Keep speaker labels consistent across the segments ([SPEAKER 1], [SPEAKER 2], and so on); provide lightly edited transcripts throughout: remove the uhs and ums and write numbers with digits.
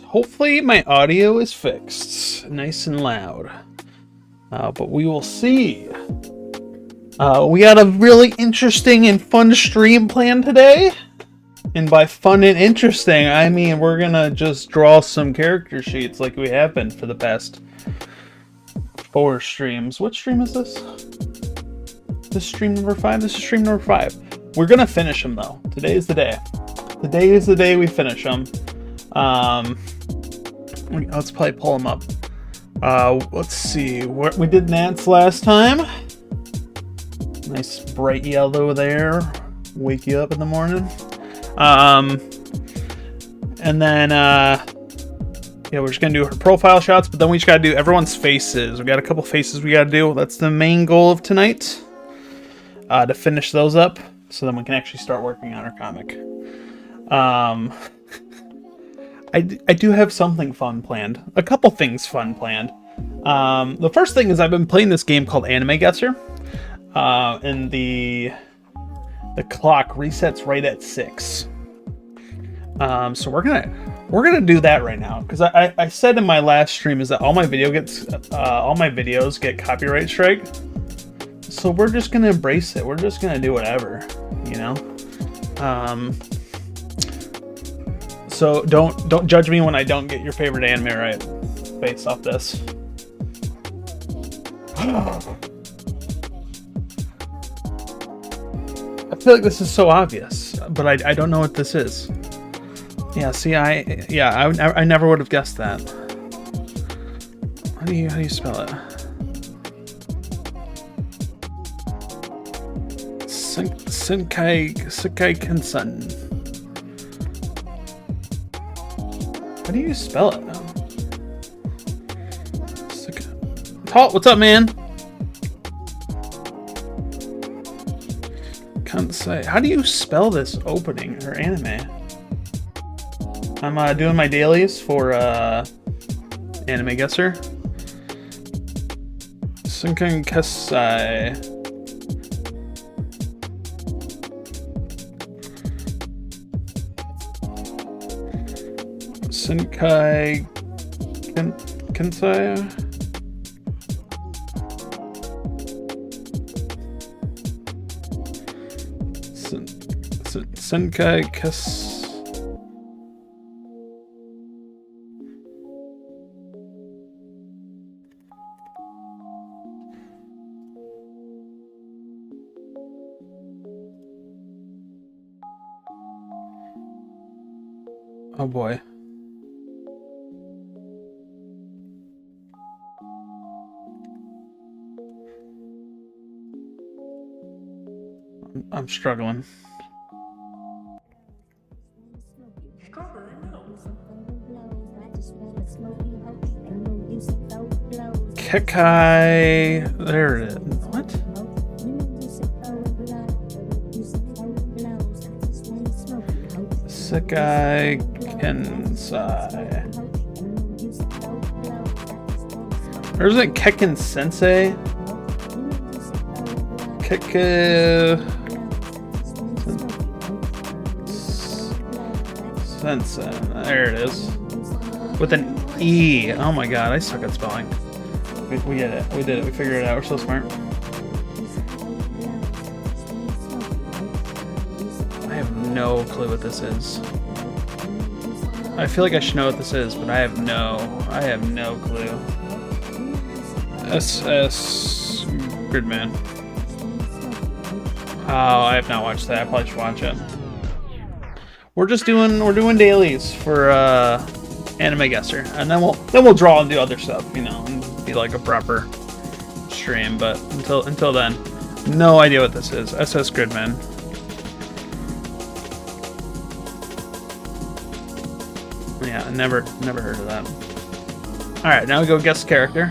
[SPEAKER 1] Hopefully my audio is fixed, nice and loud. But we will see. We got a really interesting and fun stream planned today. And by fun and interesting, I mean we're gonna just draw some character sheets like we have been for the past 4 streams. What stream is this? This stream number 5? This is stream number 5. We're gonna finish them though. Today is the day. Today is the day we finish them. Let's probably pull them up. Let's see. We did Nats last time. Nice bright yellow there. Wake you up in the morning. And then, yeah, we're just gonna do her profile shots, but then we just gotta do everyone's faces. We got a couple faces we gotta do. That's the main goal of tonight. To finish those up, so then we can actually start working on our comic. I do have something fun planned. A couple things fun planned. The first thing is I've been playing this game called Anime Guesser. And the clock resets right at 6. So we're gonna do that right now, because I said in my last stream is that all my videos get copyright strike. So we're just gonna embrace it. We're just gonna do whatever, you know. So don't judge me when I don't get your favorite anime right based off this. I feel like this is so obvious, but I don't know what this is. Yeah, see, I never would have guessed that. How do you spell it? Senkai Kensan. How do you spell it? Halt, what's up, man? Kansai. How do you spell this opening or anime? I'm doing my dailies for Anime Guesser. Senkai Kesai. Senkai Kensai. Senkai Kes. Oh boy. I'm struggling. Kekai. There it is. What? Sekai Kensai. Or is it Kekken Sensei? Sensei. There it is. With an E. Oh my god, I suck at spelling. We get it. We did it. We figured it out. We're so smart. I have no clue what this is. I feel like I should know what this is, but I have no clue. SS Gridman. Oh, I have not watched that. I probably should watch it. We're doing dailies for Anime Guesser, and then we'll draw and do other stuff, you know, and be like a proper stream. But until then, no idea what this is. SS Gridman. Yeah, never heard of that. All right, now we go guess character.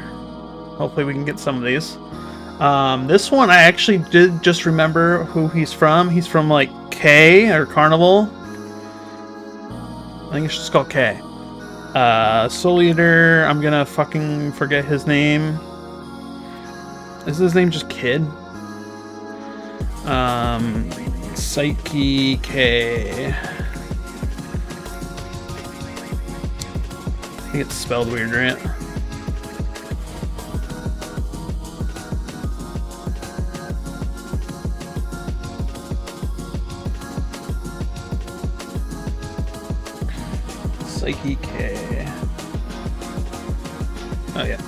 [SPEAKER 1] Hopefully we can get some of these. This one I actually did just remember who he's from. He's from like K or Carnival. I think it's just called K. Soul Eater, I'm gonna fucking forget his name. Is his name just Kid? Psyche K. think it's spelled weird, right? Psyche K. Oh yeah.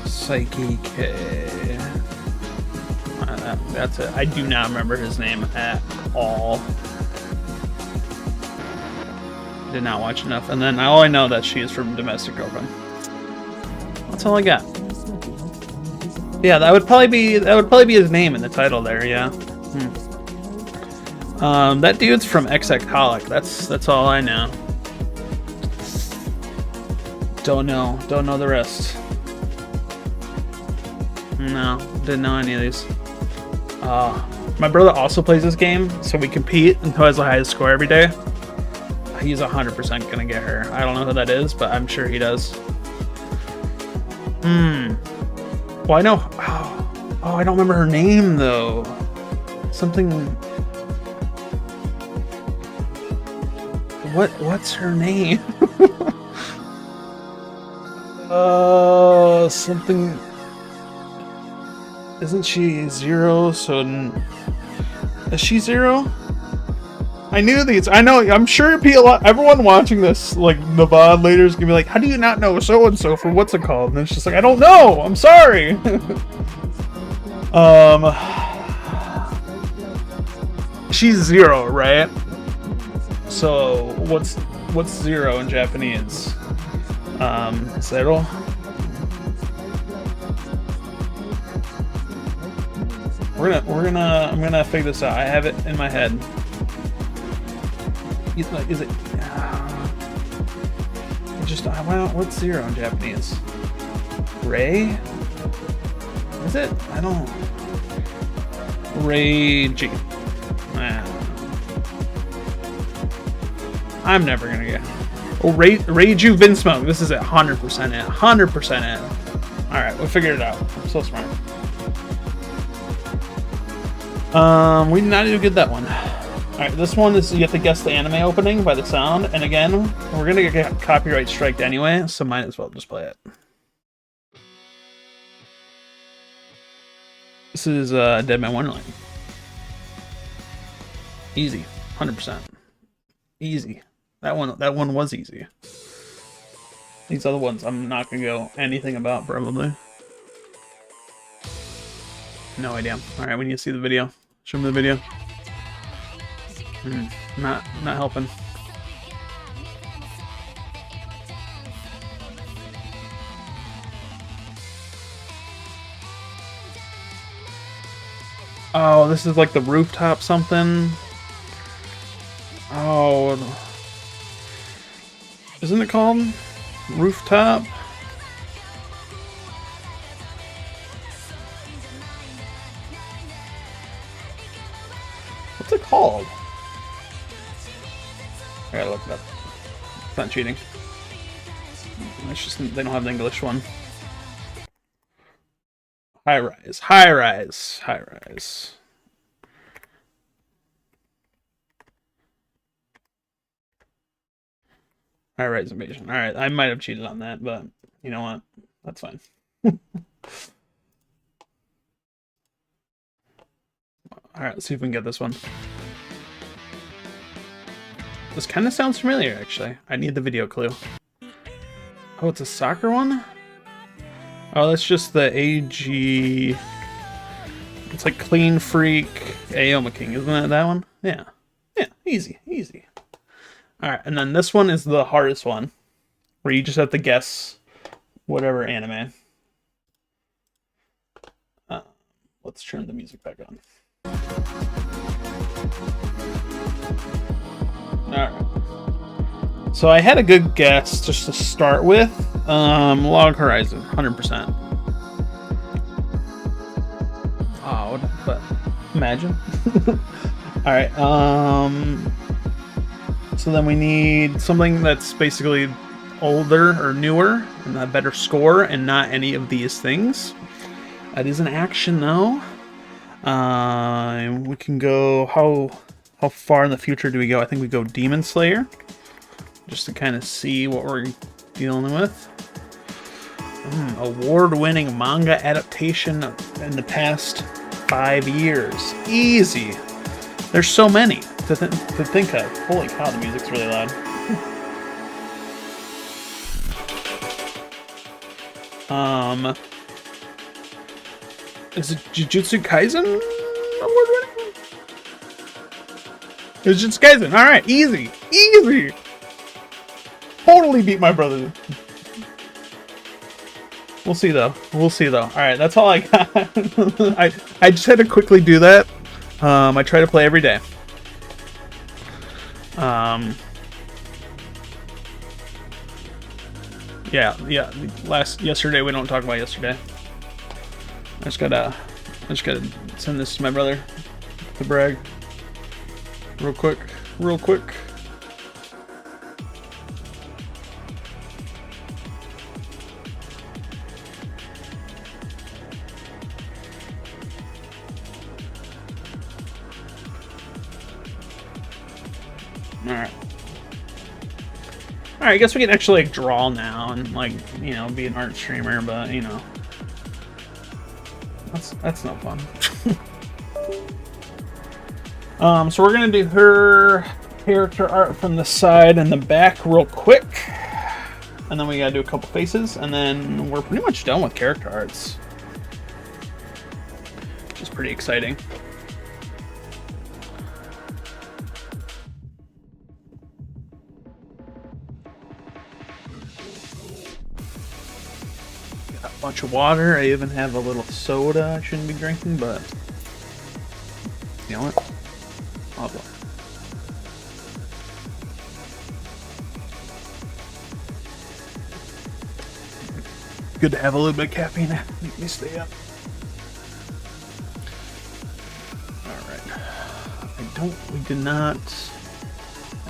[SPEAKER 1] Psyche K. That's it. I do not remember his name at all. Did not watch enough. And then all I know that she is from Domestic Girlfriend. That's all I got. Yeah, that would probably be his name in the title there. Yeah. That dude's from Exectolic. That's all I know. Don't know the rest. No, didn't know any of these. My brother also plays this game, so we compete and who has the highest score every day. He's 100% gonna get her. I don't know who that is, but I'm sure he does. Well, I know. Oh, I don't remember her name though. Something. What's her name? Something. Isn't she Zero? So is she Zero? I knew these. I know. I'm sure everyone watching this, like the VOD later, is gonna be like, "How do you not know so and so for what's it called?" And it's just like, I don't know. I'm sorry. She's Zero, right? So what's Zero in Japanese? Zero. I'm gonna figure this out. I have it in my head. Is it? What's Zero in Japanese? Ray? Is it? I don't. Ray G. I'm never gonna get. Oh, Reiju Vinsmoke. This is it. 100% it. 100% it. All right, we figured it out. I'm so smart. We did not do good that one. All right, this one is you have to guess the anime opening by the sound, and again, we're gonna get copyright striked anyway, so might as well just play it. This is Dead Man Wonderland. Easy, 100%. Easy. That one was easy. These other ones, I'm not gonna go anything about probably. No idea. All right, we need to see the video. Show me the video. Not helping. Oh, this is like the rooftop something. Oh, isn't it called Rooftop? What's it called? I gotta look it up. It's not cheating. It's just they don't have the English one. High rise, high rise, high rise. High rise invasion. All right, I might have cheated on that, but you know what? That's fine. All right, let's see if we can get this one. This kind of sounds familiar, actually. I need the video clue. Oh, it's a soccer one? Oh, that's just the AG... It's like Clean Freak Aoma King, isn't that one? Yeah. Yeah, easy, easy. Alright, and then this one is the hardest one, where you just have to guess whatever anime. Let's turn the music back on. Alright. So I had a good guess just to start with. Log Horizon, 100%. Odd, but imagine. Alright, so then we need something that's basically older or newer and a better score and not any of these things. It is an action though. We can go, how far in the future do we go? I think we go Demon Slayer. just to kind of see what we're dealing with. Award-winning manga adaptation in the past 5 years. Easy. There's so many to think of. Holy cow, the music's really loud. Is it Jujutsu Kaisen award-winning? It's Jujutsu Kaisen. All right, easy, easy. Totally beat my brother. We'll see though. We'll see though. All right, that's all I got. I just had to quickly do that. I try to play every day. Yeah. Yesterday we don't talk about yesterday. I just gotta send this to my brother to brag. Real quick. Alright, I guess we can actually like draw now and like, you know, be an art streamer, but you know, that's no fun. So we're gonna do her character art from the side and the back real quick, and then we gotta do a couple faces, and then we're pretty much done with character arts, which is pretty exciting. Bunch of water. I even have a little soda I shouldn't be drinking, but you know what? I'll go. Good to have a little bit of caffeine to make me stay up. Alright. We did not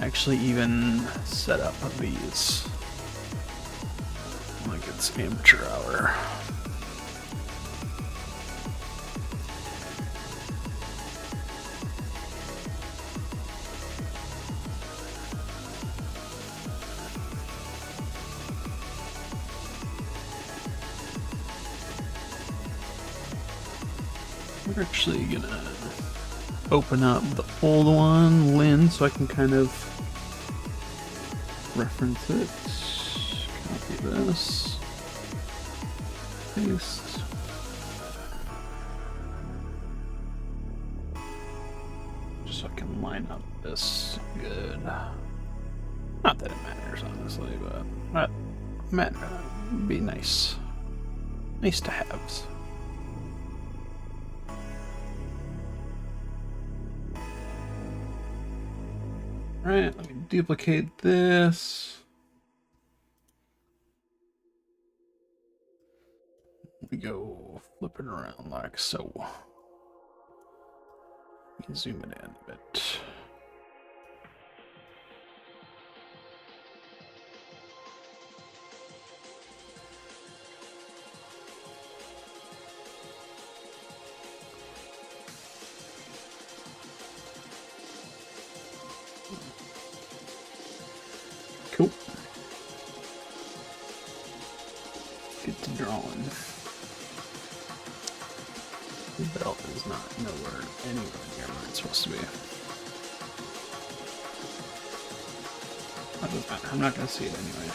[SPEAKER 1] actually even set up these. Like it's amateur hour. We're actually gonna open up the old one, Lynn, so I can kind of reference it. Copy this. Paste. Just so I can line up this good. Not that it matters, honestly, but would be nice. Nice to have. Alright, let me duplicate this. We go flip it around like so. We can zoom it in a bit. Cool. Get to drawing. The belt is not anywhere near where it's supposed to be. That doesn't matter. I'm not going to see it anyway.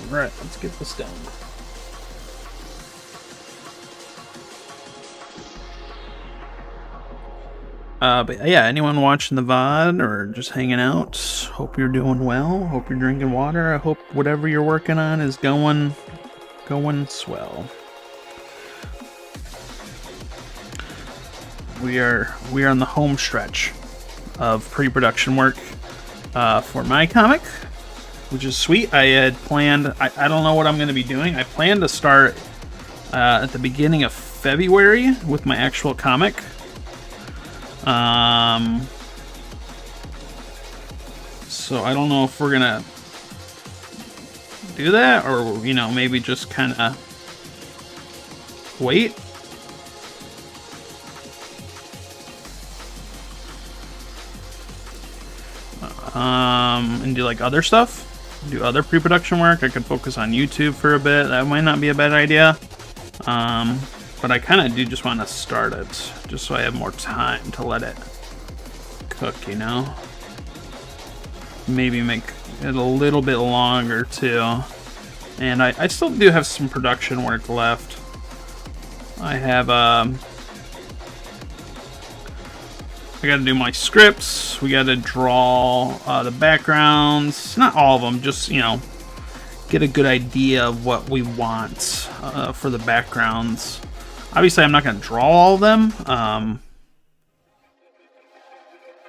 [SPEAKER 1] Alright, let's get this done. But yeah, anyone watching the VOD or just hanging out, hope you're doing well. Hope you're drinking water. I hope whatever you're working on is going swell. We are on the home stretch of pre-production work for my comic, which is sweet. I had planned, I don't know what I'm going to be doing. I plan to start at the beginning of February with my actual comic. So I don't know if we're gonna do that or, you know, maybe just kind of wait. and do like other stuff, do other pre-production work. I could focus on YouTube for a bit. That might not be a bad idea. But I kind of do just want to start it, just so I have more time to let it cook, you know? Maybe make it a little bit longer too. And I still do have some production work left. I have, I gotta do my scripts, we gotta draw the backgrounds, not all of them, just, you know, get a good idea of what we want for the backgrounds. Obviously, I'm not going to draw all of them,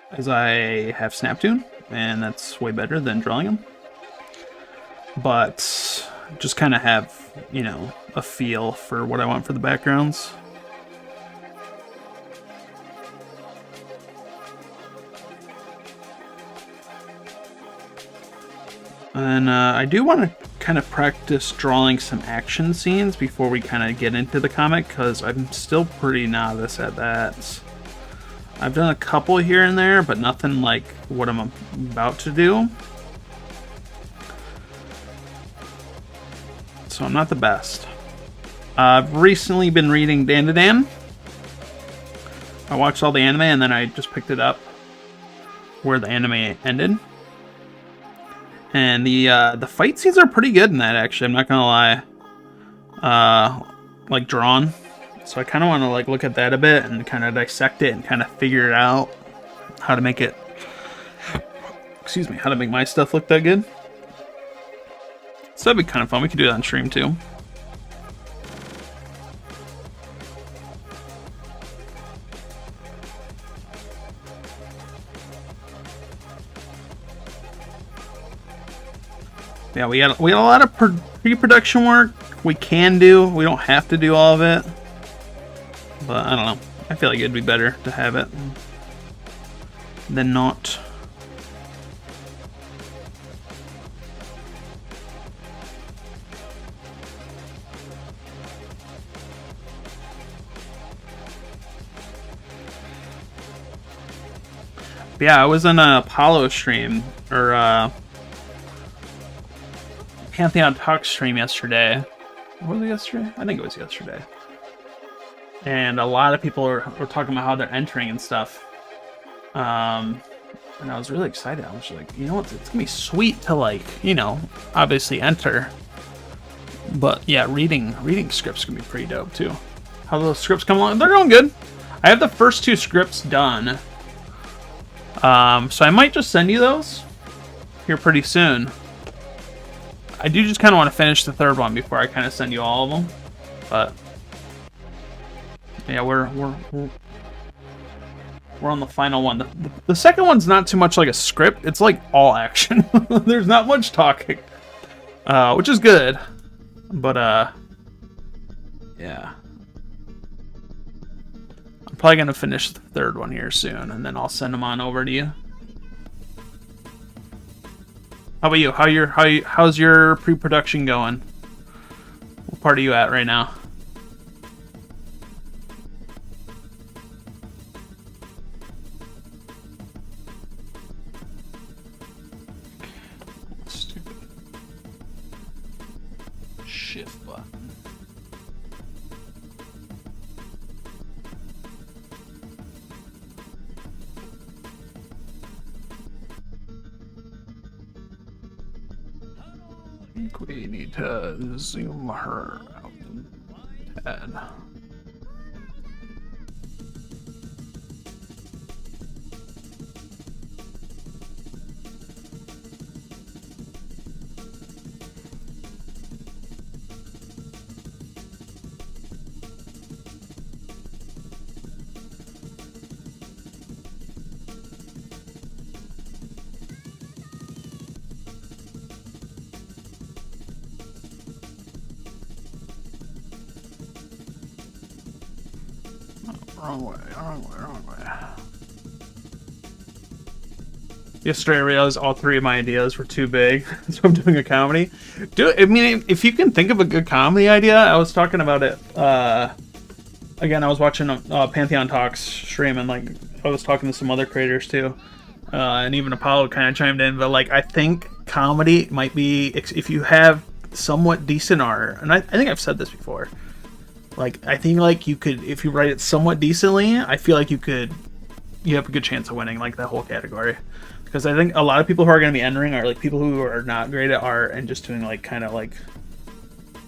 [SPEAKER 1] as I have Snaptoon, and that's way better than drawing them. But just kind of have, you know, a feel for what I want for the backgrounds. And I do want to kind of practice drawing some action scenes before we kind of get into the comic, because I'm still pretty novice at that. I've done a couple here and there, but nothing like what I'm about to do. So I'm not the best. I've recently been reading Dan to Dan. I watched all the anime and then I just picked it up where the anime ended. And the fight scenes are pretty good in that, actually. I'm not gonna lie. Like drawn. So I kind of want to like look at that a bit and kind of dissect it and kind of figure it out how to make it. Excuse me, how to make my stuff look that good. So that'd be kind of fun. We could do that on stream too. Yeah, we got a lot of pre-production work we can do. We don't have to do all of it, but I don't know. I feel like it'd be better to have it than not. But yeah, I was in a Apollo stream or Pantheon Talk stream yesterday. Was it yesterday? I think it was yesterday. And a lot of people were talking about how they're entering and stuff. And I was really excited. I was just like, you know what? It's gonna be sweet to, like, you know, obviously enter. But yeah, reading scripts can be pretty dope too. How those scripts come along? They're going good. I have the first 2 scripts done. So I might just send you those here pretty soon. I do just kind of want to finish the 3rd one before I kind of send you all of them. But yeah, we're on the final one. The second one's not too much like a script. It's like all action. There's not much talking, which is good. But yeah, I'm probably gonna finish the 3rd one here soon, and then I'll send them on over to you. How about you? How's your pre-production going? What part are you at right now? Stupid shift button. I think we need to zoom her out a tad. Wrong way. Yesterday I realized all 3 of my ideas were too big, so I'm doing a comedy. I mean, if you can think of a good comedy idea, I was talking about it. Again, I was watching Pantheon Talks stream, and like I was talking to some other creators too. And even Apollo kind of chimed in, but like I think comedy might be if you have somewhat decent art, and I think I've said this before. Like I think like you could, if you write it somewhat decently, I feel like you have a good chance of winning like that whole category. Because I think a lot of people who are going to be entering are like people who are not great at art and just doing like kind of like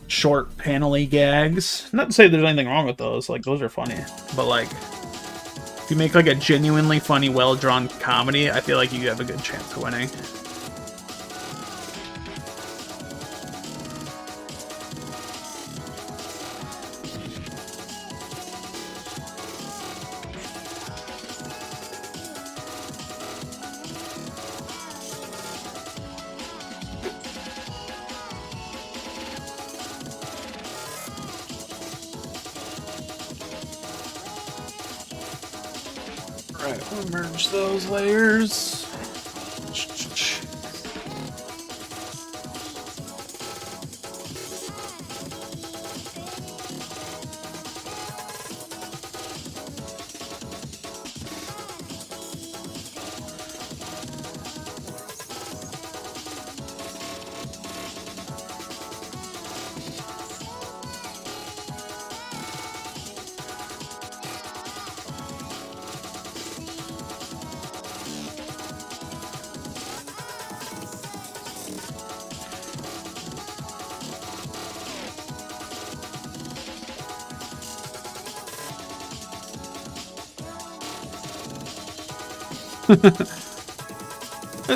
[SPEAKER 1] short panel-y gags. Not to say there's anything wrong with those, like those are funny, but like if you make like a genuinely funny, well-drawn comedy, I feel like you have a good chance of winning. Alright, we'll merge those layers.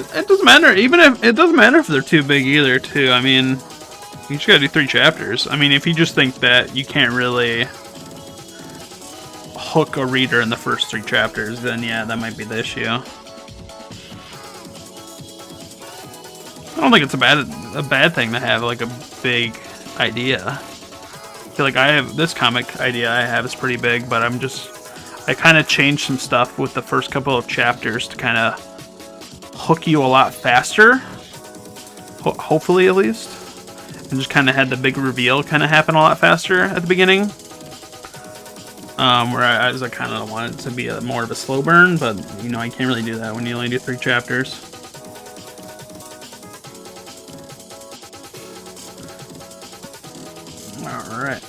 [SPEAKER 1] It doesn't matter, even if it doesn't matter if they're too big either. Too, I mean, you just gotta do 3 chapters. I mean, if you just think that you can't really hook a reader in the first 3 chapters, then yeah, that might be the issue. I don't think it's a bad thing to have like a big idea. I feel like I have this comic idea I have is pretty big, but I kind of changed some stuff with the first couple of chapters to kind of hook you a lot faster, hopefully at least, and just kind of had the big reveal kind of happen a lot faster at the beginning. Where I kind of wanted it to be more of a slow burn, but you know I can't really do that when you only do 3 chapters. All right.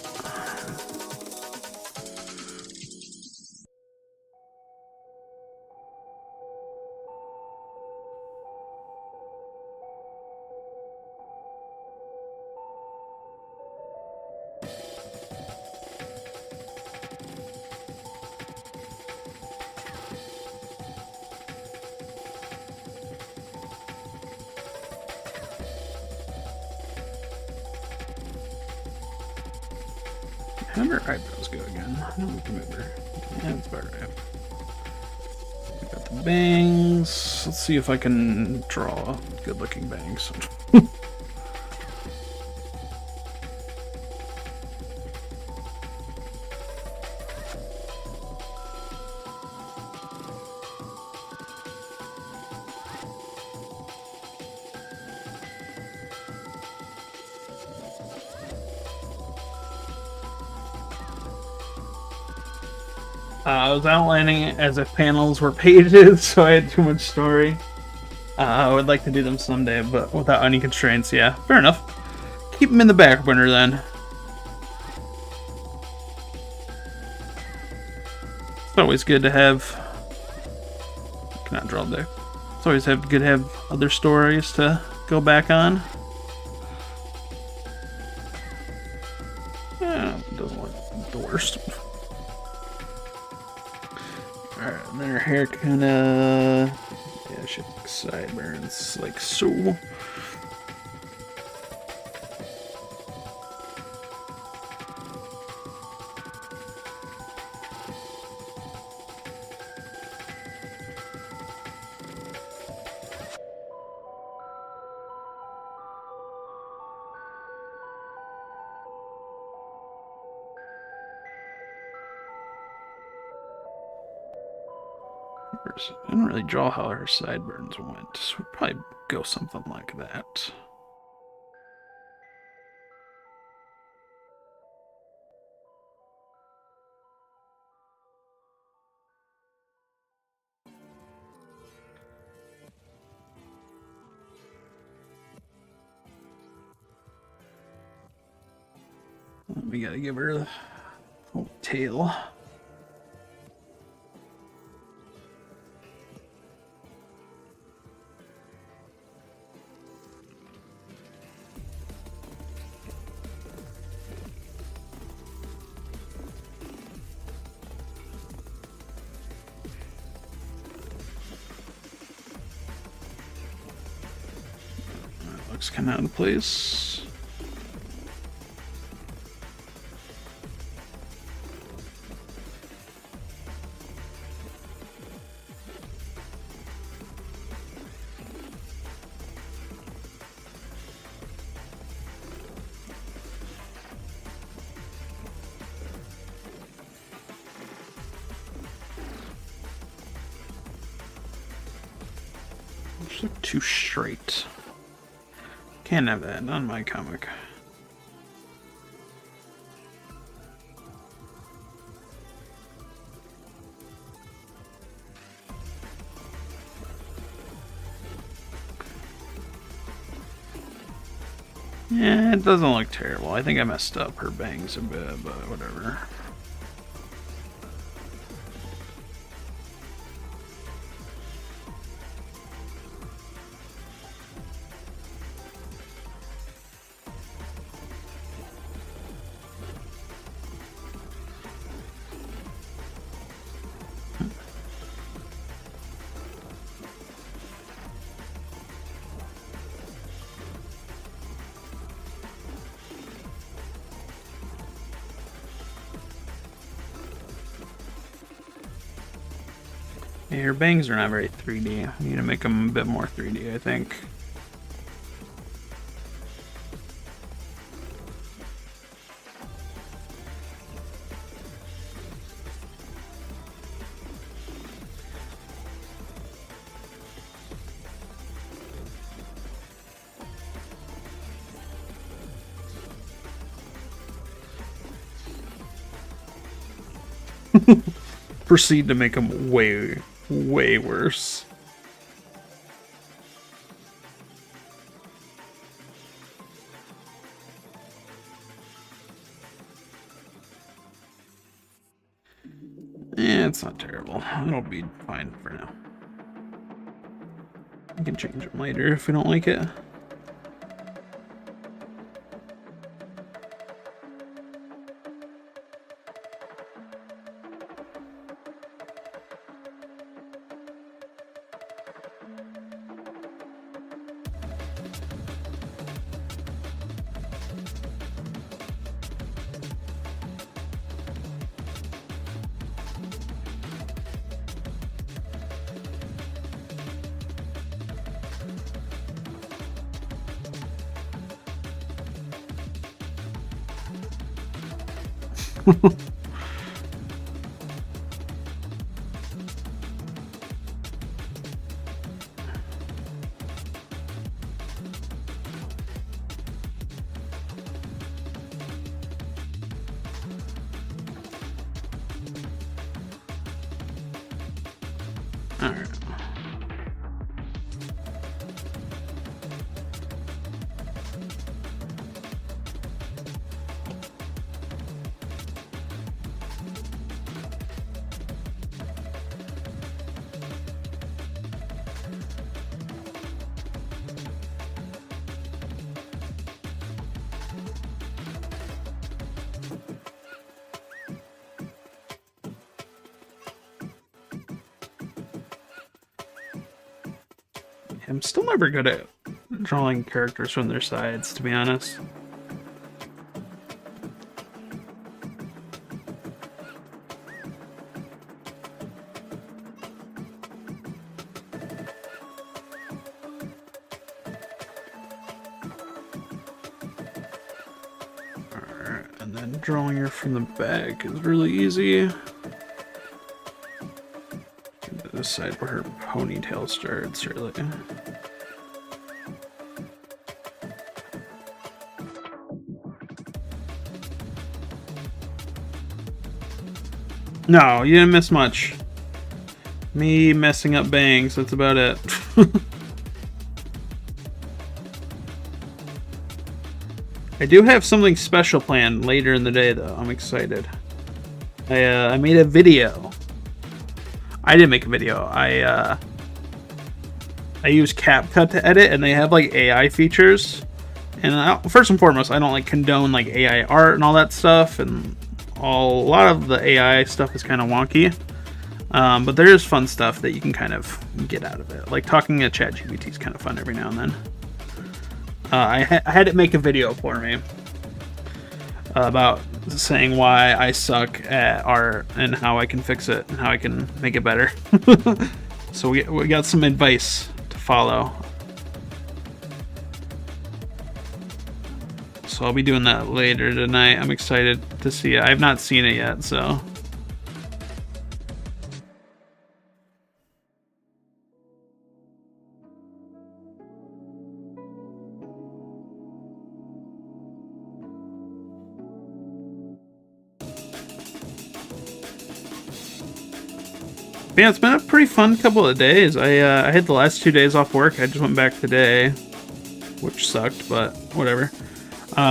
[SPEAKER 1] How did her eyebrows go again? I don't remember. Yeah, it's better. Got the bangs. Let's see if I can draw good-looking bangs. I was outlining it as if panels were pages, so I had too much story. I would like to do them someday, but without any constraints, yeah. Fair enough. Keep them in the back burner then. It's always good to have... I cannot draw there. It's always good to have other stories to go back on. Yeah, it doesn't look the worst. Alright, and then her hair kinda... yeah, she has sideburns, like so. I didn't really draw how her sideburns went, so we'd probably go something like that. We gotta give her a little tail. That looks kind of out of place. Just look too straight. Can't have that, not in my comic. Yeah, it doesn't look terrible. I think I messed up her bangs a bit, but whatever. Yeah, your bangs are not very 3D. I need to make them a bit more 3D, I think. Proceed to make them way worse. Yeah, it's not terrible. It'll be fine for now. We can change them later if we don't like it. All right. I'm still never good at drawing characters from their sides, to be honest. Alright, and then drawing her from the back is really easy. This side where her ponytail starts, really. No, you didn't miss much. Me messing up bangs, that's about it. I do have something special planned later in the day, though. I'm excited. I made a video. I didn't make a video. I use CapCut to edit, and they have like AI features. And first and foremost, I don't like condone like AI art and all that stuff, and a lot of the AI stuff is kind of wonky. But there is fun stuff that you can kind of get out of it. Like talking to ChatGPT is kind of fun every now and then. I had it make a video for me about saying why I suck at art and how I can fix it and how I can make it better. So we got some advice to follow. So I'll be doing that later tonight. I'm excited to see it. I have not seen it yet, so. Yeah, it's been a pretty fun couple of days. I had the last 2 days off work. I just went back today, which sucked, but whatever. But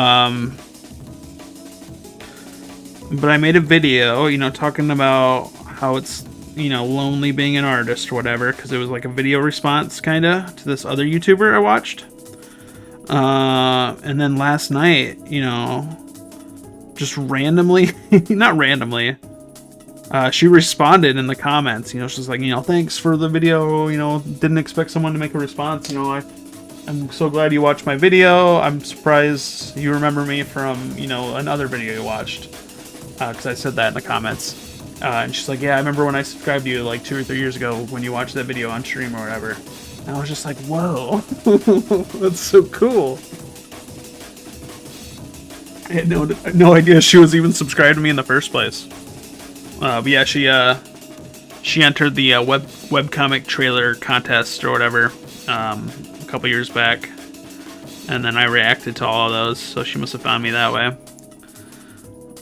[SPEAKER 1] I made a video, you know, talking about how it's, you know, lonely being an artist or whatever, because it was like a video response kind of to this other YouTuber I watched. And then last night, you know, just randomly, not randomly, she responded in the comments, you know, she's like, you know, thanks for the video, you know, didn't expect someone to make a response, you know, I'm so glad you watched my video. I'm surprised you remember me from, you know, another video you watched. Because I said that in the comments. And she's like, yeah, I remember when I subscribed to you like 2 or 3 years ago when you watched that video on stream or whatever. And I was just like, whoa, that's so cool. I had no idea she was even subscribed to me in the first place. But yeah, she entered the webcomic trailer contest or whatever a couple years back. And then I reacted to all of those, so she must have found me that way.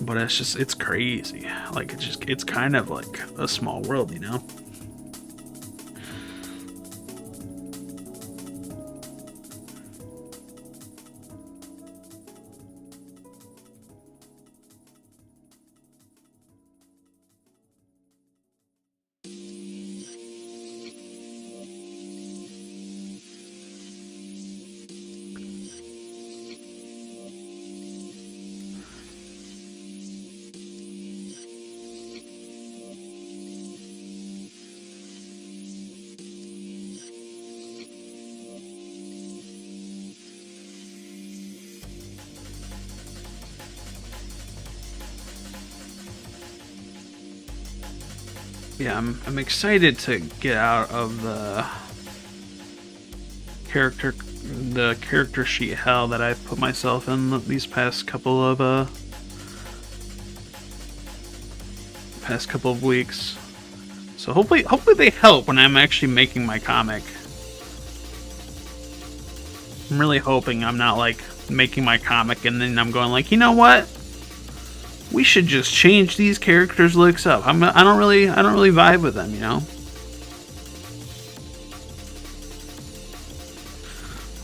[SPEAKER 1] But it's crazy. Like, it's kind of like a small world, you know? Yeah, I'm excited to get out of the character sheet hell that I've put myself in these past couple of weeks. So hopefully they help when I'm actually making my comic. I'm really hoping I'm not like making my comic and then I'm going like, you know what? We should just change these characters' looks up. I don't really vibe with them, you know.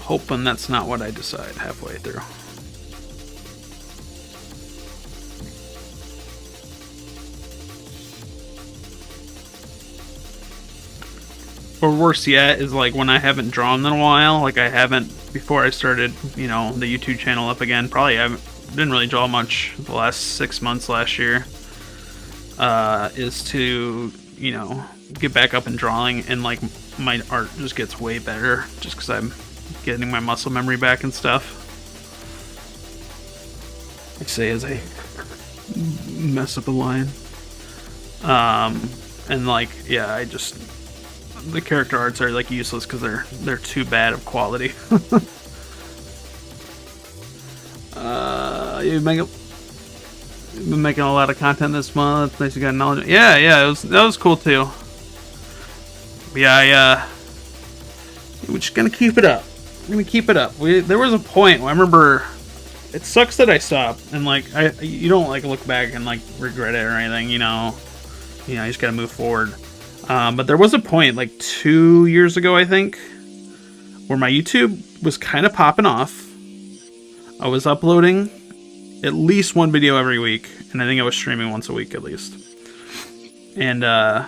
[SPEAKER 1] Hoping that's not what I decide halfway through. Or worse yet is like when I haven't drawn in a while, like I haven't before I started, you know, the YouTube channel up again. Probably didn't really draw much the last 6 months last year. Is to, you know, get back up and drawing, and like my art just gets way better just because I'm getting my muscle memory back and stuff. I say as I mess up a line. And like, yeah, the character arts are like useless because they're too bad of quality. You've been making a lot of content this month. Nice you got knowledge. Yeah, that was cool too. But yeah, we're just gonna keep it up. There was a point where I remember. It sucks that I stopped, and like you don't like look back and like regret it or anything. You know, you just gotta move forward. But there was a point like 2 years ago, I think, where my YouTube was kind of popping off. I was uploading at least one video every week, and I think I was streaming once a week at least. And I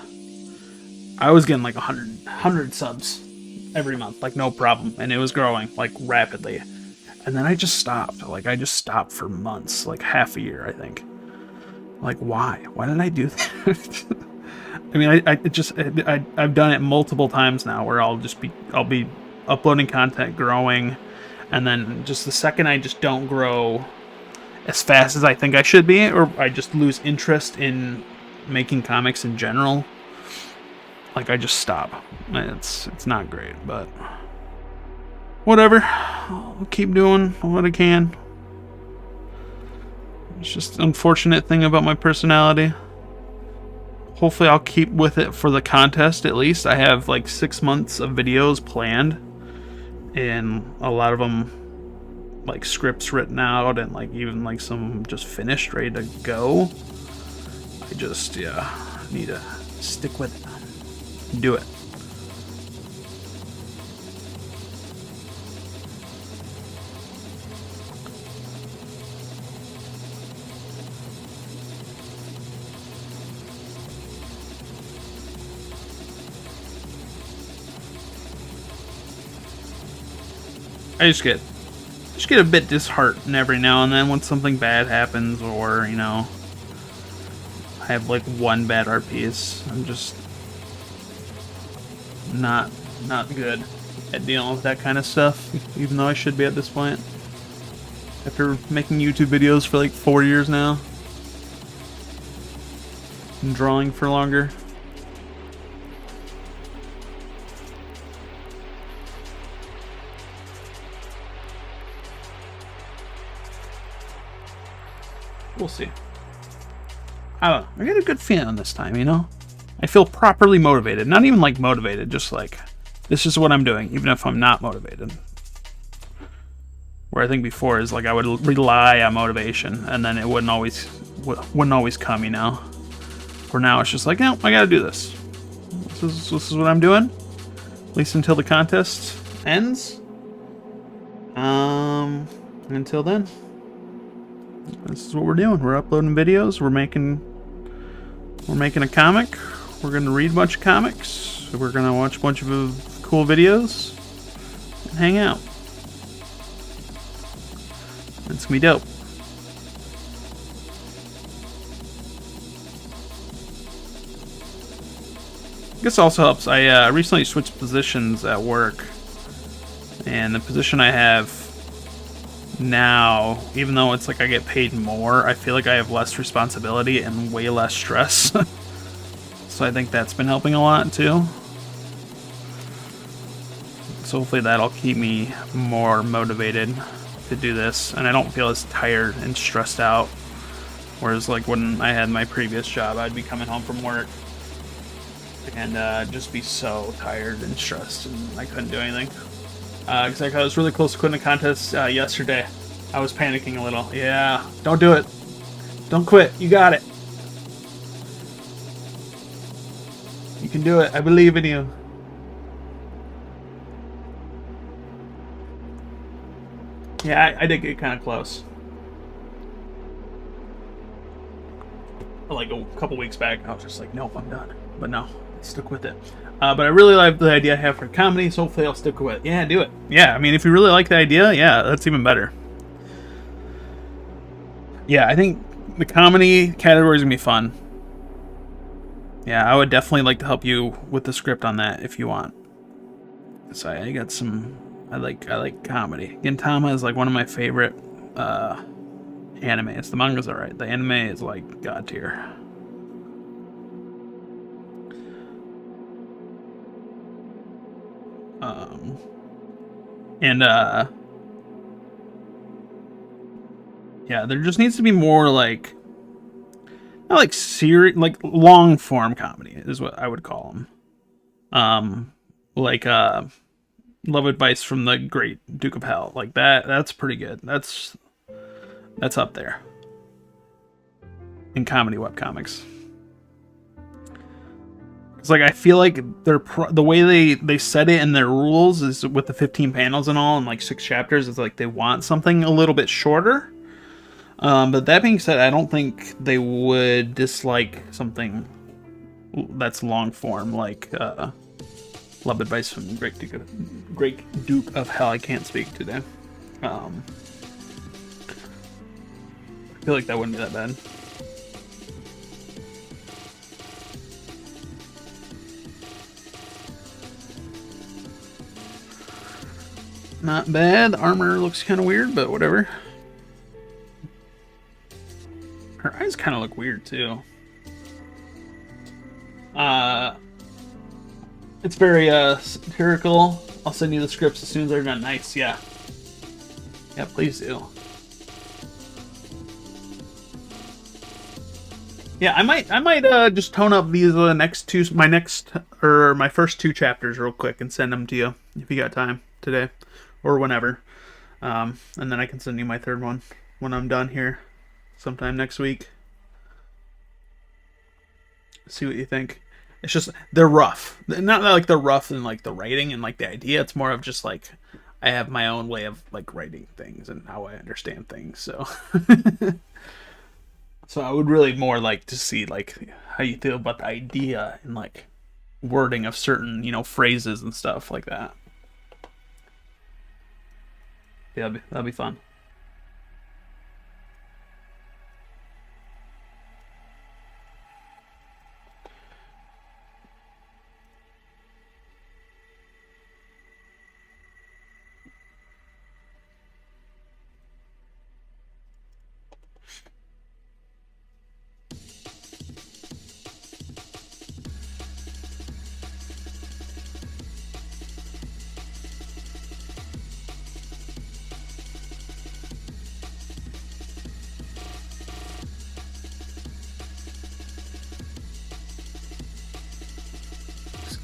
[SPEAKER 1] was getting like 100 subs every month, like no problem, and it was growing like rapidly. And then I just stopped. Like I just stopped for months, like half a year, I think. Like why? Why did I do that? I mean, I've done it multiple times now, where I'll be uploading content, growing, and then just the second I just don't grow as fast as I think I should be, or I just lose interest in making comics in general, like I just stop. It's not great, but whatever. I'll keep doing what I can. It's just an unfortunate thing about my personality. Hopefully I'll keep with it for the contest at least. I have like 6 months of videos planned, and a lot of them like scripts written out, and like even like some just finished, ready to go. I just need to stick with it. Do it. I just get a bit disheartened every now and then when something bad happens, or you know, I have like one bad art piece. I'm just not good at dealing with that kind of stuff, even though I should be at this point. After making YouTube videos for like 4 years now, and drawing for longer. We'll see. I don't know. I got a good feeling this time, you know? I feel properly motivated. Not even like motivated, just like, this is what I'm doing, even if I'm not motivated. Where I think before is like I would rely on motivation, and then it wouldn't always come, you know? For now, it's just like, no, I gotta do this. This is what I'm doing. At least until the contest ends. Until then, this is what we're doing. We're uploading videos. We're making a comic. We're gonna read a bunch of comics. We're gonna watch a bunch of cool videos and hang out. It's gonna be dope. This also helps. I recently switched positions at work, and the position I have now, even though it's like I get paid more, I feel like I have less responsibility and way less stress. So I think that's been helping a lot too. So hopefully that'll keep me more motivated to do this, and I don't feel as tired and stressed out. Whereas like when I had my previous job, I'd be coming home from work and just be so tired and stressed, and I couldn't do anything. Because I was really close to quitting the contest yesterday. I was panicking a little. Yeah, don't do it. Don't quit. You got it. You can do it. I believe in you. Yeah, I did get kind of close. Like a couple weeks back, I was just like, nope, I'm done. But no, I stuck with it. But I really like the idea I have for comedy, so hopefully I'll stick with it. Yeah, do it. Yeah, I mean, if you really like the idea, yeah, that's even better. Yeah, I think the comedy category is going to be fun. Yeah, I would definitely like to help you with the script on that if you want. So I got some... I like comedy. Gintama is like one of my favorite animes. The manga's alright. The anime is like god tier. Yeah, there just needs to be more like, not like serious, like long form comedy is what I would call them. Like Love Advice from the Great Duke of Hell, like that's pretty good. That's up there in comedy webcomics. It's like I feel like the way they set it in their rules is with the 15 panels and all and like 6 chapters. It's like they want something a little bit shorter. But that being said, I don't think they would dislike something that's long form like Love Advice from Great Duke of Hell. I can't speak today. I feel like that wouldn't be that bad. Not bad. The armor looks kind of weird, but whatever. Her eyes kind of look weird, too. It's very, satirical. I'll send you the scripts as soon as they're done. Nice, yeah. Yeah, please do. Yeah, I might just tone up these my first 2 chapters real quick and send them to you if you got time today or whenever. And then I can send you my 3rd one when I'm done here sometime next week. See what you think. It's just they're rough. Not like they're rough in like the writing and like the idea. It's more of just like I have my own way of like writing things and how I understand things. So so I would really more like to see like how you feel about the idea and like wording of certain, phrases and stuff like that. Yeah, that'd be fun.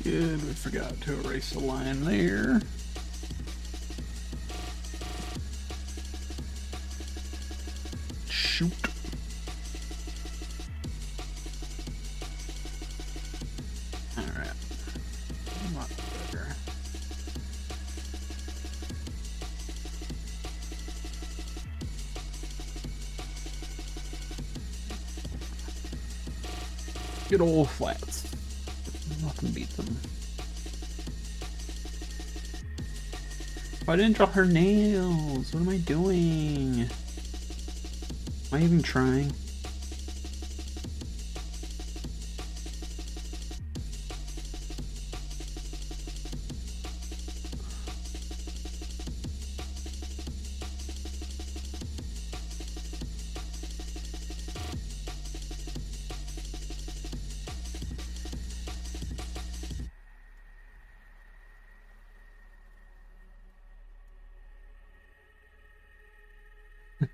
[SPEAKER 1] Good, we forgot to erase a line there. Shoot. Alright. Much better. Good old flats. Nothing beats them. Why didn't I draw her nails? What am I doing? Am I even trying?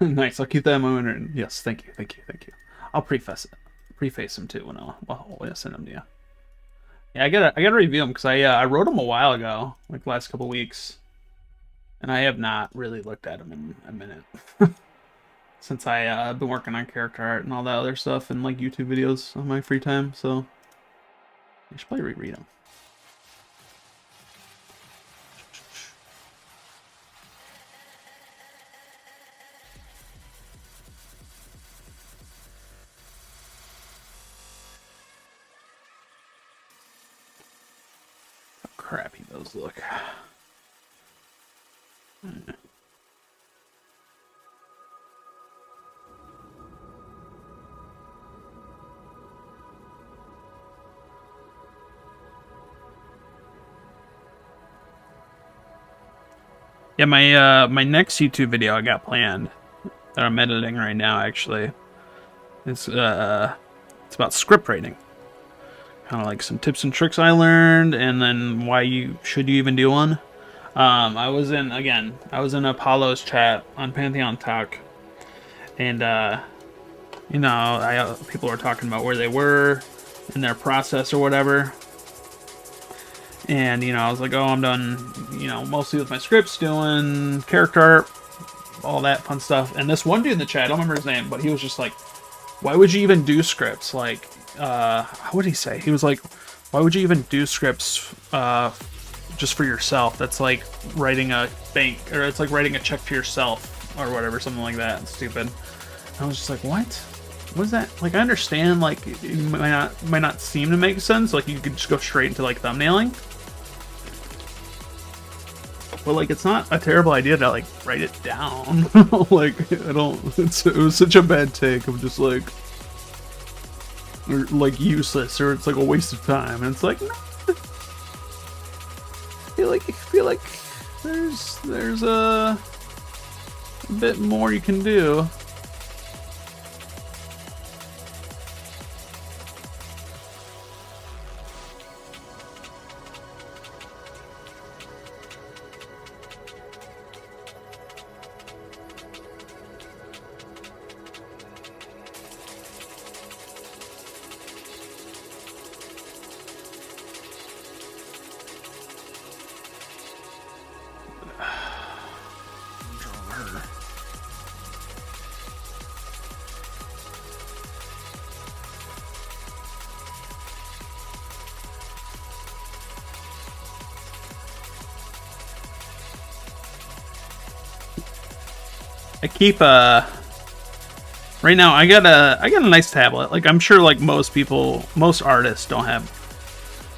[SPEAKER 1] Nice. I'll keep that moment. Yes, thank you. I'll preface them too when I'll send them to you. Yeah, I gotta review them because I wrote them a while ago, like last couple weeks, and I have not really looked at them in a minute since I've been working on character art and all that other stuff and like YouTube videos on my free time. So I should probably reread them. Crappy those look. Yeah, my next YouTube video I got planned that I'm editing right now actually. It's about script writing. Kind of like some tips and tricks I learned, and then why should you even do one. I was in Apollo's chat on Pantheon Talk, and people were talking about where they were in their process or whatever. And I was like, oh, I'm done, mostly with my scripts, doing character art, all that fun stuff. And this one dude in the chat, I don't remember his name, but he was just like, why would you even do scripts? Like, what did he say? He was like, Why would you even do scripts just for yourself? That's like writing a bank, or it's like writing a check to yourself or whatever, something like that. It's stupid. I was just like, what? What is that? Like, I understand, like, it might not seem to make sense. Like, you could just go straight into, like, thumbnailing. But, like, it's not a terrible idea to, like, write it down. Like, it was such a bad take of just, like, or, like, useless, or it's, like, a waste of time. And it's like, no. I feel like there's a bit more you can do. I keep right now I got a nice tablet. Like, I'm sure like most artists don't have,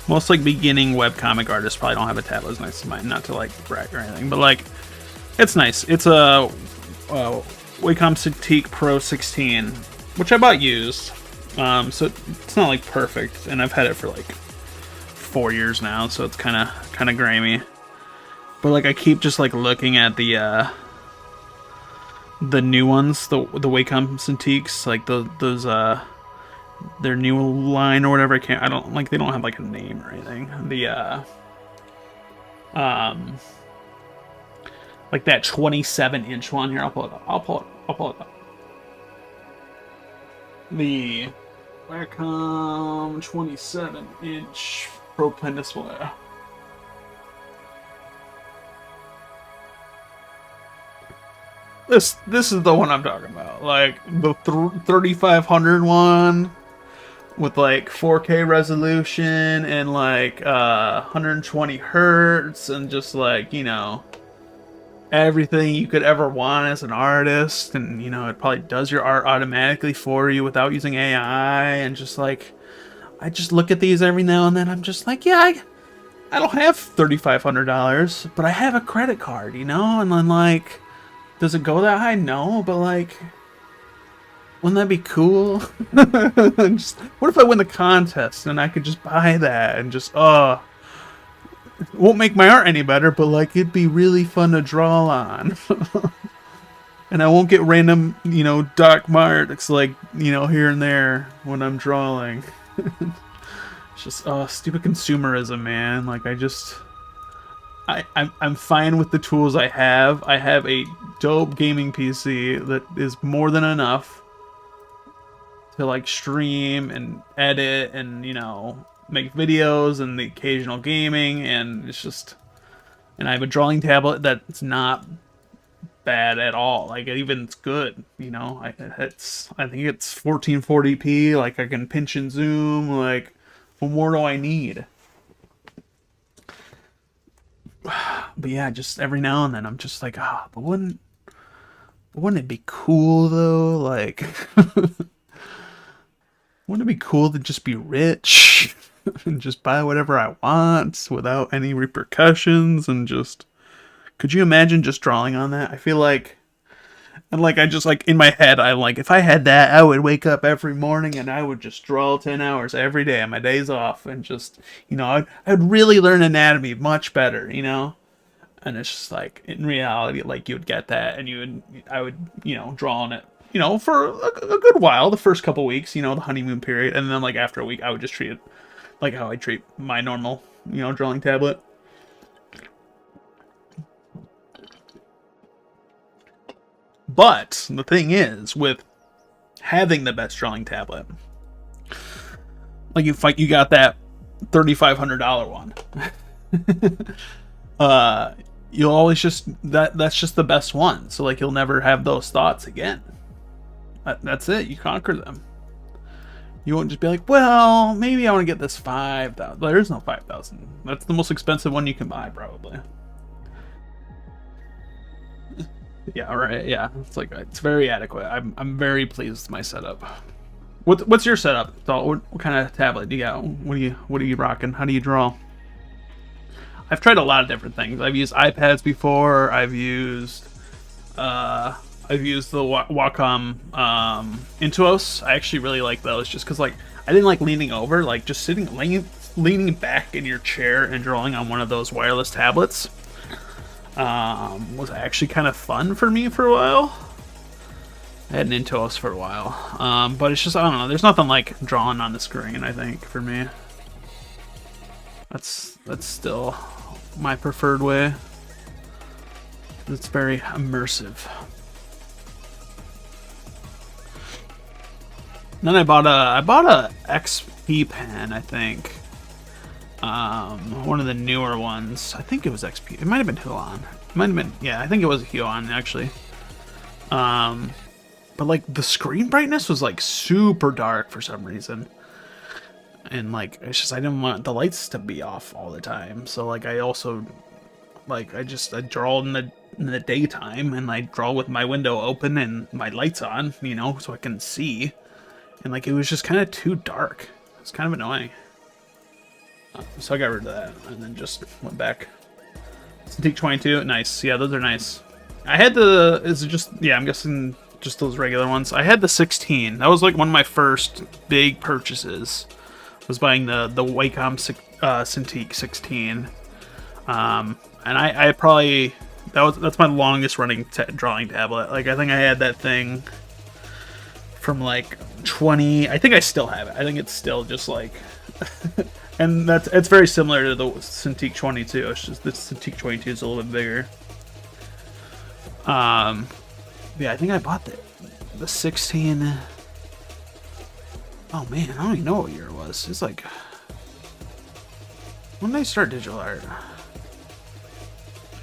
[SPEAKER 1] most like beginning webcomic artists probably don't have a tablet as nice as mine. Not to like brag or anything, but like, it's nice. It's a Wacom Cintiq Pro 16, which I bought used. So it's not like perfect, and I've had it for like 4 years now, so it's kind of grimy. But like, I keep just like looking at the new ones, the Wacom Cintiqs, like those their new line or whatever. I don't like, they don't have like a name or anything. The like that 27-inch one here. I'll pull it up. I'll pull it up. The Wacom 27-inch Pro Pen display. This is the one I'm talking about. Like the 3500 one with like 4K resolution and like 120 hertz and just like, you know, everything you could ever want as an artist, and you know, it probably does your art automatically for you without using AI. And just like, I just look at these every now and then. I'm just like, yeah, I don't have $3,500, but I have a credit card, you know. And then like, does it go that high? No, but like, wouldn't that be cool? Just, what if I win the contest and I could just buy that and just, it won't make my art any better, but like, it'd be really fun to draw on. And I won't get random, you know, dark marks like, you know, here and there when I'm drawing. It's just, stupid consumerism, man. Like, I'm fine with the tools I have. I have a dope gaming PC that is more than enough to like stream and edit and, you know, make videos and the occasional gaming. And it's just, and I have a drawing tablet that's not bad at all. Like, it's good, you know. I think it's 1440p. Like, I can pinch and zoom. Like, what more do I need? But yeah, just every now and then I'm just like, but wouldn't it be cool though? Like, wouldn't it be cool to just be rich and just buy whatever I want without any repercussions? And just, could you imagine just drawing on that? I feel like, and like, I just like, in my head, I'm like, if I had that, I would wake up every morning and I would just draw 10 hours every day on my days off, and just, you know, I'd really learn anatomy much better, you know? And it's just like, in reality, like, you would get that, and I would, you know, draw on it, you know, for a good while, the first couple weeks, you know, the honeymoon period, and then like after a week, I would just treat it like how I treat my normal, you know, drawing tablet. But the thing is, with having the best drawing tablet, like, you got that $3,500 one, you'll always just, that's just the best one. So like, you'll never have those thoughts again. That's it. You conquer them. You won't just be like, well, maybe I want to get this 5,000. There's no 5,000. That's the most expensive one you can buy, probably. Yeah, right. Yeah, it's very adequate. I'm very pleased with my setup. What's your setup? What kind of tablet do you got? What are you rocking? How do you draw? I've tried a lot of different things. I've used iPads before. I've used the Wacom Intuos. I actually really like those, just because like I didn't like leaning over, like just leaning back in your chair and drawing on one of those wireless tablets. Was actually kind of fun for me for a while. I had an Intuos for a while, but it's just, I don't know, there's nothing like drawing on the screen, I think, for me. That's still my preferred way. It's very immersive. And then I bought a XP pen, I think. One of the newer ones. I think it was XP. It might have been Huon. It might have been, yeah, I think it was Huon actually. But like the screen brightness was like super dark for some reason. And like it's just, I didn't want the lights to be off all the time. So like I also like I draw in the daytime, and I draw with my window open and my lights on, you know, so I can see. And like it was just kind of too dark. It's kind of annoying. So I got rid of that and then just went back. Cintiq 22, nice. Yeah, those are nice. I had the, is it just, yeah, I'm guessing just those regular ones. I had the 16. That was like one of my first big purchases. I was buying the Wacom Cintiq 16. And I probably, that's my longest running drawing tablet. Like I think I had that thing from like 20, I think I still have it. I think it's still just like and it's very similar to the Cintiq 22. It's just the Cintiq 22 is a little bit bigger. Yeah, I think I bought the 16. Oh man, I don't even know what year it was. It's like, when did I start digital art?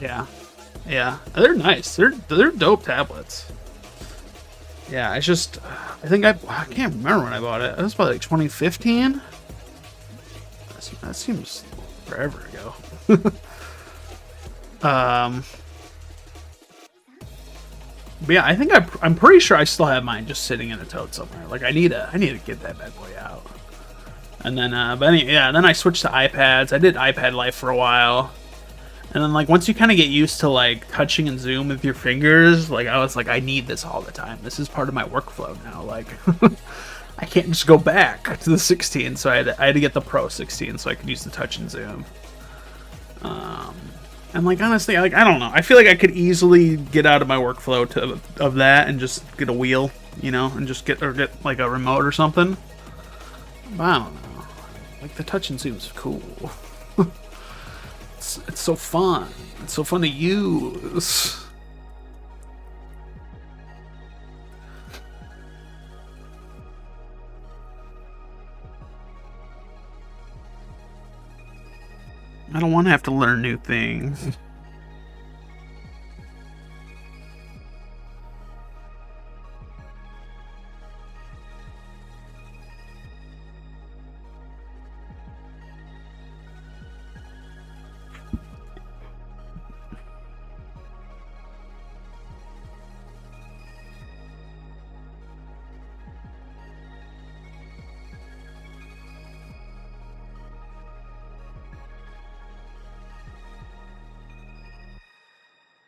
[SPEAKER 1] Yeah, they're nice. They're dope tablets. Yeah, it's just, I think I can't remember when I bought it. It was probably like 2015. That seems forever ago. But yeah, I think I'm pretty sure I still have mine just sitting in a tote somewhere. Like I need to get that bad boy out. And then, but anyway, yeah. Then I switched to iPads. I did iPad Life for a while. And then like once you kind of get used to like touching and zoom with your fingers, like I was like, I need this all the time. This is part of my workflow now. Like I can't just go back to the 16, so I had to get the Pro 16 so I could use the touch and zoom. And like honestly, like I don't know. I feel like I could easily get out of my workflow of that and just get a wheel, you know, and just get like a remote or something. But I don't know. Like the touch and zoom's cool. It's so fun. It's so fun to use. I don't want to have to learn new things.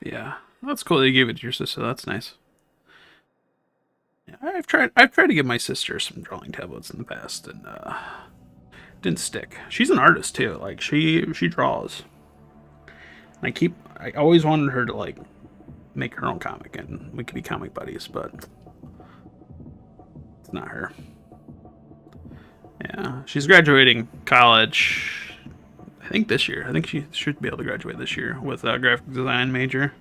[SPEAKER 1] Yeah, that's cool that you gave it to your sister. That's nice. Yeah, I've tried to give my sister some drawing tablets in the past, and didn't stick. She's an artist too. Like she draws. And I always wanted her to like make her own comic, and we could be comic buddies, but it's not her. Yeah, she's graduating college. I think this year. I think she should be able to graduate this year with a graphic design major.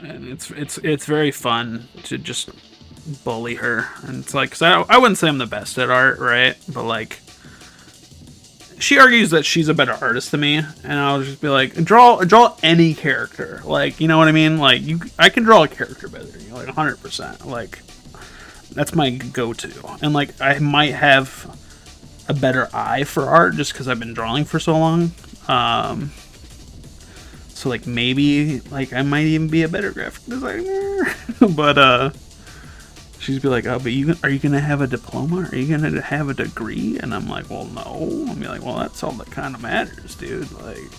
[SPEAKER 1] And it's very fun to just bully her. And it's like, 'cause I wouldn't say I'm the best at art, right? But like, she argues that she's a better artist than me, and I'll just be like, draw any character. Like, you know what I mean? Like I can draw a character better than you, like 100%. Like that's my go-to. And like I might have a better eye for art just because I've been drawing for so long. So like maybe like I might even be a better graphic designer. But she'd be like, "Oh, but are you gonna have a diploma? Are you gonna have a degree?" And I'm like, "Well, no." I'll be like, "Well, that's all that kind of matters, dude. Like,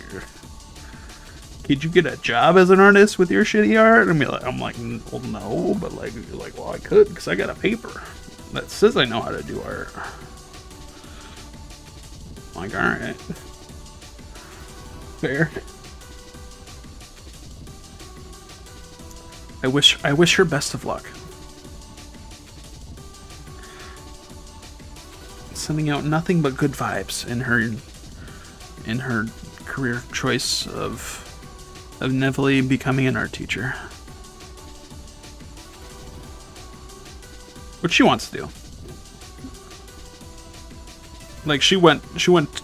[SPEAKER 1] could you get a job as an artist with your shitty art?" And I'm like, "Well, no." But like, you're like, "Well, I could because I got a paper that says I know how to do art." I'm like, all right, fair. I wish her best of luck. Sending out nothing but good vibes in her career choice of inevitably becoming an art teacher, which she wants to do. Like she went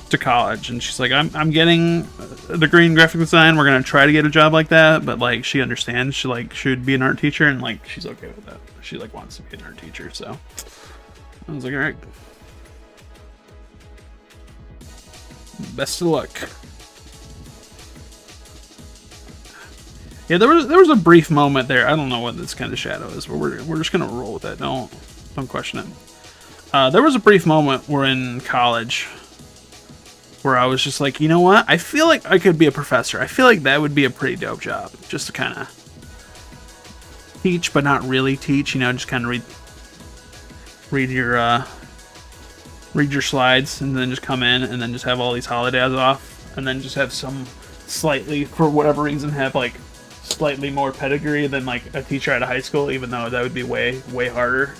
[SPEAKER 1] to college and she's like, I'm getting a degree in graphic design. We're gonna try to get a job like that, but like she understands she should be an art teacher and like she's okay with that. She like wants to be an art teacher, so I was like, all right, best of luck. Yeah, there was a brief moment there. I don't know what this kind of shadow is, but we're just gonna roll with it. Don't question it. There was a brief moment where in college where I was just like, you know what? I feel like I could be a professor. I feel like that would be a pretty dope job. Just to kind of teach, but not really teach. You know, just kind of read your slides, and then just come in, and then just have all these holidays off, and then just have some slightly, for whatever reason, have like slightly more pedigree than like a teacher at a high school, even though that would be way harder.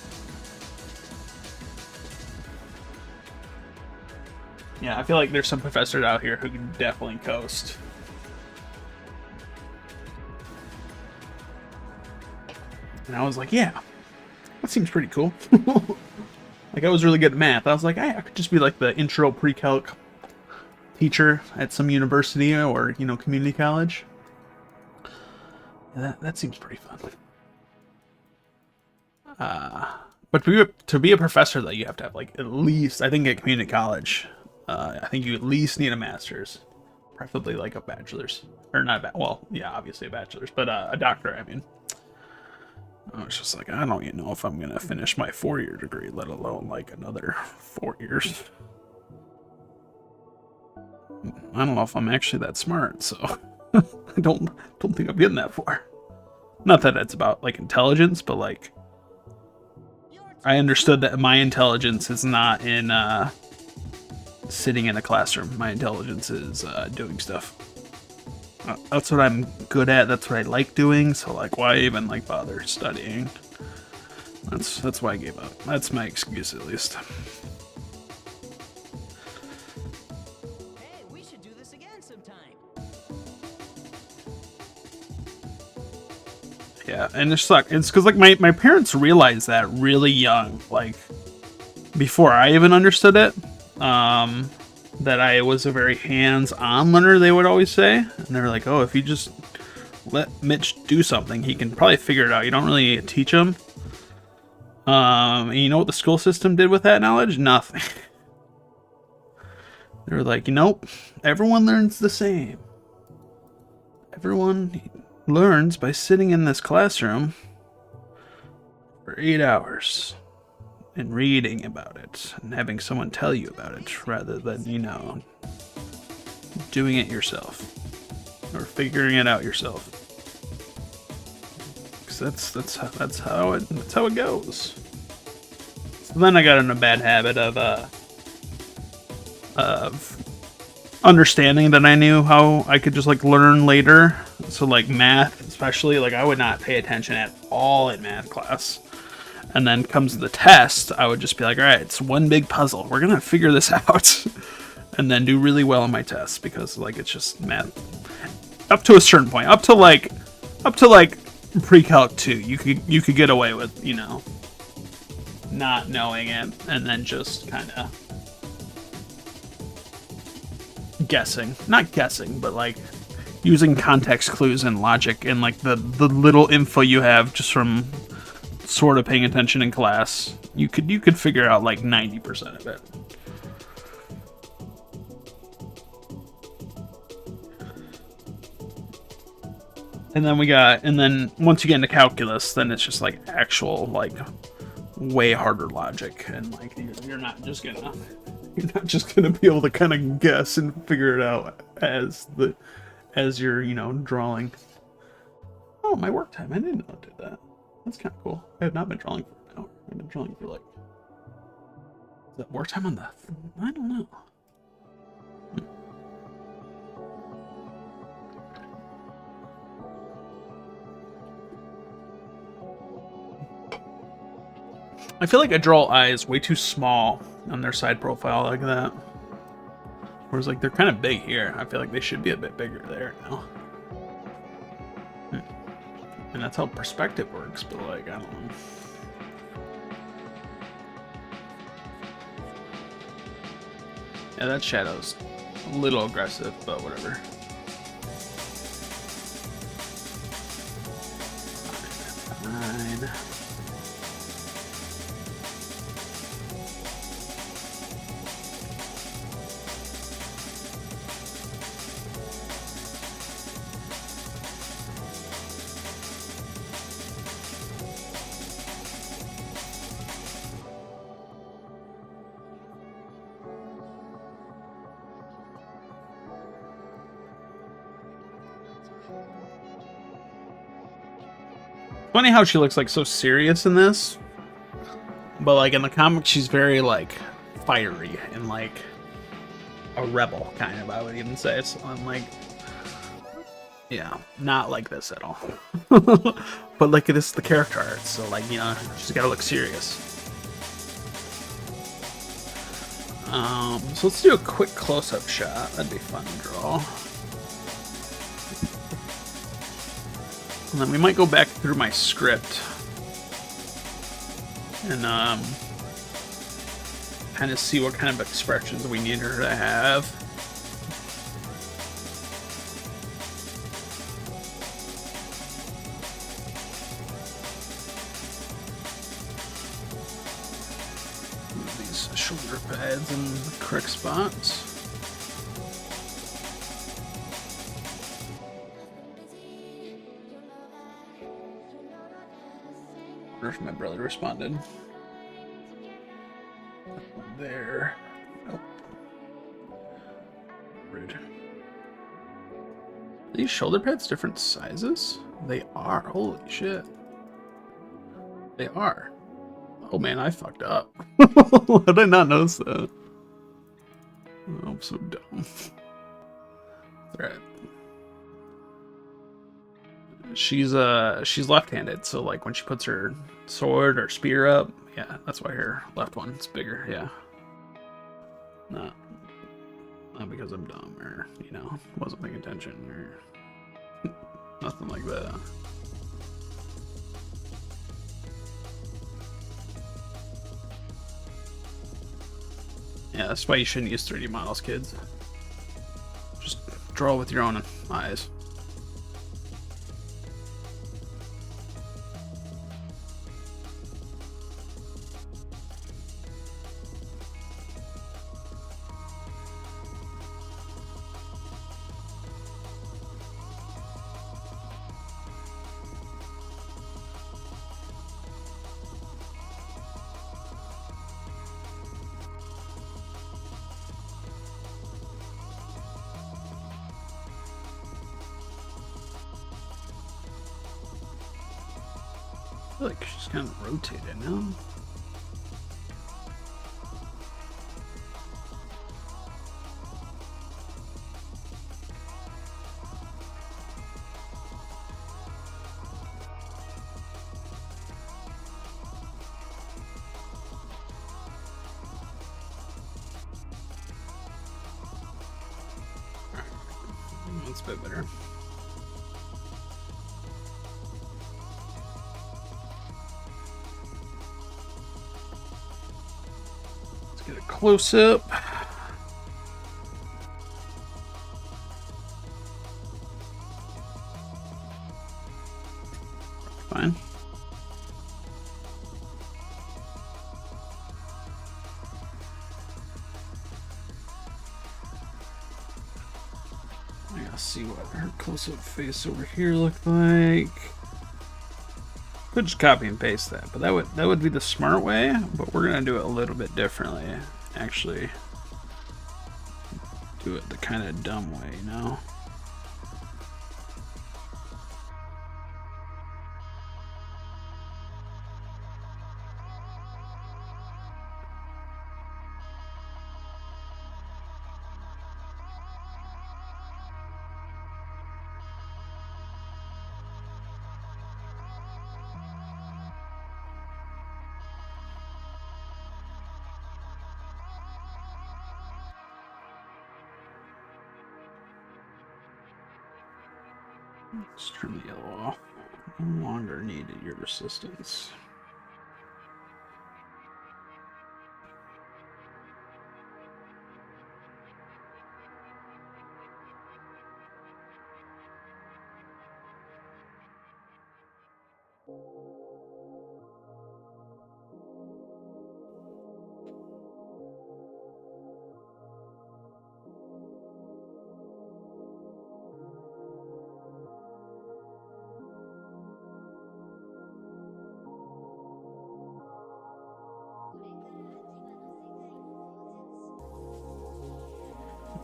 [SPEAKER 1] Yeah, I feel like there's some professors out here who can definitely coast. And I was like, yeah, that seems pretty cool. Like, I was really good at math. I was like, I could just be like the intro pre-calc teacher at some university or, you know, community college. Yeah, that seems pretty fun. But to be a professor, though, you have to have, like, at least, I think at community college, I think you at least need a master's, preferably like a bachelor's, or not. Well, yeah, obviously a bachelor's, but a doctorate. I mean, I was just like, I don't even know if I'm gonna finish my 4-year degree, let alone like another 4 years. I don't know if I'm actually that smart, so I don't think I'm getting that far. Not that it's about like intelligence, but like I understood that my intelligence is not in sitting in a classroom. My intelligence is doing stuff. That's what I'm good at. That's what I like doing. So like, why even like bother studying? That's why I gave up. That's my excuse, at least.
[SPEAKER 2] Hey, we should do this again sometime.
[SPEAKER 1] Yeah, and it's because like my parents realized that really young, like before I even understood it. That I was a very hands-on learner, they would always say. And they were like, oh, if you just let Mitch do something, he can probably figure it out. You don't really need to teach him. And you know what the school system did with that knowledge? Nothing. They were like, nope, everyone learns the same. Everyone learns by sitting in this classroom for 8 hours. And reading about it, and having someone tell you about it, rather than, you know, doing it yourself, or figuring it out yourself. Because that's how it goes. So then I got in a bad habit of understanding that I knew how I could just like learn later. So like math, especially, like I would not pay attention at all in math class. And then comes the test, I would just be like, all right, it's one big puzzle. We're going to figure this out. And then do really well on my tests because, like, it's just math. Up to a certain point. Up to like pre-calc 2. You could get away with, you know, not knowing it. And then just kind of guessing. Not guessing, but, like, using context clues and logic and, like, the little info you have just from sort of paying attention in class, you could figure out like 90% of it. And then once you get into calculus, then it's just like actual like way harder logic, and like you're not just gonna be able to kind of guess and figure it out as you're drawing. Oh, my work time! I didn't know it did that. That's kind of cool. I have not been drawing for an hour. I've been drawing for like, is that work time on the? I don't know. I feel like I draw eyes way too small on their side profile like that. Whereas like they're kind of big here. I feel like they should be a bit bigger there now. And that's how perspective works, but like, I don't know. Yeah, that shadow's a little aggressive, but whatever. Fine. Funny how she looks like so serious in this, but like in the comic she's very like fiery and like a rebel kind of, I would even say. So I'm like, yeah, not like this at all. But like it is the character art, so like, she's gotta look serious. So let's do a quick close-up shot. That'd be fun to draw. And then we might go back through my script and kind of see what kind of expressions we need her to have. Move these shoulder pads in the correct spots. If my brother responded. There. Nope. Rude. Are these shoulder pads different sizes? They are. Holy shit. They are. Oh man, I fucked up. How did I not notice that? Oh, I'm so dumb. Alright. She's left-handed, so like when she puts her sword or spear up, yeah, that's why her left one's bigger. Yeah, not because I'm dumb or wasn't paying attention or nothing like that. Yeah, that's why you shouldn't use 3D models, kids. Just draw with your own eyes. I feel like she's kind of rotated now. That's a bit better. Get a close-up. Fine. close-up face over here look like? Could just copy and paste that, but that would be the smart way. But we're gonna do it a little bit differently. Actually, do it the kind of dumb way, you know. Let's turn the yellow off. No longer needed your assistance.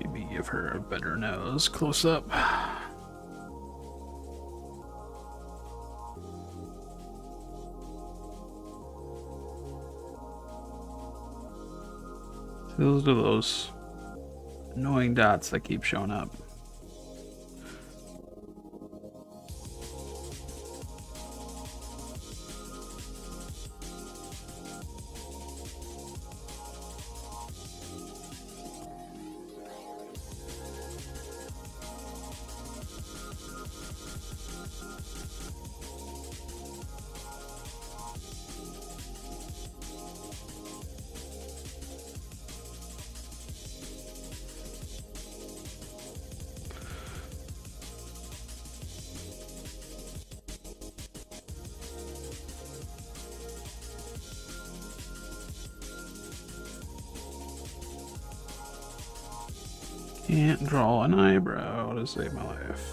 [SPEAKER 1] Maybe give her a better nose close up. Those are those annoying dots that keep showing up. Can't draw an eyebrow to save my life.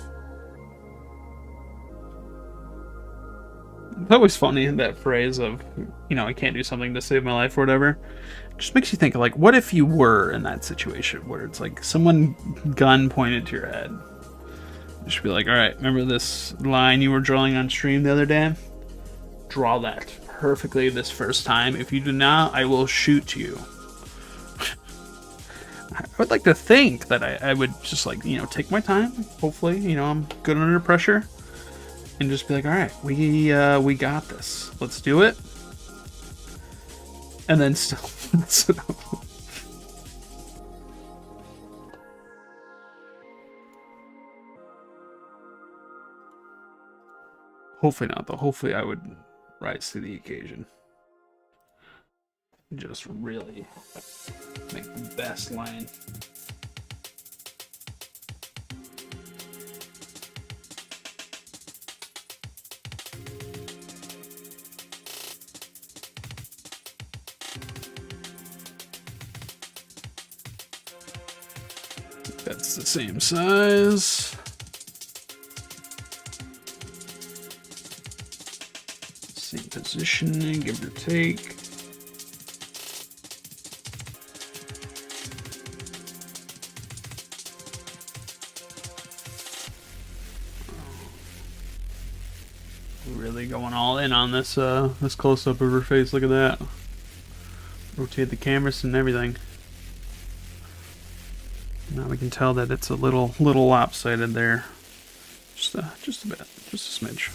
[SPEAKER 1] It's always funny, that phrase of, you know, I can't do something to save my life or whatever. It just makes you think, like, what if you were in that situation where it's like someone gun pointed to your head? You should be like, alright, remember this line you were drawing on stream the other day? Draw that perfectly this first time. If you do not, I will shoot you. I would like to think that I would just, like, you know, take my time. Hopefully, you know, I'm good under pressure. And just be like, all right, we got this. Let's do it. And then still mess it up. Hopefully not, though. Hopefully I would rise to the occasion. Just really make the best line. That's the same size. Same positioning, give or take. Really going all in on this this close-up of her face. Look at that. Rotate the cameras and everything. Now we can tell that it's a little lopsided there. Just a bit, just a smidge.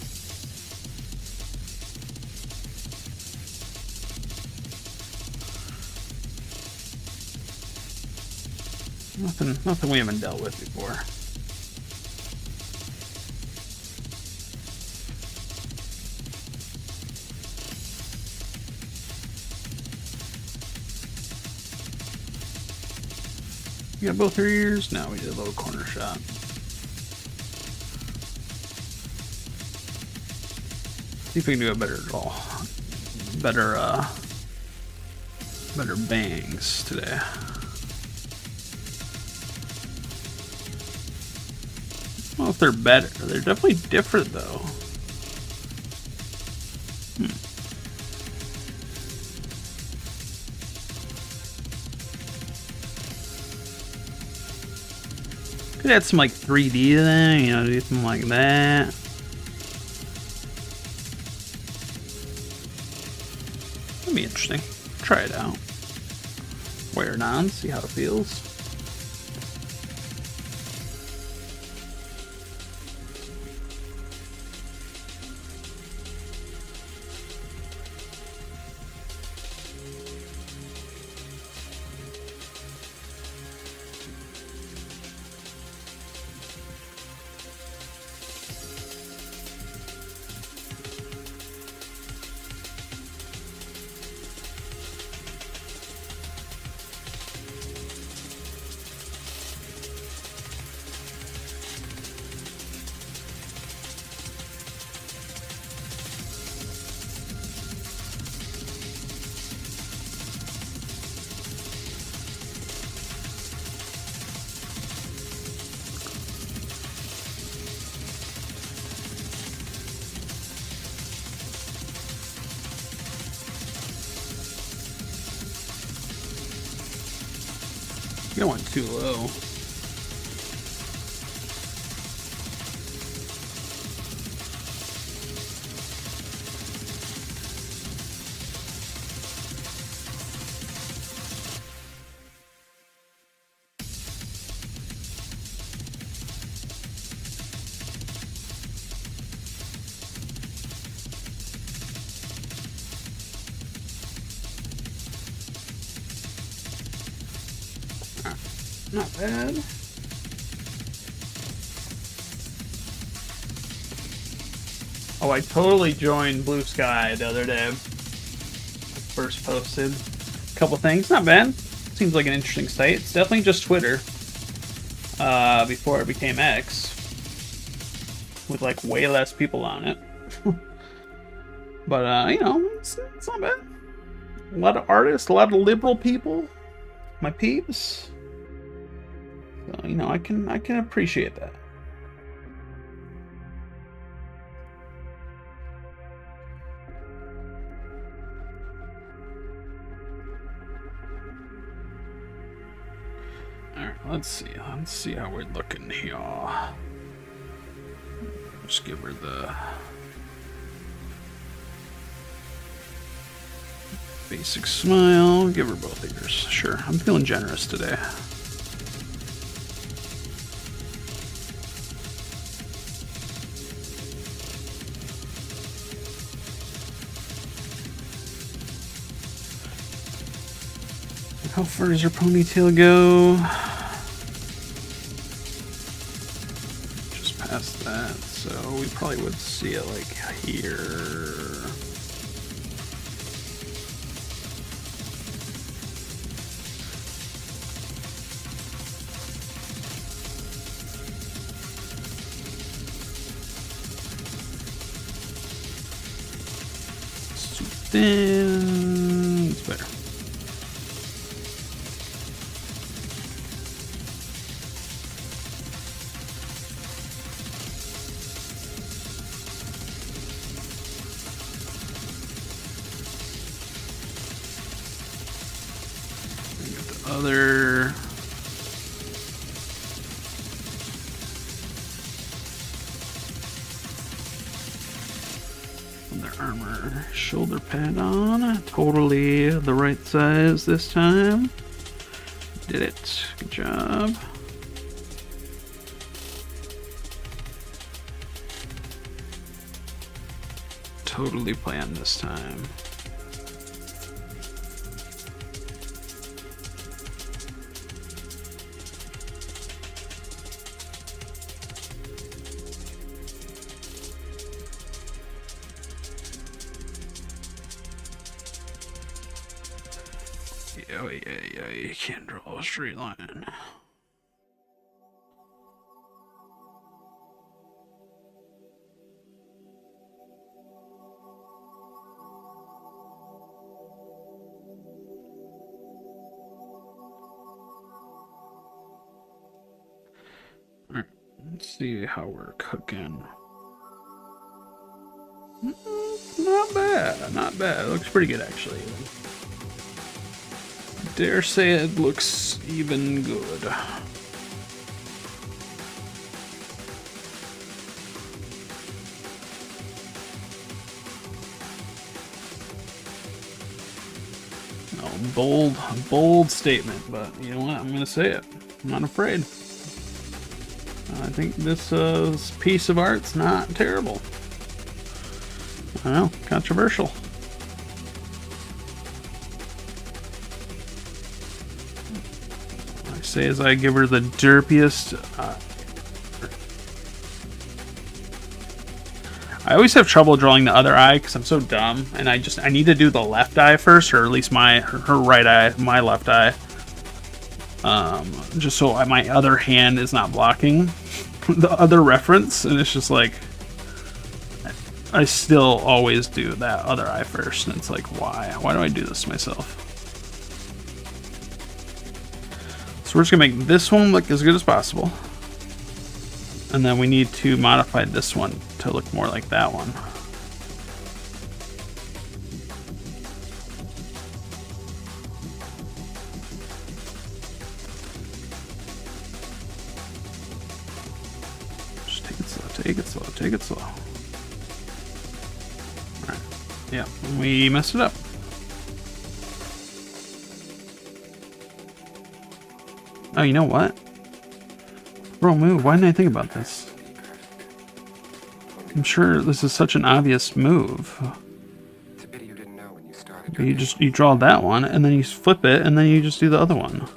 [SPEAKER 1] Nothing we haven't dealt with before. You got both her ears? No, we did a little corner shot. See if we can do a better draw. Better bangs today. know if they're better. They're definitely different, though. Could add some like 3D there, you know, do something like that. That'd be interesting. Try it out. Wear it on, see how it feels. You don't want too low. Not bad. Oh, I totally joined Blue Sky the other day. First posted a couple things. Not bad. Seems like an interesting site. It's definitely just Twitter. Before it became X. With like way less people on it. But, you know, it's not bad. A lot of artists, a lot of liberal people. My peeps. So, you know, I can appreciate that. Alright, let's see how we're looking here. Just give her the basic smile. Give her both ears. Sure, I'm feeling generous today. How far does her ponytail go? Just past that, so we probably would see it like here. It's too thin. It's better. Other armor shoulder pad on, totally the right size this time. Did it. Good job. Totally planned this time. Yeah, you can't draw a straight line. Alright, Let's see how we're cooking. Not bad, not bad. It looks pretty good, actually. Dare say it looks even good. No, bold statement, but you know what? I'm gonna say it. I'm not afraid. I think this piece of art's not terrible. I don't know, controversial. I say as I give her the derpiest. I always have trouble drawing the other eye because I'm so dumb, and I need to do the left eye first, or at least her right eye, my left eye, just so my other hand is not blocking the other reference, and it's just like I still always do that other eye first, and it's like, why do I do this to myself? So we're just gonna make this one look as good as possible, and then we need to modify this one to look more like that one. Just take it slow, take it slow, take it slow. Alright, yeah, we messed it up. Oh, you know what? Bro, move. Why didn't I think about this? I'm sure this is such an obvious move.
[SPEAKER 3] It's a pity you didn't know when you started.
[SPEAKER 1] You draw that one, and then you flip it, and then you just do the other one.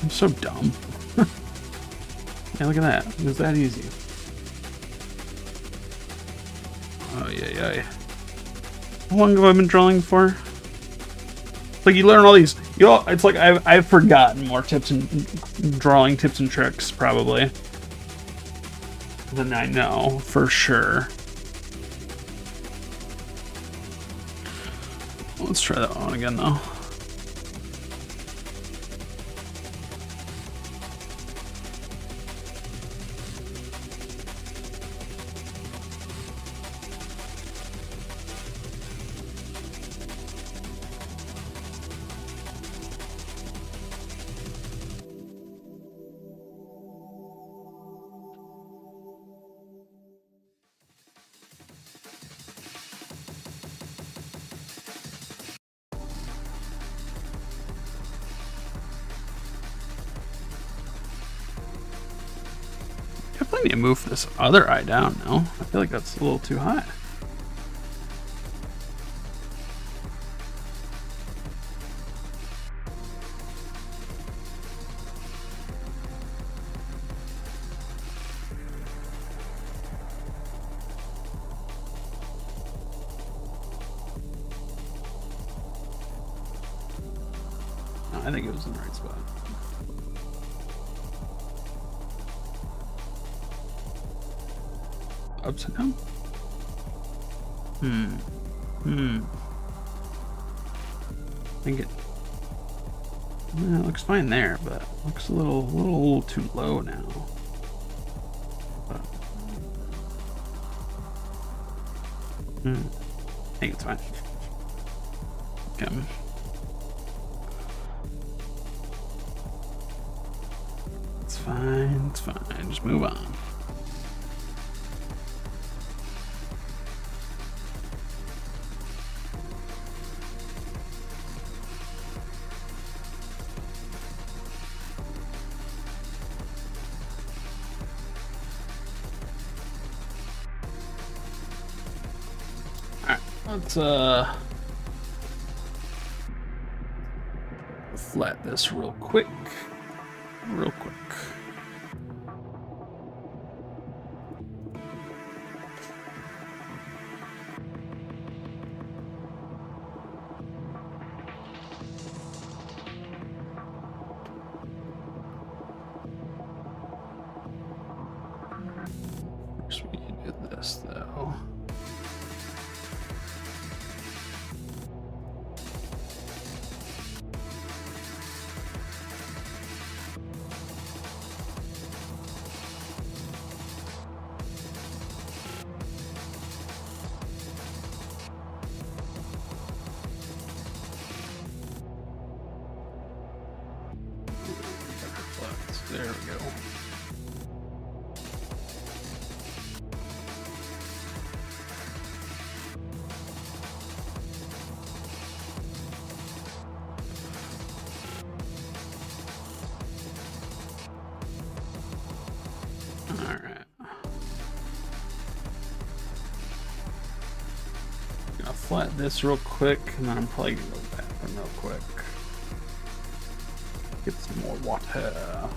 [SPEAKER 1] I'm so dumb. Yeah, look at that. It was that easy. Oh, yeah. How long have I been drawing for? Like, you learn all these, it's like I've forgotten more tips and drawing tips and tricks probably than I know for sure. Let's try that one again though. Definitely need to move this other eye down now. I feel like that's a little too high. No, I think it was in the right spot. Upside down? I think it looks fine there, but it looks a little too low now. But, I think it's fine. Okay. It's fine, it's fine. Just move on. Let's flat this real quick. First we need to do this though. There we go. Alright. Gonna flat this real quick, and then I'm probably gonna go to the bathroom real quick. Get some more water.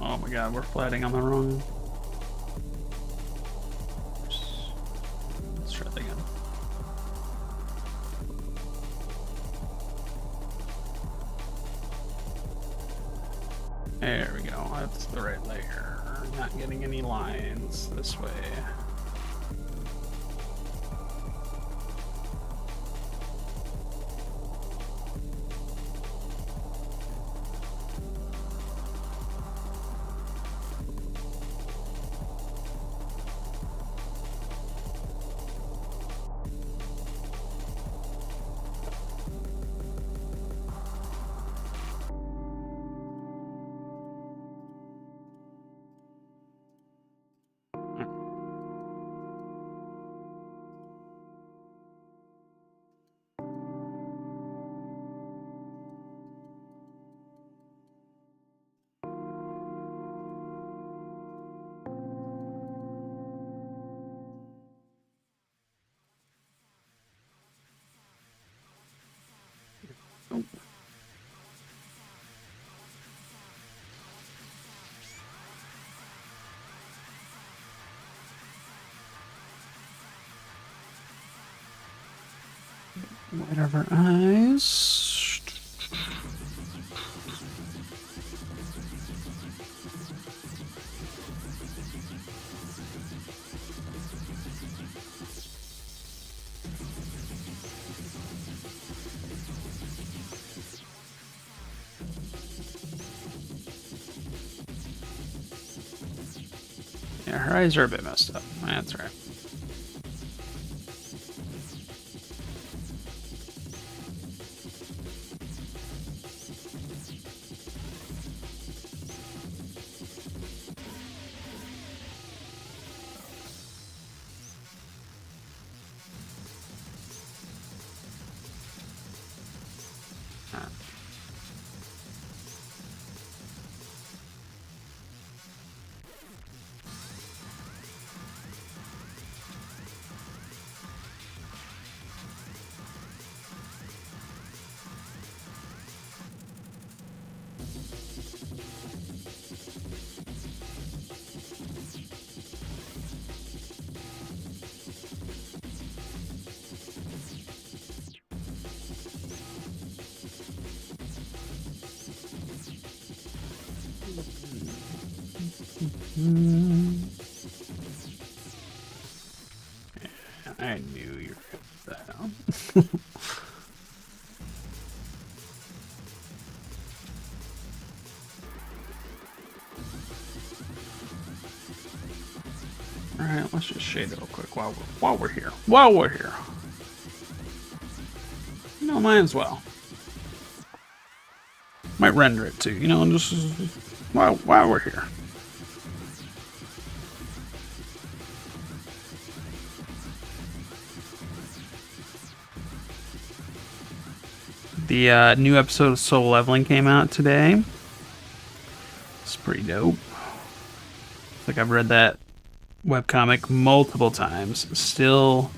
[SPEAKER 1] Oh my god, we're flatting on the wrong. Let's try that again. There we go, that's the right layer. Not getting any lines this way. Oh. White of our eyes. Yeah, her eyes are a bit messed up. That's right. I knew you were going to put that down. Alright, let's just shade it real quick while we're here. While we're here. You know, might as well. Might render it too, you know, just while we're here. The new episode of Soul Leveling came out today. It's pretty dope. Like, I've read that webcomic multiple times. Still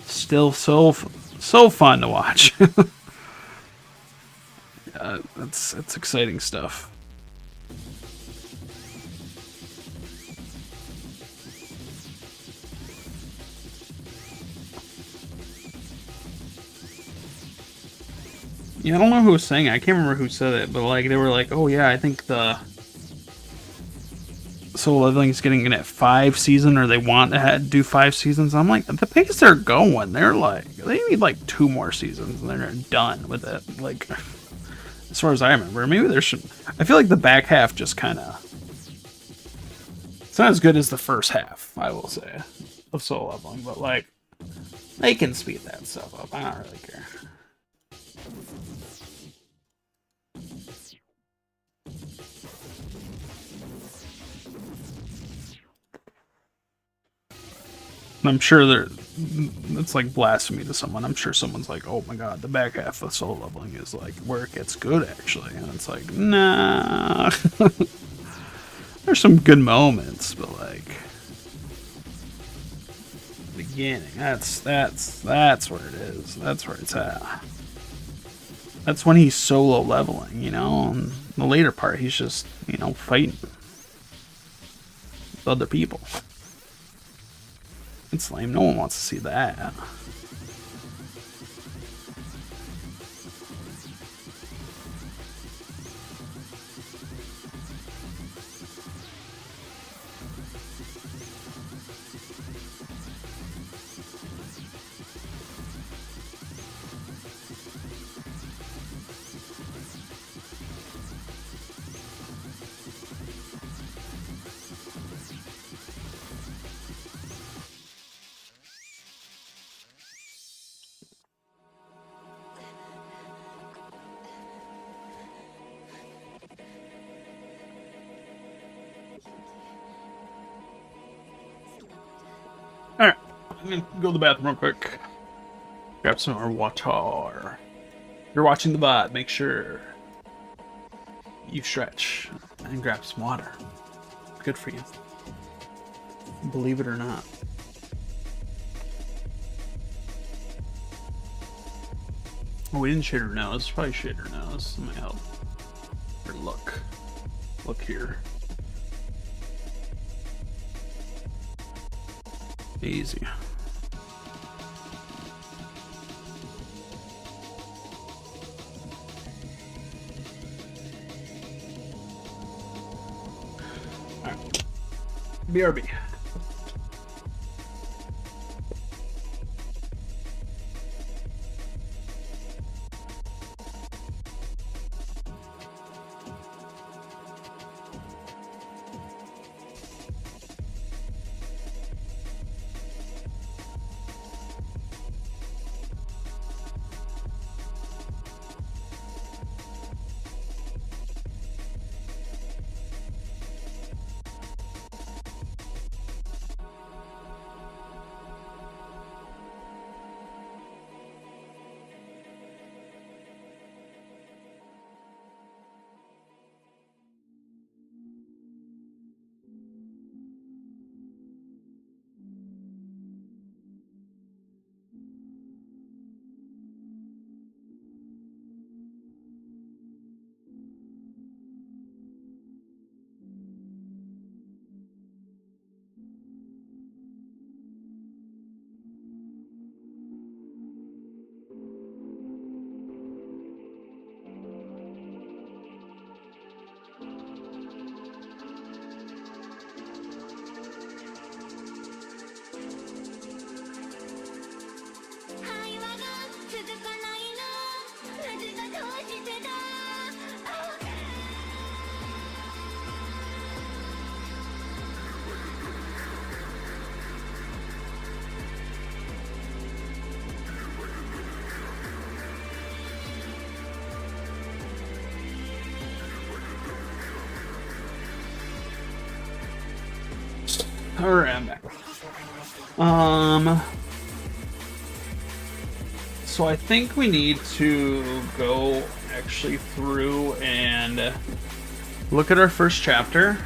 [SPEAKER 1] so fun to watch. That's exciting stuff. Yeah, I don't know who was saying it. I can't remember who said it, but like they were like, "Oh yeah, I think the Solo Leveling is getting in at 5 season, or they want to do 5 seasons." I'm like, the pace they're going, they need like 2 more seasons, and they're done with it. Like, as far as I remember, maybe there should. I feel like the back half just kind of. It's not as good as the first half, I will say, of Solo Leveling, but like, they can speed that stuff up. I don't really care. I'm sure it's like blasphemy to someone. I'm sure someone's like, "Oh my god, the back half of Solo Leveling is like where it gets good, actually." And it's like, nah. There's some good moments, but like beginning, that's where it is. That's where it's at. That's when he's solo leveling, you know. And the later part, he's just, you know, fighting with other people. It's lame. No one wants to see that. Alright, I'm gonna go to the bathroom real quick. Grab some more water. If you're watching the VOD, make sure you stretch and grab some water. Good for you. Believe it or not. Oh, we didn't shade her nose. Probably shade her nose. That might help. Or look. Look here. Easy. Alright. BRB. Alright, I'm back. So I think we need to go actually through and look at our first chapter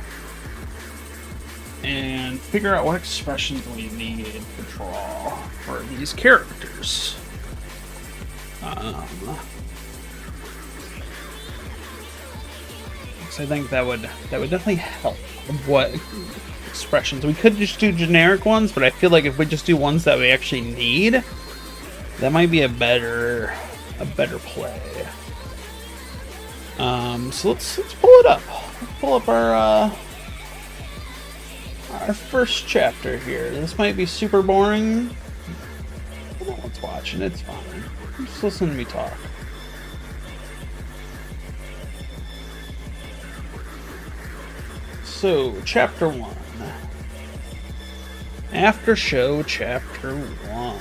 [SPEAKER 1] and figure out what expressions we need to draw for these characters. So I think that would definitely help. What expressions? We could just do generic ones, but I feel like if we just do ones that we actually need, that might be a better play. So let's pull it up. Let's pull up our first chapter here. This might be super boring. No one's watching. It's fine. Just listen to me talk. So, chapter 1. After show, chapter 1.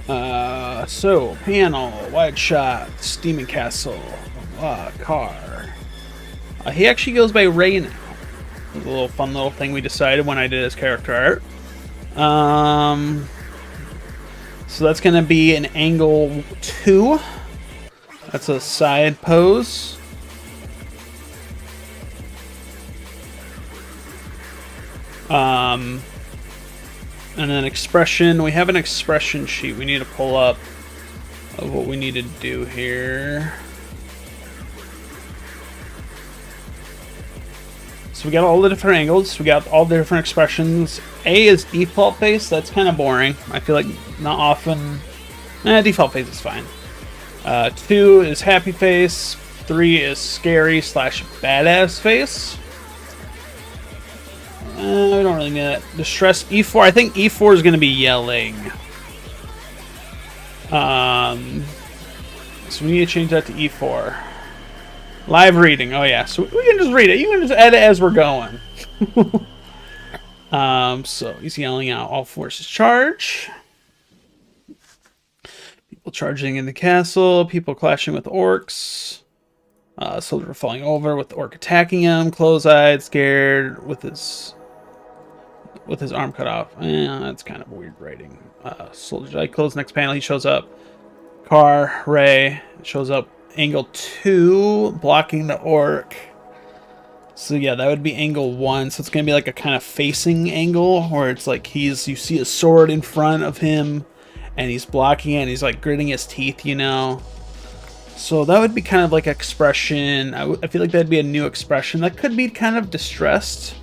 [SPEAKER 1] Alright. So, panel, wide shot, steaming castle, car. He actually goes by Ray now. A little fun little thing we decided when I did his character art. So that's going to be an angle 2. That's a side pose. And then expression. We have an expression sheet we need to pull up of what we need to do here. So we got all the different angles. We got all the different expressions. A is default face. That's kind of boring. I feel like not often. Default face is fine. 2 is happy face. 3 is scary / badass face. We don't really need that. Distress E4. I think E4 is going to be yelling. So we need to change that to E4. Live reading. Oh yeah. So we can just read it. You can just edit as we're going. So he's yelling out, "All forces charge." People charging in the castle. People clashing with orcs. Soldier falling over with the orc attacking him. Close-eyed, scared, with his arm cut off. That's kind of weird writing. Soldier eye closed. Next panel, he shows up. Car, Ray shows up. Angle 2, blocking the orc. So yeah, that would be angle 1. So it's gonna be like a kind of facing angle where it's like you see a sword in front of him, and he's blocking it, and he's like gritting his teeth, you know. So that would be kind of like expression. I feel like that'd be a new expression. That could be kind of distressed,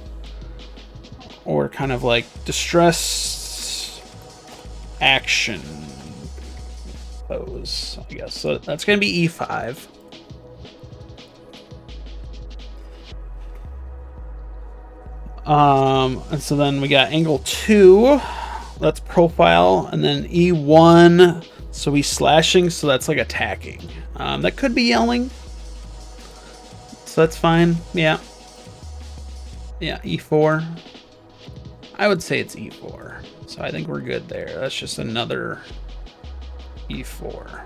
[SPEAKER 1] or kind of like distressed action pose, I guess. So that's gonna be E5. And so then we got angle 2, that's profile, and then E1, so he's slashing, so that's like attacking. That could be yelling, so that's fine. Yeah, E4. I would say it's E4, so I think we're good there. That's just another E4.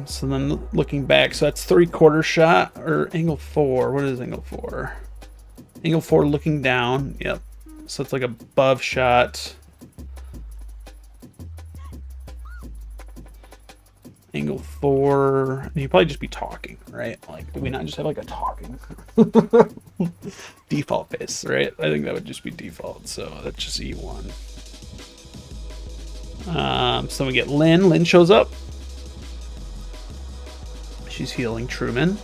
[SPEAKER 1] So then looking back, so that's 3/4 shot, or angle 4. What is angle 4? Angle 4 looking down. Yep. So it's like above shot. Angle 4. You probably just be talking, right? Like, do we not just have like a talking default face, right? I think that would just be default. So that's just E1. So we get Lynn. Lynn shows up. She's healing Truman.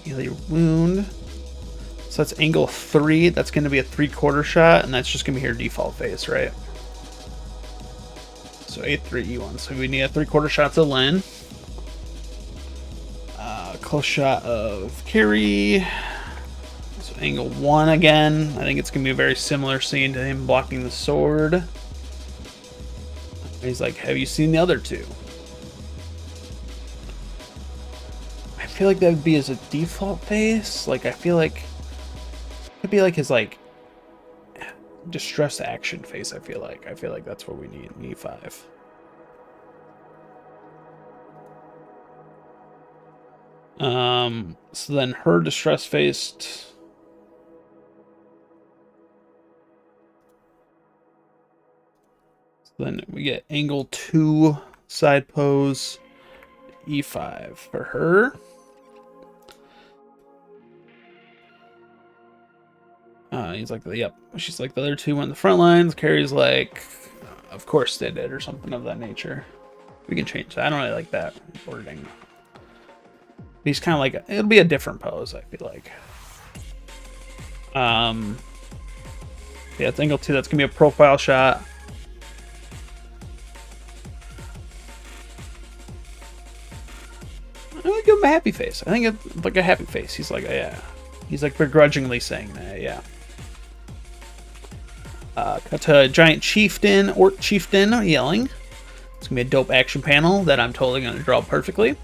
[SPEAKER 1] Heal your wound. So that's angle 3. That's going to be a 3/4 shot, and that's just going to be her default face, right? So A3, E1. So we need a 3/4 shot to Lynn. Close shot of Carrie. So angle 1 again. I think it's going to be a very similar scene to him blocking the sword. He's like, "Have you seen the other two?" I feel like that would be as a default face. Like, I feel like it could be like his like distressed action face. I feel like that's what we need in E5. So then her distress faced. Then we get angle 2 side pose, E5 for her. He's like, yep. She's like, the other two went in the front lines. Carrie's like, of course they did, or something of that nature. We can change that. I don't really like that wording. He's kind of like, it'll be a different pose, I feel like. Yeah, it's angle 2. That's gonna be a profile shot. I'm gonna give him a happy face. I think it's like a happy face. He's like, yeah. He's like begrudgingly saying that, yeah. Cut to a giant chieftain or chieftain yelling. It's gonna be a dope action panel that I'm totally gonna draw perfectly.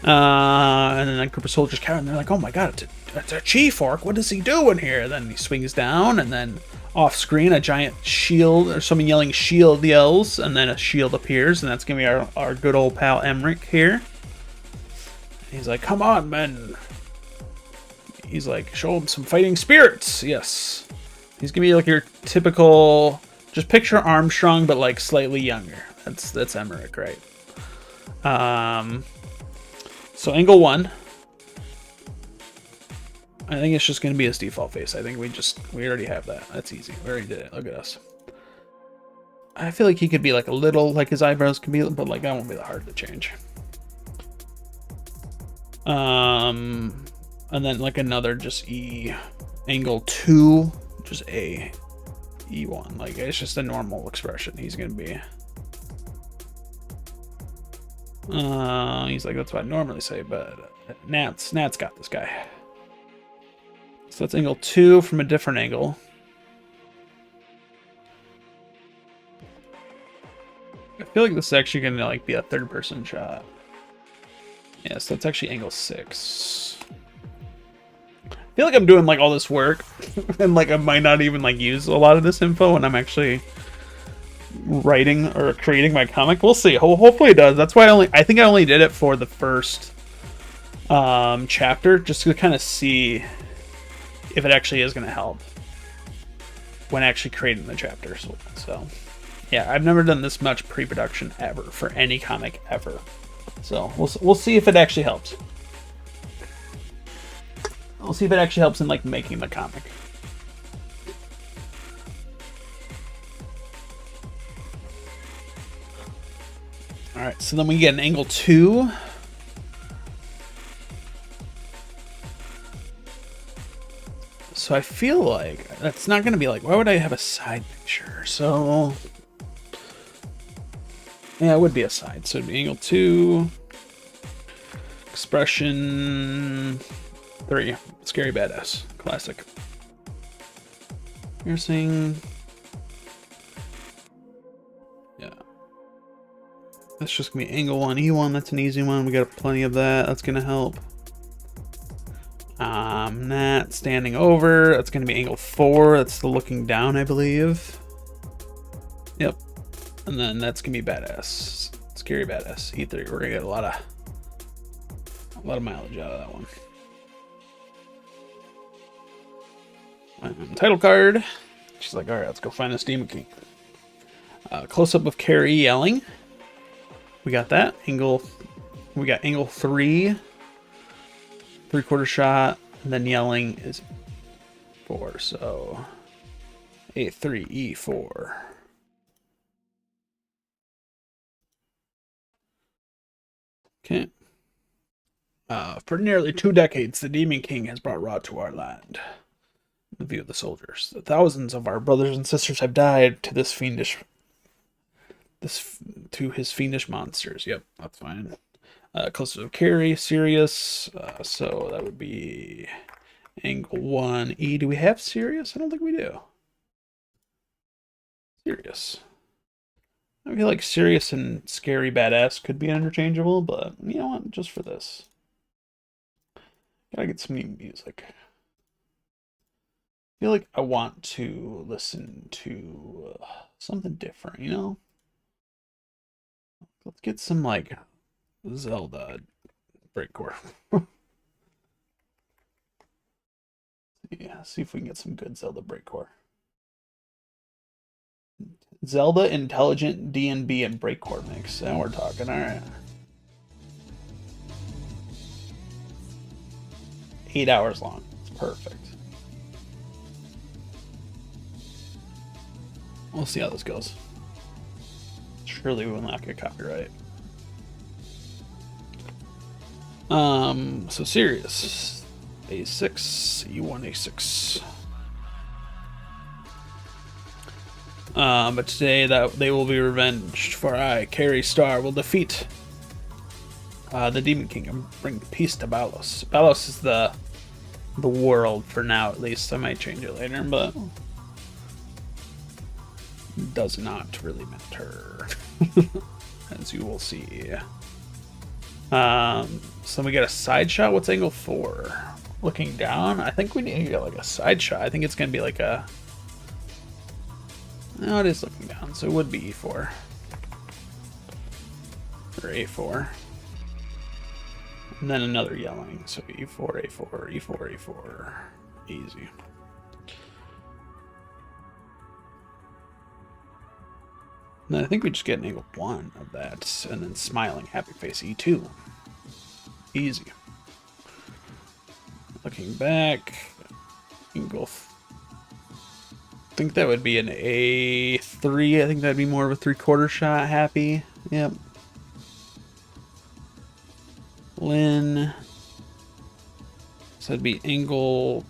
[SPEAKER 1] And then a group of soldiers cower, and they're like, "Oh my god, it's a chief orc! What is he doing here?" Then he swings down, and then off screen, a giant shield or someone yelling "shield" yells, and then a shield appears, and that's gonna be our good old pal Emmerich here. He's like, "Come on, men!" He's like, "Show him some fighting spirits." Yes, he's gonna be like your typical. Just picture Armstrong, but like slightly younger. That's Emmerich, right? So angle 1. I think it's just gonna be his default face. I think we already have that. That's easy. We already did it. Look at us. I feel like he could be like a little, like his eyebrows can be, but like that won't be that hard to change. And then like another just E angle 2, just A E1. Like it's just a normal expression. He's gonna be. He's like, that's what I normally say, but Nat's got this guy. So that's angle 2 from a different angle. I feel like this is actually gonna like be a third-person shot. Yeah, so that's actually angle 6. I feel like I'm doing like all this work, and like I might not even like use a lot of this info when I'm actually writing or creating my comic. We'll see. Hopefully it does. That's why I think I only did it for the first chapter, just to kind of see if it actually is going to help when actually creating the chapter. So yeah, I've never done this much pre-production ever for any comic ever. So we'll see if it actually helps. We'll see if it actually helps in like making the comic. All right, so then we get an angle 2. So I feel like that's not going to be like, why would I have a side picture? So yeah, it would be a side. So it'd be angle 2, expression 3, scary badass, classic. Piercing. Yeah. That's just gonna be angle 1, E1. That's an easy one. We got plenty of that. That's gonna help. That standing over. That's gonna be angle 4. That's the looking down, I believe. Yep. And then that's gonna be badass, scary badass. E3. We're gonna get a lot of mileage out of that one. Title card. She's like, all right, let's go find this Demon King. Close up of Carrie yelling. We got that angle. We got angle 3, 3/4 shot, and then yelling is 4. So A3 E4. Okay. For nearly 2 decades, the Demon King has brought rot to our land. The view of the soldiers. The thousands of our brothers and sisters have died to his fiendish monsters. Yep, that's fine. Close to Carrie, Sirius. So that would be angle 1 E. Do we have Sirius? I don't think we do. Sirius. I feel like Sirius and Scary Badass could be interchangeable, but you know what? Just for this. Gotta get some new music. I feel like I want to listen to something different, you know? Let's get some, like, Zelda breakcore. Yeah, see if we can get some good Zelda breakcore. Zelda Intelligent D&B and breakcore mix. Now we're talking, alright. 8 hours long. It's perfect. We'll see how this goes. Surely we will not get copyright. So Sirius. A6, E1, A6. But today that they will be revenged, for I, Carrie Star, will defeat the Demon King and bring peace to Balos. Balos is the world for now, at least. I might change it later, but does not really matter, as you will see. So we get a side shot. What's angle 4? Looking down. I think we need to get like a side shot. I think it's gonna be like a. No, it is looking down, so it would be E4 or A4, and then another yelling. So E4, A4, E4, A4, easy. And then I think we just get an angle 1 of that, and then smiling, happy face, E2. Easy. Looking back, angle. I think that would be an A3. I think that'd be more of a 3/4 shot, happy. Yep. Lin. So that'd be angle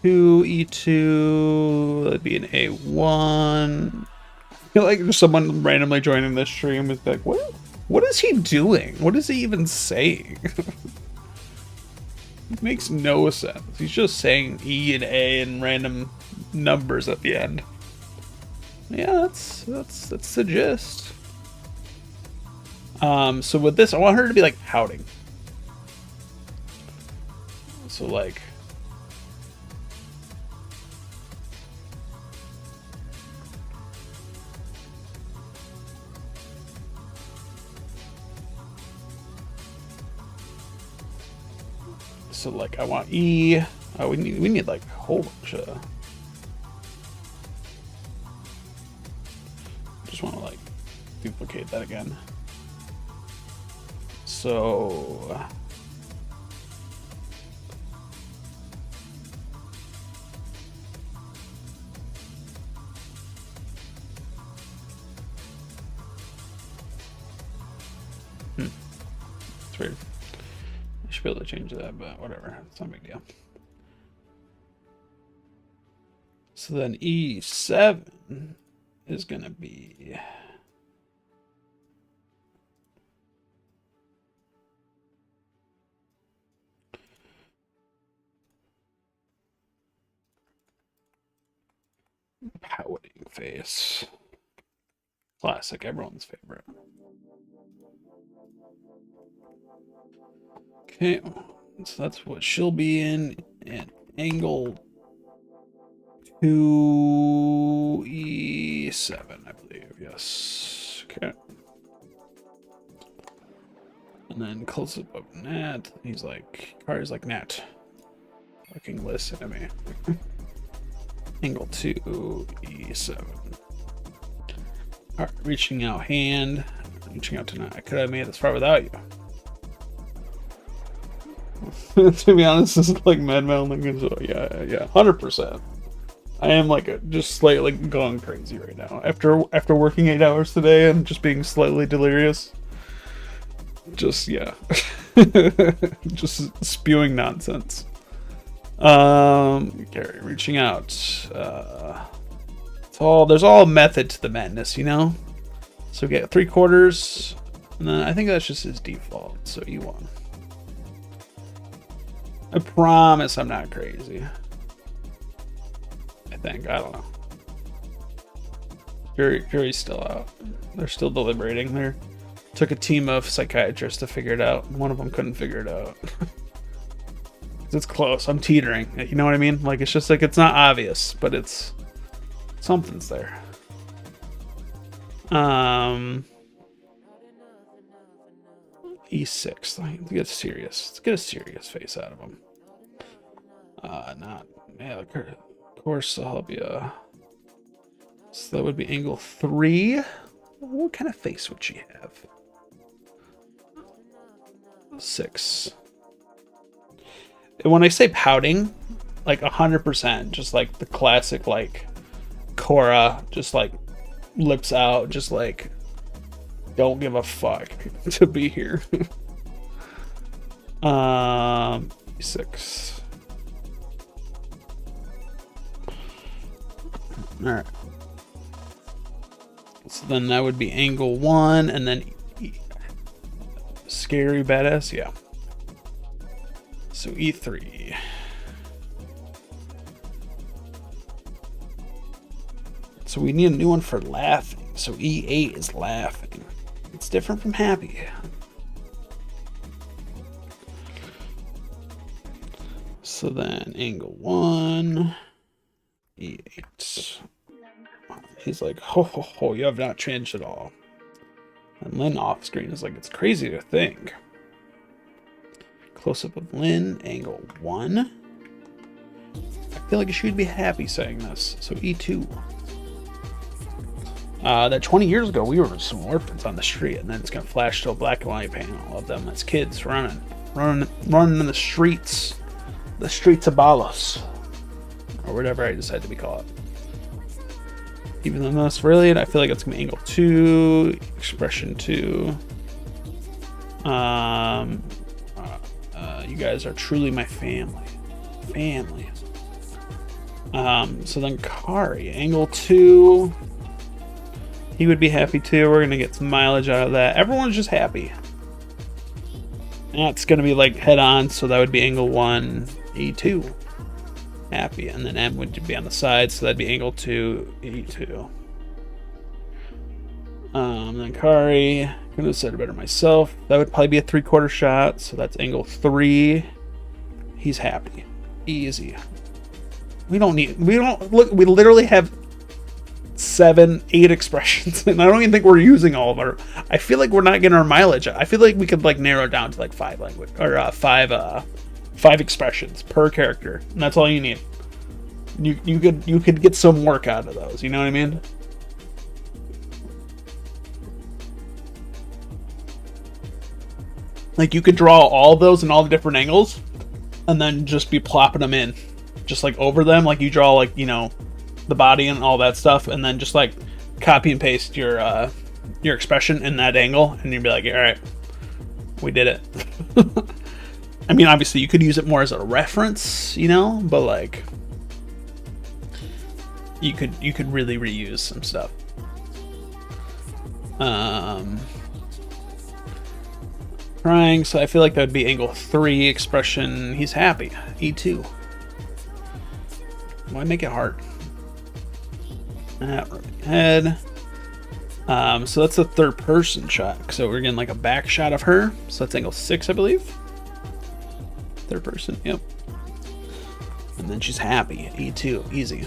[SPEAKER 1] 2, E2. That'd be an A1. I feel like there's someone randomly joining this stream is like, what is he doing? What is he even saying? It makes no sense. He's just saying E and A and random numbers at the end. Yeah, that's the gist. So with this, I want her to be like pouting. So like. So like I want E. Oh, we need like a whole bunch of. Just want to like duplicate that again. So. It's weird. I should be able to change that, but whatever. It's not a big deal. So then E7 is going to be... pouting face. Classic, everyone's favorite. Okay, so that's what she'll be in, and angle 2E7, I believe, yes. Okay. And then close up of Nat. He's like, Kari's like, Nat, fucking listen to me. Angle 2E7. Alright, reaching out hand. Reaching out to Nat. I could have made it this far without you. To be honest, this is like mad melding. So yeah, 100%. I am like just slightly going crazy right now after working 8 hours today and just being slightly delirious. Just yeah, just spewing nonsense. Gary reaching out. There's all method to the madness, you know. So we get 3/4, and then I think that's just his default. So E1. I promise I'm not crazy. I think. I don't know. Jury's still out. They're still deliberating. Took a team of psychiatrists to figure it out. One of them couldn't figure it out. It's close. I'm teetering. You know what I mean? Like, it's just like, it's not obvious, but it's... something's there. E6. Let's get serious. Let's get a serious face out of him. Yeah, of course I'll be so that would be angle 3. What kind of face would she have? 6. And when I say pouting, like 100%, just like the classic, like Korra, just like lips out, just like don't give a fuck to be here. 6. All right. So then that would be angle 1, and then scary badass, yeah. So E3. So we need a new one for laughing. So E8 is laughing. It's different from happy. So then angle 1, E8. He's like, ho ho ho, you have not changed at all. And Lynn off screen is like, it's crazy to think. Close up of Lynn, angle 1. I feel like she would be happy saying this. So E2. That 20 years ago, we were some orphans on the street, and then it's gonna flash to a black and white panel of them as kids running in the streets of Balos, or whatever I decide to be called. Even though that's brilliant, I feel like it's gonna be angle 2, expression 2. You guys are truly my family. So then Kari, angle 2. He would be happy too. We're gonna get some mileage out of that. Everyone's just happy. That's gonna be like head on, so that would be angle 1, E2. Happy, and then M would be on the side, so that'd be angle 2, E2. Then Kari, could have said it better myself. That would probably be a 3/4 shot, so that's angle 3. He's happy. Easy. We literally have 7, 8 expressions, and I don't even think we're using all of our. I feel like we're not getting our mileage. I feel like we could like narrow it down to like 5 language or 5 expressions per character, and that's all you need. You could get some work out of those. You know what I mean? Like you could draw all those in all the different angles, and then just be plopping them in, just like over them. Like you draw like, you know, the body and all that stuff, and then just like copy and paste your expression in that angle, and you'd be like, all right, we did it. I mean, obviously you could use it more as a reference, you know, but like you could really reuse some stuff. Crying, so I feel like that would be angle 3, expression, he's happy, E2. Why make it hard? Head. So that's the 3rd person shot. So we're getting like a back shot of her. So that's angle 6, I believe. 3rd person, yep. And then she's happy, E2, easy.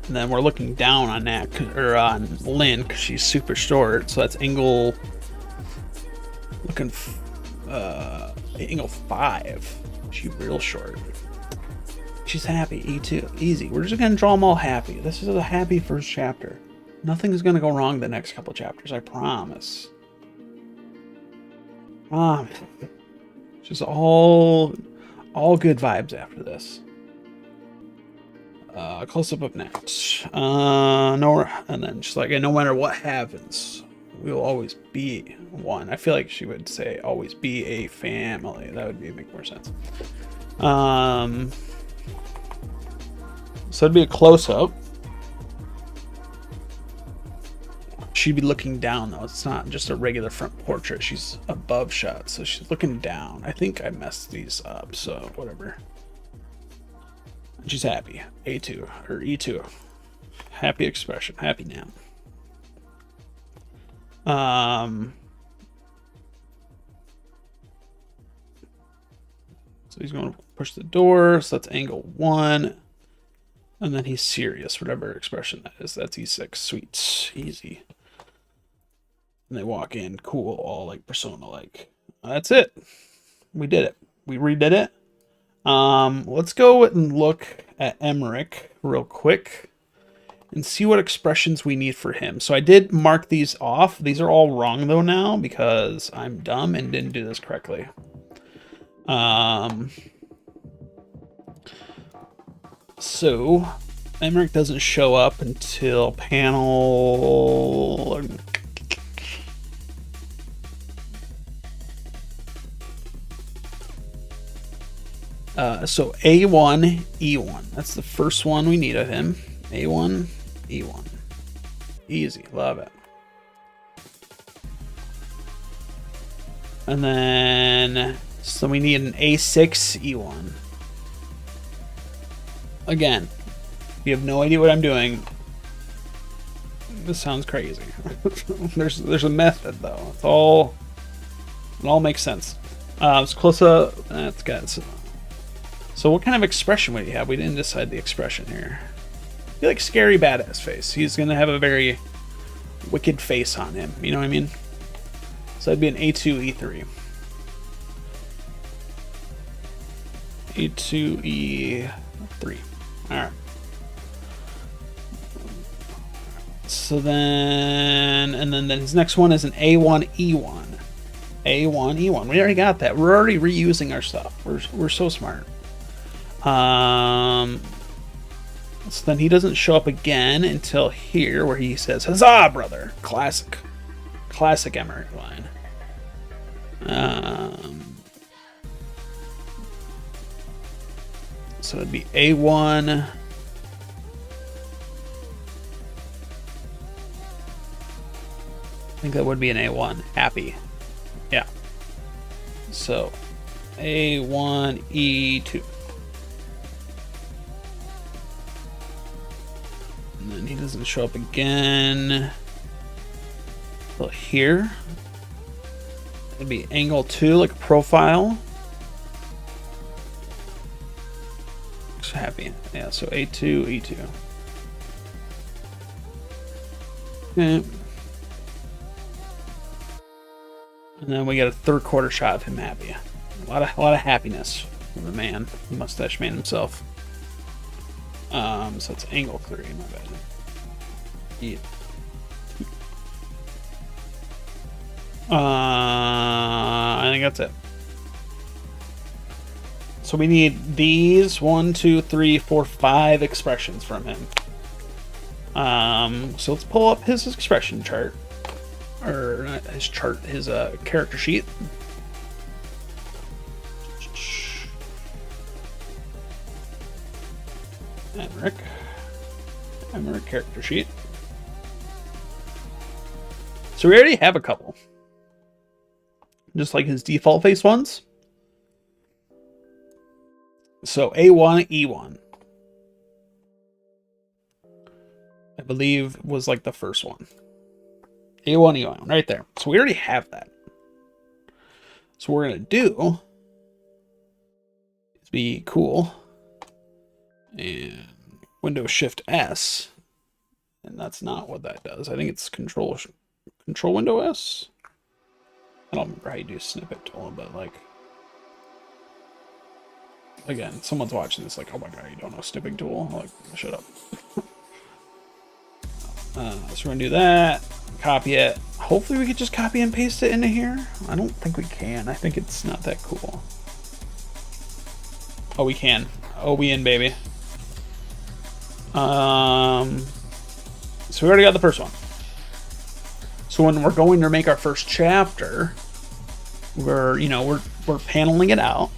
[SPEAKER 1] And then we're looking down on that, or on Lynn, because she's super short. So that's angle. Angle 5. She's real short. She's happy, E2, easy. We're just gonna draw them all happy. This is a happy first chapter. Nothing's gonna go wrong the next couple chapters, I promise. Just all good vibes after this. Close up next. No, and then just like, and no matter what happens, we will always be one. I feel like she would say always be a family. That would make more sense. So it'd be a close-up. She'd be looking down though. It's not just a regular front portrait. She's above shot, so she's looking down. I think I messed these up, so whatever. She's happy. A2 or E2. Happy expression. Happy now. So he's going to push the door. So that's angle 1. And then he's serious, whatever expression that is. That's E6. Sweet. Easy. And they walk in. Cool. All like persona-like. That's it. We did it. We redid it. Let's go and look at Emmerich real quick and see what expressions we need for him. So I did mark these off. These are all wrong though now because I'm dumb and didn't do this correctly. So Emmerich doesn't show up until panel. So A1, E1. That's the first one we need of him. A1, E1. Easy, love it. And then, so we need an A6, E1. Again, if you have no idea what I'm doing, this sounds crazy. there's a method though. It all makes sense. It's close up. That's got. So what kind of expression would he have? We didn't decide the expression here. I feel like scary badass face. He's gonna have a very wicked face on him. You know what I mean? So that'd be an A2, E3. A2, E3. Alright. So then, and then his next one is an A1, E1. A1, E1. We already got that. We're already reusing our stuff. We're so smart. So then he doesn't show up again until here, where he says, "Huzzah, brother!" Classic Emmerich line. So it'd be A1. I think that would be an A1. Happy. Yeah. So A1, E2. And then he doesn't show up again until here. It'd be angle 2, like a profile. Looks happy. Yeah, so A2, E2. Okay. And then we get a third quarter shot of him happy. A lot of happiness from the man, the mustache man himself. So it's angle 3, my bad. Yeah. I think that's it. So we need these 1, 2, 3, 4, 5 expressions from him. So let's pull up his expression chart. Or not his chart, his character sheet. Emmerich character sheet. So we already have a couple. Just like his default face ones. So A1, E1. I believe was like the first one. A1, E1, right there. So we already have that. So what we're going to do is be cool. And Windows Shift S. And that's not what that does. I think it's Control Window S. I don't remember how you do snippet tool, but like, again, someone's watching this like, oh my god, you don't know snipping tool? I'm like, shut up. So we're gonna do that, copy it. Hopefully we could just copy and paste it into here. I don't think we can. I think it's not that cool. Oh, we can. Oh, we in, baby. So we already got the first one. So when we're going to make our first chapter, we're paneling it out,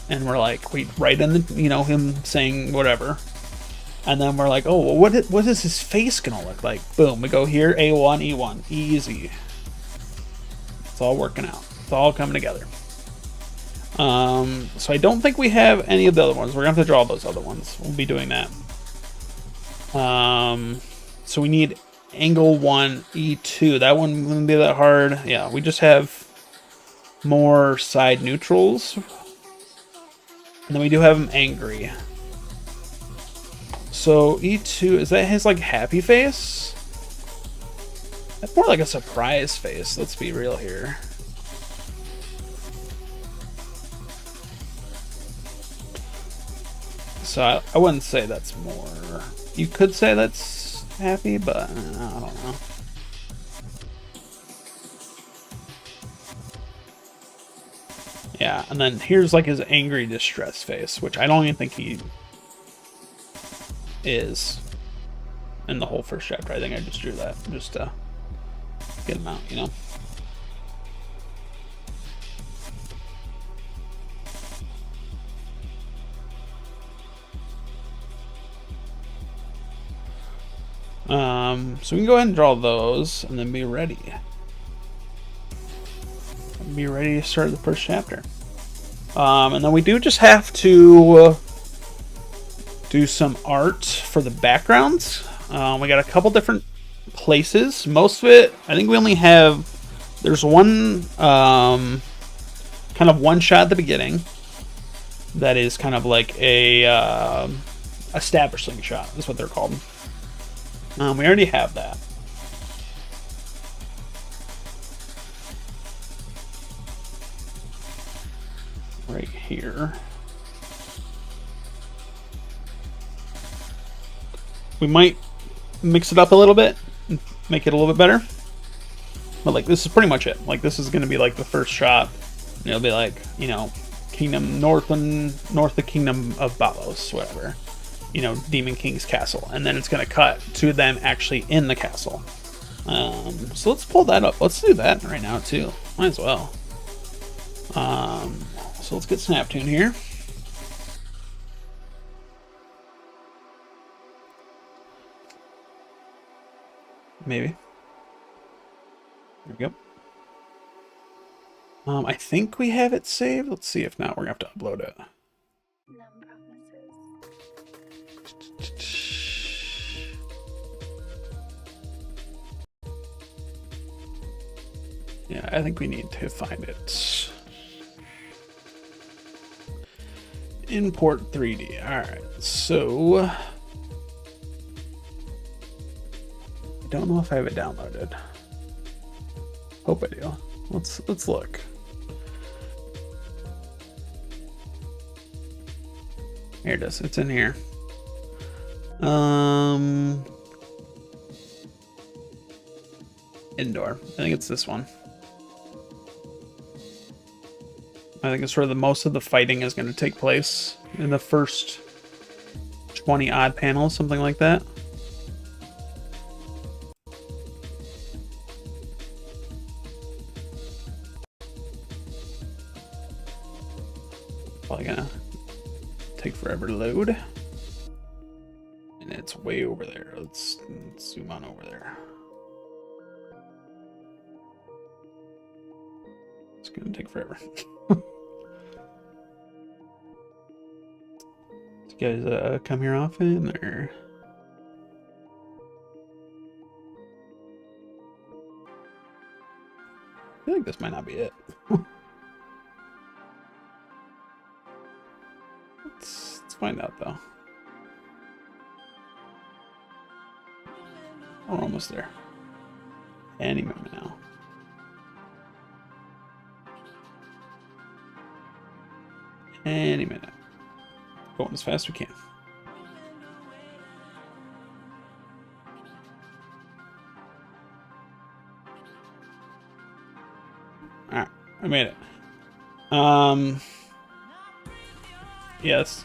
[SPEAKER 1] and we're like, we write in the, him saying whatever, and then we're like, oh, well, what is his face gonna look like? Boom, we go here, A1, E1, easy. It's all working out. It's all coming together. So I don't think we have any of the other ones. We're gonna have to draw those other ones. We'll be doing that. So we need angle 1, E2. That one wouldn't be that hard. Yeah, we just have more side neutrals. And then we do have him angry. So E2, is that his like happy face? That's more like a surprise face. Let's be real here. So I wouldn't say that's more. You could say that's happy, but I don't know. Yeah, and then here's like his angry distress face, which I don't even think he is in the whole first chapter. I think I just drew that just to get him out, So we can go ahead and draw those and then be ready. Be ready to start the first chapter. And then we do just have to do some art for the backgrounds. We got a couple different places. Most of it, I think we only have, there's one kind of one shot at the beginning that is kind of like a establishing shot is what they're called. We already have that. Right here. We might mix it up a little bit and make it a little bit better. But like this is pretty much it. Like this is going to be like the first shot. And it'll be like, you know, Kingdom north the Kingdom of Balos, whatever. You know, Demon King's castle. And then it's going to cut to them actually in the castle. So let's pull that up. Let's do that right now too. Might as well. So let's get Snaptoon here. Maybe. There we go. I think we have it saved. Let's see. If not, we're gonna have to upload it. Yeah, I think we need to find it. Import 3D. Alright, so I don't know if I have it downloaded. Hope I do. Let's look. Here it is. It's in here. Indoor. I think it's this one. I think it's where the most of the fighting is going to take place in the first 20 odd panels, something like that. Probably gonna take forever to load. And it's way over there. Let's zoom on over there. It's gonna take forever. Do you guys come here often, or? I feel like this might not be it. Let's find out though. We're almost there. Any moment now. Any minute. Going as fast as we can. Alright, I made it. Yes.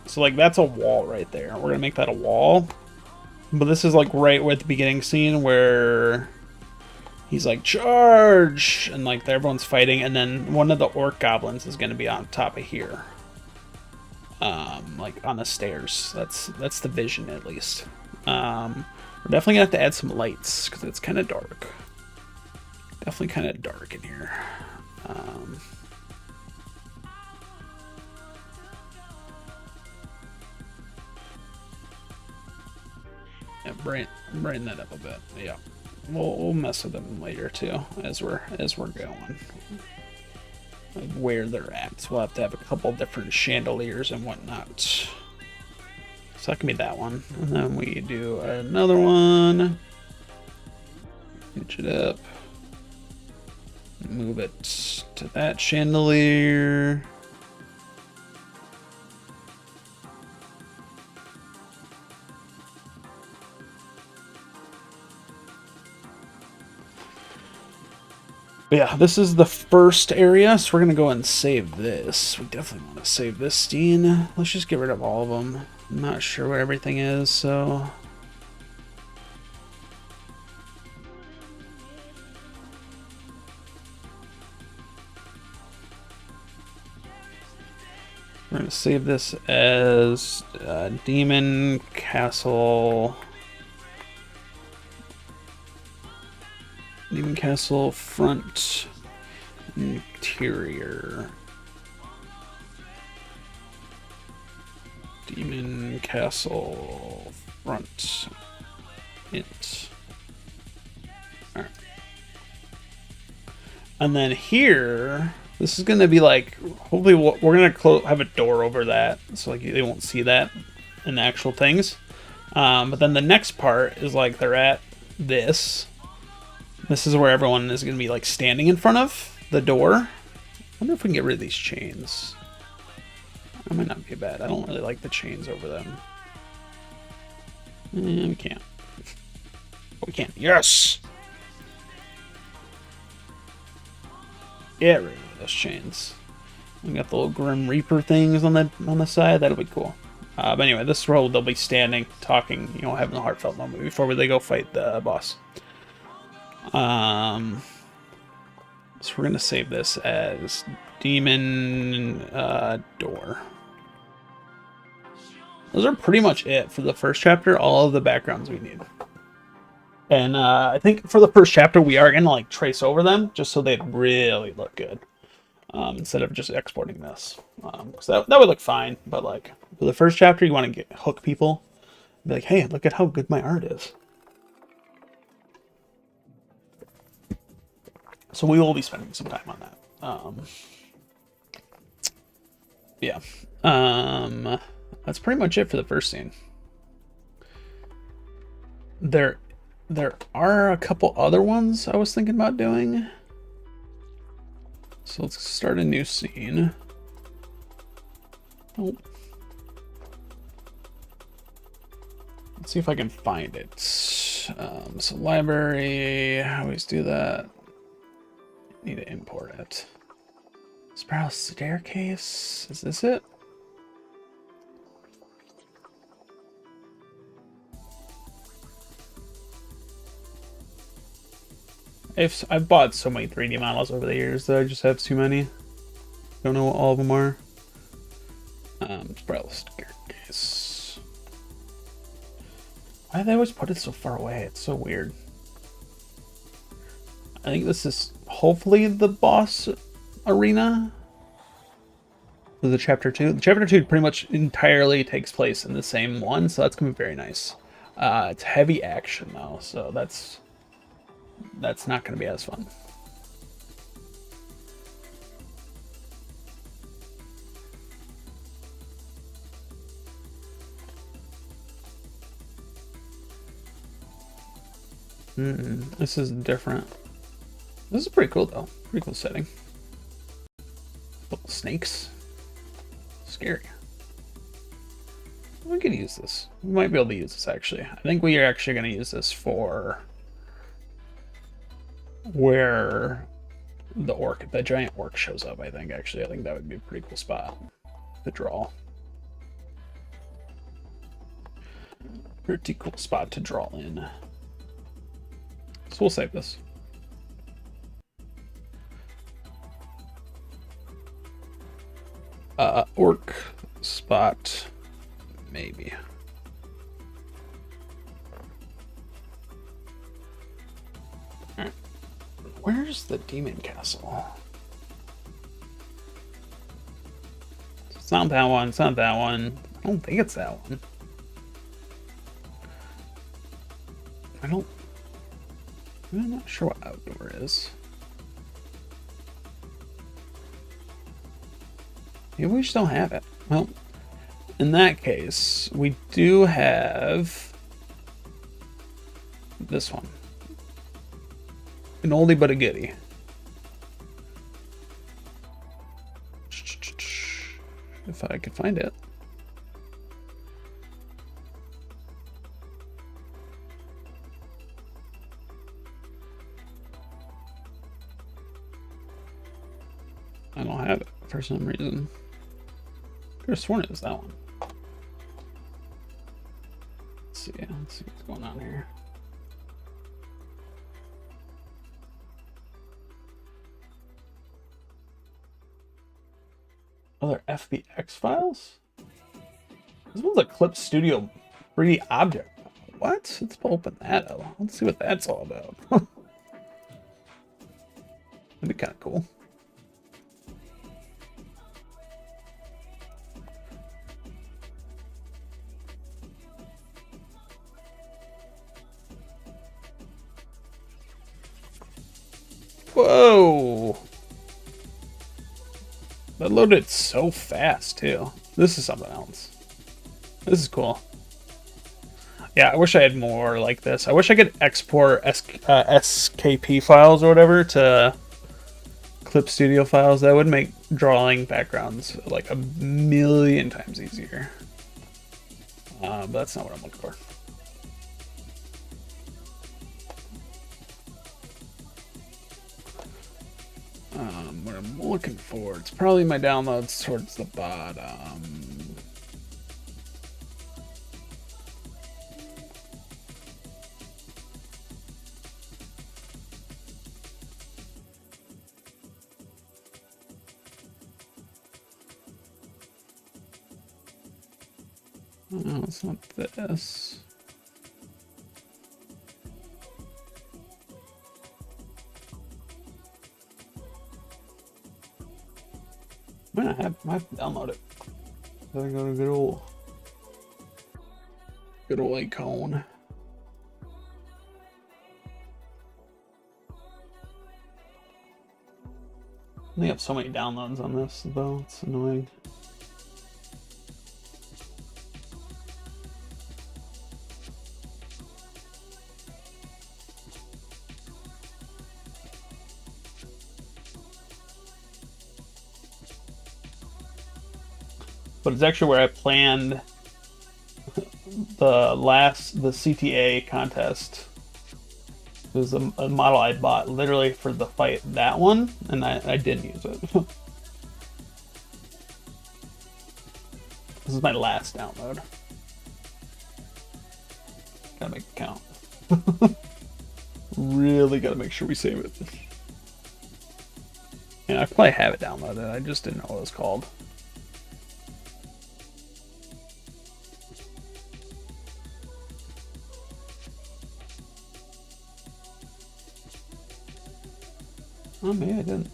[SPEAKER 1] So like that's a wall right there. We're gonna make that a wall. But this is like right at the beginning scene where he's like, charge! And like everyone's fighting, and then one of the orc goblins is gonna be on top of here. Like on the stairs. That's the vision at least. We're definitely gonna have to add some lights because it's kind of dark. Definitely kind of dark in here. Yeah, brighten that up a bit. Yeah, we'll mess with them later too as we're going. Like where they're at. So we'll have to have a couple different chandeliers and whatnot. So that can be that one, and then we do another one. Pitch it up. Move it to that chandelier. But yeah, this is the first area, so we're going to go and save this. We definitely want to save this scene. Let's just get rid of all of them. I'm not sure where everything is, so... We're going to save this as Demon Castle Demon Castle front interior. Demon Castle front int. Alright. And then here, this is gonna be like, hopefully we're gonna have a door over that, so like they won't see that in the actual things. But then the next part is like they're at this. This is where everyone is gonna be like standing in front of the door. I wonder if we can get rid of these chains. That might not be bad. I don't really like the chains over them. We can't. We can't. Yes! Get rid of those chains. We got the little Grim Reaper things on the side. That'll be cool. But anyway, this road they'll be standing, talking, you know, having a heartfelt moment before they go fight the boss. So we're gonna save this as Demon Door. Those are pretty much it for the first chapter. All of the backgrounds we need. And I think for the first chapter, we are going to like trace over them just so they really look good. Instead of just exporting this. Because that would look fine. But like for the first chapter, you want to hook people. Be like, hey, look at how good my art is. So we will be spending some time on that. Yeah. That's pretty much it for the first scene. There are a couple other ones I was thinking about doing. So let's start a new scene. Oh. Let's see if I can find it. So library, I always do that. Need to import it. Spiral staircase, is this it? I've bought so many 3D models over the years that I just have too many. Don't know what all of them are. Spiral staircase. Why do they always put it so far away? It's so weird. I think this is hopefully the boss arena for the chapter 2. The chapter 2 pretty much entirely takes place in the same one, so that's gonna be very nice. It's heavy action though, so that's not going to be as fun. This is different. This is pretty cool though. Pretty cool setting. Little snakes. Scary. We could use this. We might be able to use this actually. I think we are actually going to use this for where the giant orc shows up. I think that would be a pretty cool spot to draw. Pretty cool spot to draw in. So we'll save this. Orc spot, maybe. Alright. Where's the Demon Castle? It's not that one. It's not that one. I don't think it's that one. I'm not sure what outdoor is. Maybe we just don't have it. Well, in that case, we do have this one. An oldie but a goodie. If I could find it. I don't have it for some reason. I could have sworn it was that one. Let's see what's going on here. Other FBX files? This one's a Clip Studio 3D object. What? Let's open that up. Let's see what that's all about. That'd be kind of cool. Whoa! That loaded so fast, too. This is something else. This is cool. Yeah, I wish I had more like this. I wish I could export SKP files or whatever to Clip Studio files. That would make drawing backgrounds like a million times easier. But that's not what I'm looking for. What I'm looking for, it's probably my downloads towards the bottom. No, it's not this. Man, I have to download it. Then I go to good old icon. I only have so many downloads on this though. It's annoying. But it's actually where I planned the CTA contest. It was a model I bought literally for the fight, that one, and I didn't use it. This is my last download. Gotta make it count. Really gotta make sure we save it. And I probably have it downloaded, I just didn't know what it was called. Oh, maybe I didn't.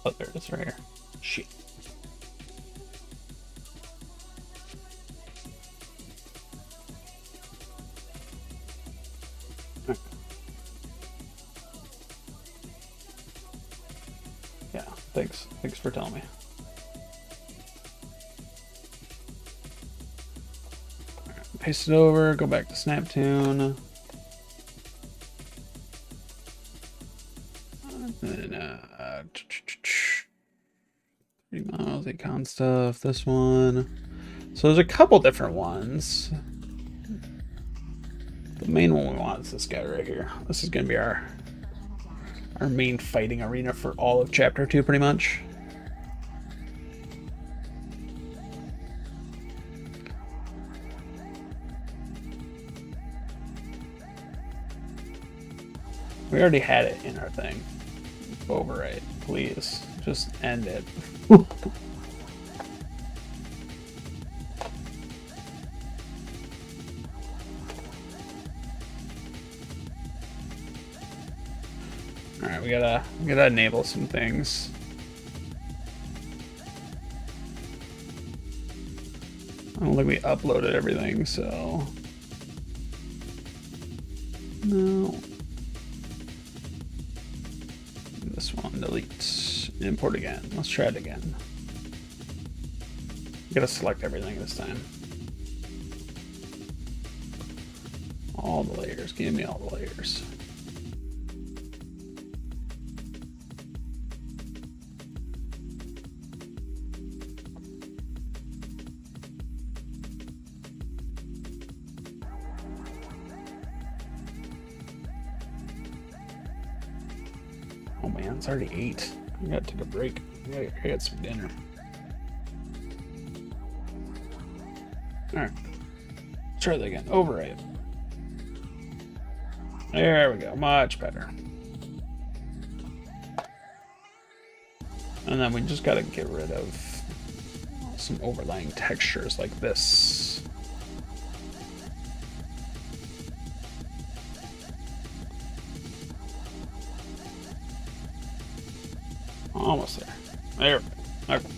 [SPEAKER 1] Oh, there it is right here. Shit. Right. Yeah, thanks. Thanks for telling me. Paste it over, go back to Snaptoon. And then, 3 miles, econ stuff, this one. So there's a couple different ones. The main one we want is this guy right here. This is gonna be our main fighting arena for all of Chapter 2, pretty much. We already had it in our thing. Overwrite, please. Just end it. Alright, we gotta enable some things. I don't think we uploaded everything, so no. This one, delete, import again. Let's try it again. Gotta select everything this time. All the layers, give me all the layers. Oh man, it's already 8. I gotta take a break. I got some dinner. Alright. Let's try that again. Override. There we go. Much better. And then we just gotta get rid of some overlaying textures like this. almost there. There we go. Okay.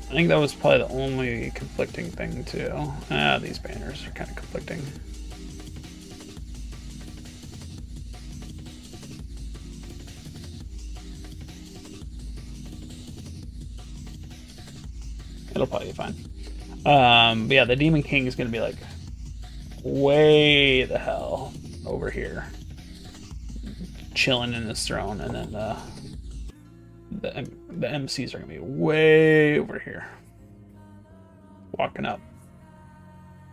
[SPEAKER 1] I think that was probably the only conflicting thing too. These banners are kind of conflicting. It'll probably be fine. But yeah, the Demon King is gonna be like way the hell over here, chilling in his throne, and then the MCs are gonna be way over here, walking up,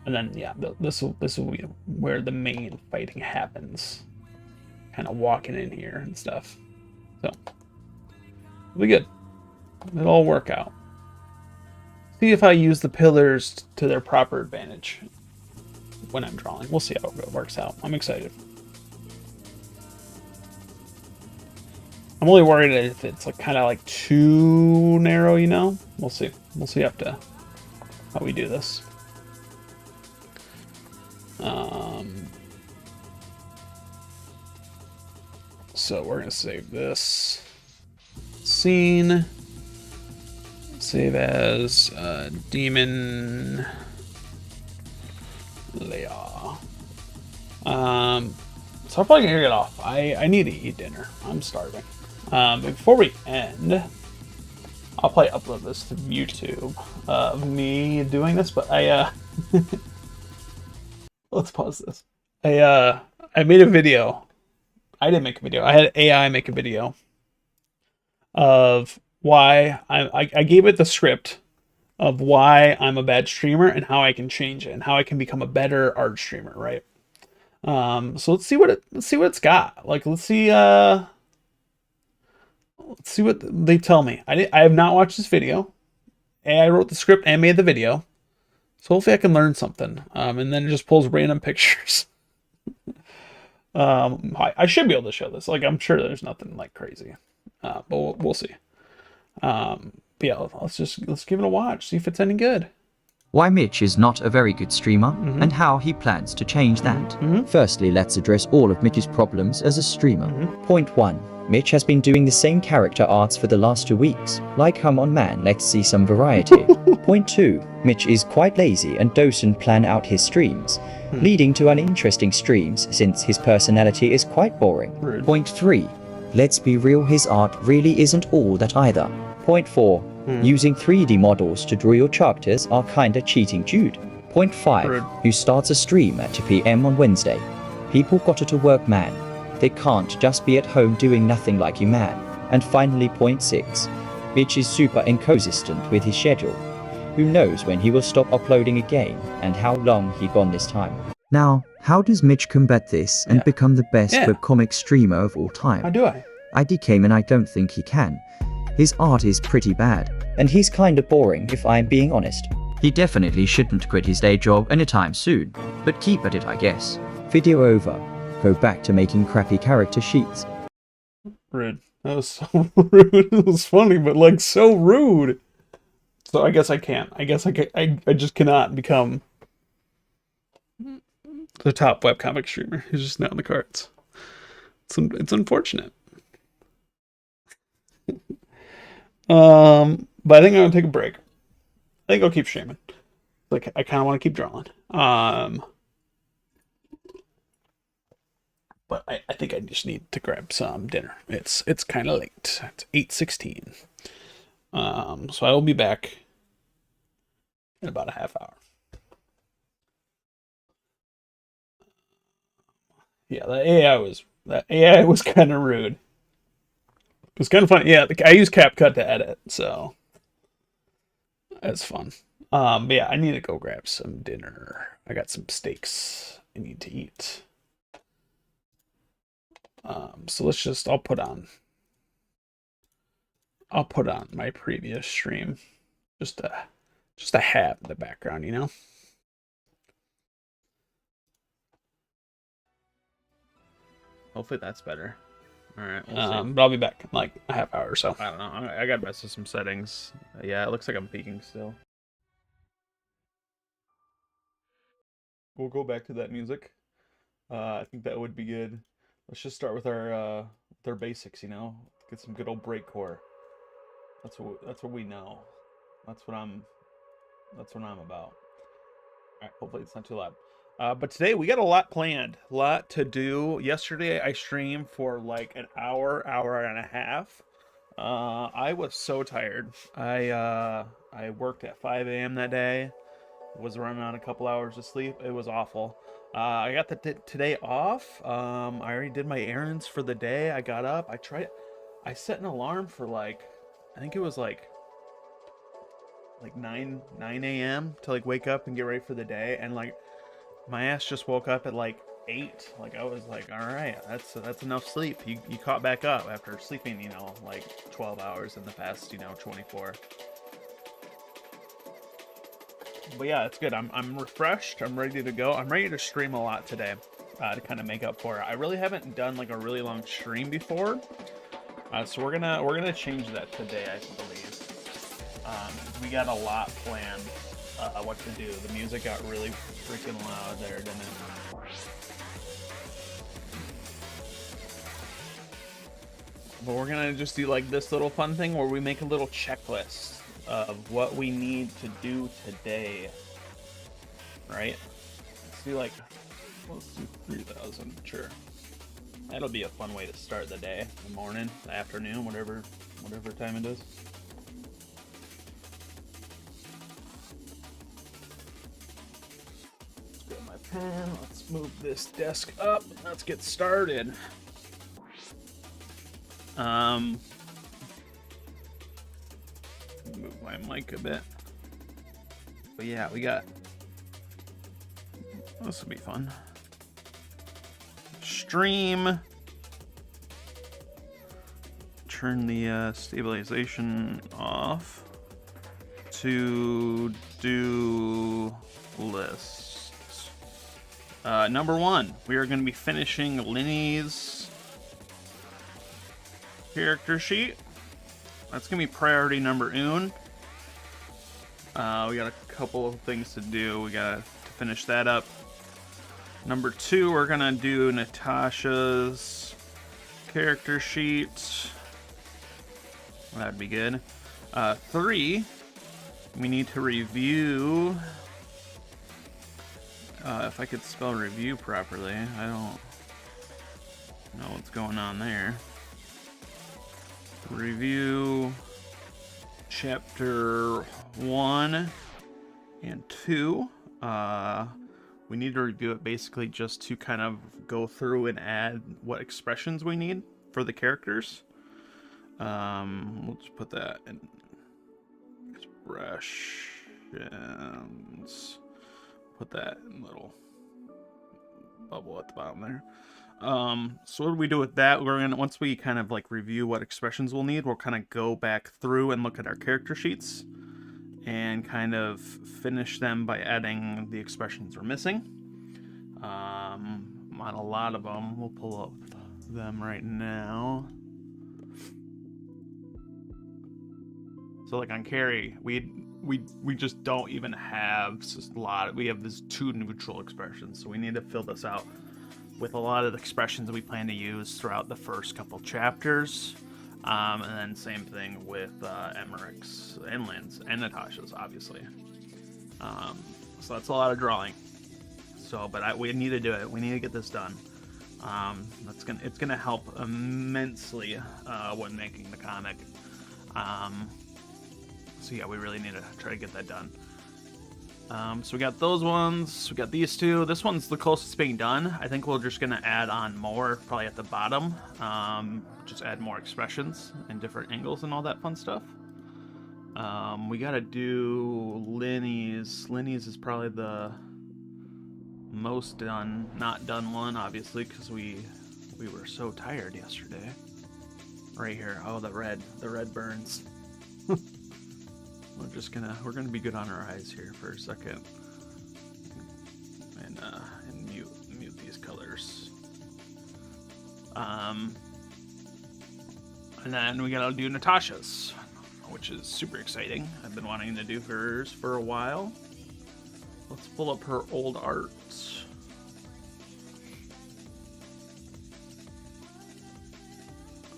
[SPEAKER 1] and then yeah, this will be where the main fighting happens, kind of walking in here and stuff. So it'll be good. It'll all work out. See if I use the pillars to their proper advantage when I'm drawing. We'll see how it works out. I'm excited. I'm only worried if it's like kind of like too narrow, you know. We'll see. We'll see after how we do this. So we're gonna save this scene. Save as Demon Leia. So I'm probably gonna get off. I need to eat dinner. I'm starving. But before we end, I'll probably upload this to YouTube of me doing this. But let's pause this. I made a video. I didn't make a video. I had AI make a video of why I gave it the script of why I'm a bad streamer and how I can change it and how I can become a better art streamer, right? So let's see what it's got. Like let's see what they tell me. I have not watched this video. I wrote the script and made the video. So hopefully I can learn something. And then it just pulls random pictures. I should be able to show this. Like I'm sure there's nothing like crazy. But we'll see. But yeah, let's give it a watch, see if it's any good.
[SPEAKER 4] Why Mitch is not a very good streamer, and how he plans to change that. Firstly, let's address all of Mitch's problems as a streamer. Point 1. Mitch has been doing the same character arts for the last 2 weeks. Like, come on man, let's see some variety. Point 2. Mitch is quite lazy and doesn't plan out his streams, leading to uninteresting streams since his personality is quite boring.
[SPEAKER 1] Rude.
[SPEAKER 4] Point 3. Let's be real, his art really isn't all that either. Point 4. Using 3D models to draw your characters are kinda cheating dude. Point 5.
[SPEAKER 1] Rude.
[SPEAKER 4] Who starts a stream at 2 PM on Wednesday. People got to work man. They can't just be at home doing nothing like you man. And finally point 6. Mitch is super inconsistent with his schedule. Who knows when he will stop uploading again and how long he gone this time. Now, how does Mitch combat this and become the best webcomic streamer of all time?
[SPEAKER 1] How do I?
[SPEAKER 4] IDK and I don't think he can. His art is pretty bad. And he's kinda boring if I'm being honest. He definitely shouldn't quit his day job anytime soon, but keep at it I guess. Video over. Go back to making crappy character sheets.
[SPEAKER 1] Rude. That was so rude. It was funny, but like so rude. So I guess I can't. I guess I just cannot become the top webcomic streamer. He's just not in the cards. It's unfortunate. But I think I'm gonna take a break. I think I'll keep streaming. Like I kind of want to keep drawing. But I think I just need to grab some dinner. It's kind of late. It's 8:16. So I will be back in about a half hour. Yeah, that AI was kind of rude. It was kind of funny. Yeah, I use CapCut to edit, so that's fun. But yeah, I need to go grab some dinner. I got some steaks I need to eat. So I'll put on my previous stream, just to have in the background, you know. Hopefully that's better.
[SPEAKER 5] All right. We'll see.
[SPEAKER 1] But I'll be back in like a half hour or so.
[SPEAKER 5] I don't know. I got to mess with some settings. Yeah, it looks like I'm peaking still.
[SPEAKER 1] We'll go back to that music. I think that would be good. Let's just start with our basics, you know. Get some good old breakcore. That's what we know. That's what I'm about. All right, hopefully it's not too loud. But today we got a lot planned, a lot to do. Yesterday I streamed for like an hour and a half. I was so tired. I worked at 5 a.m. that day. Was running on a couple hours of sleep. It was awful. I got today off. I already did my errands for the day. I got up. I set an alarm for like, I think it was like 9 a.m. to like wake up and get ready for the day, and like my ass just woke up at like 8. Like I was like, all right, that's enough sleep. You caught back up after sleeping, like 12 hours in the past, 24. But yeah, it's good. I'm refreshed. I'm ready to go. I'm ready to stream a lot today, to kind of make up for it. I really haven't done like a really long stream before, so we're gonna change that today, I believe. We got a lot planned. What to do? The music got really freaking loud there, didn't it? But we're gonna just do like this little fun thing where we make a little checklist of what we need to do today, right? Let's do 3,000, sure. That'll be a fun way to start the day, the morning, the afternoon, whatever time it is. Let's grab my pen, let's move this desk up, let's get started. Move my mic a bit. But yeah, this will be fun. Stream. Turn the stabilization off. To do lists. Number 1, we are going to be finishing Linny's character sheet. That's gonna be priority number 1. We got a couple of things to do. We got to finish that up. Number 2, we're gonna do Natasha's character sheet. That'd be good. 3, we need to review. If I could spell review properly, I don't know what's going on there. Review chapter 1 and 2. We need to review it basically just to kind of go through and add what expressions we need for the characters. We'll just put that in expressions. Put that in little bubble at the bottom there. So what do we do with that? Once we kind of like review what expressions we'll need, we'll kind of go back through and look at our character sheets and kind of finish them by adding the expressions we're missing. On a lot of them, we'll pull up them right now. So like on Carrie, we just don't even have a lot. We have these 2 neutral expressions, so we need to fill this out with a lot of the expressions that we plan to use throughout the first couple chapters. And then same thing with Emmerich's and Lynn's and Natasha's, obviously. So that's a lot of drawing. But we need to do it. We need to get this done. It's gonna help immensely when making the comic. So yeah, we really need to try to get that done. So we got those ones, we got these 2. This one's the closest being done. I think we're just gonna add on more, probably at the bottom. Just add more expressions and different angles and all that fun stuff. We gotta do Linny's. Linny's is probably the most not done one, obviously, because we were so tired yesterday. Right here, oh, the red burns. We're gonna be good on our eyes here for a second, and mute these colors. And then we gotta do Natasha's, which is super exciting. I've been wanting to do hers for a while. Let's pull up her old art.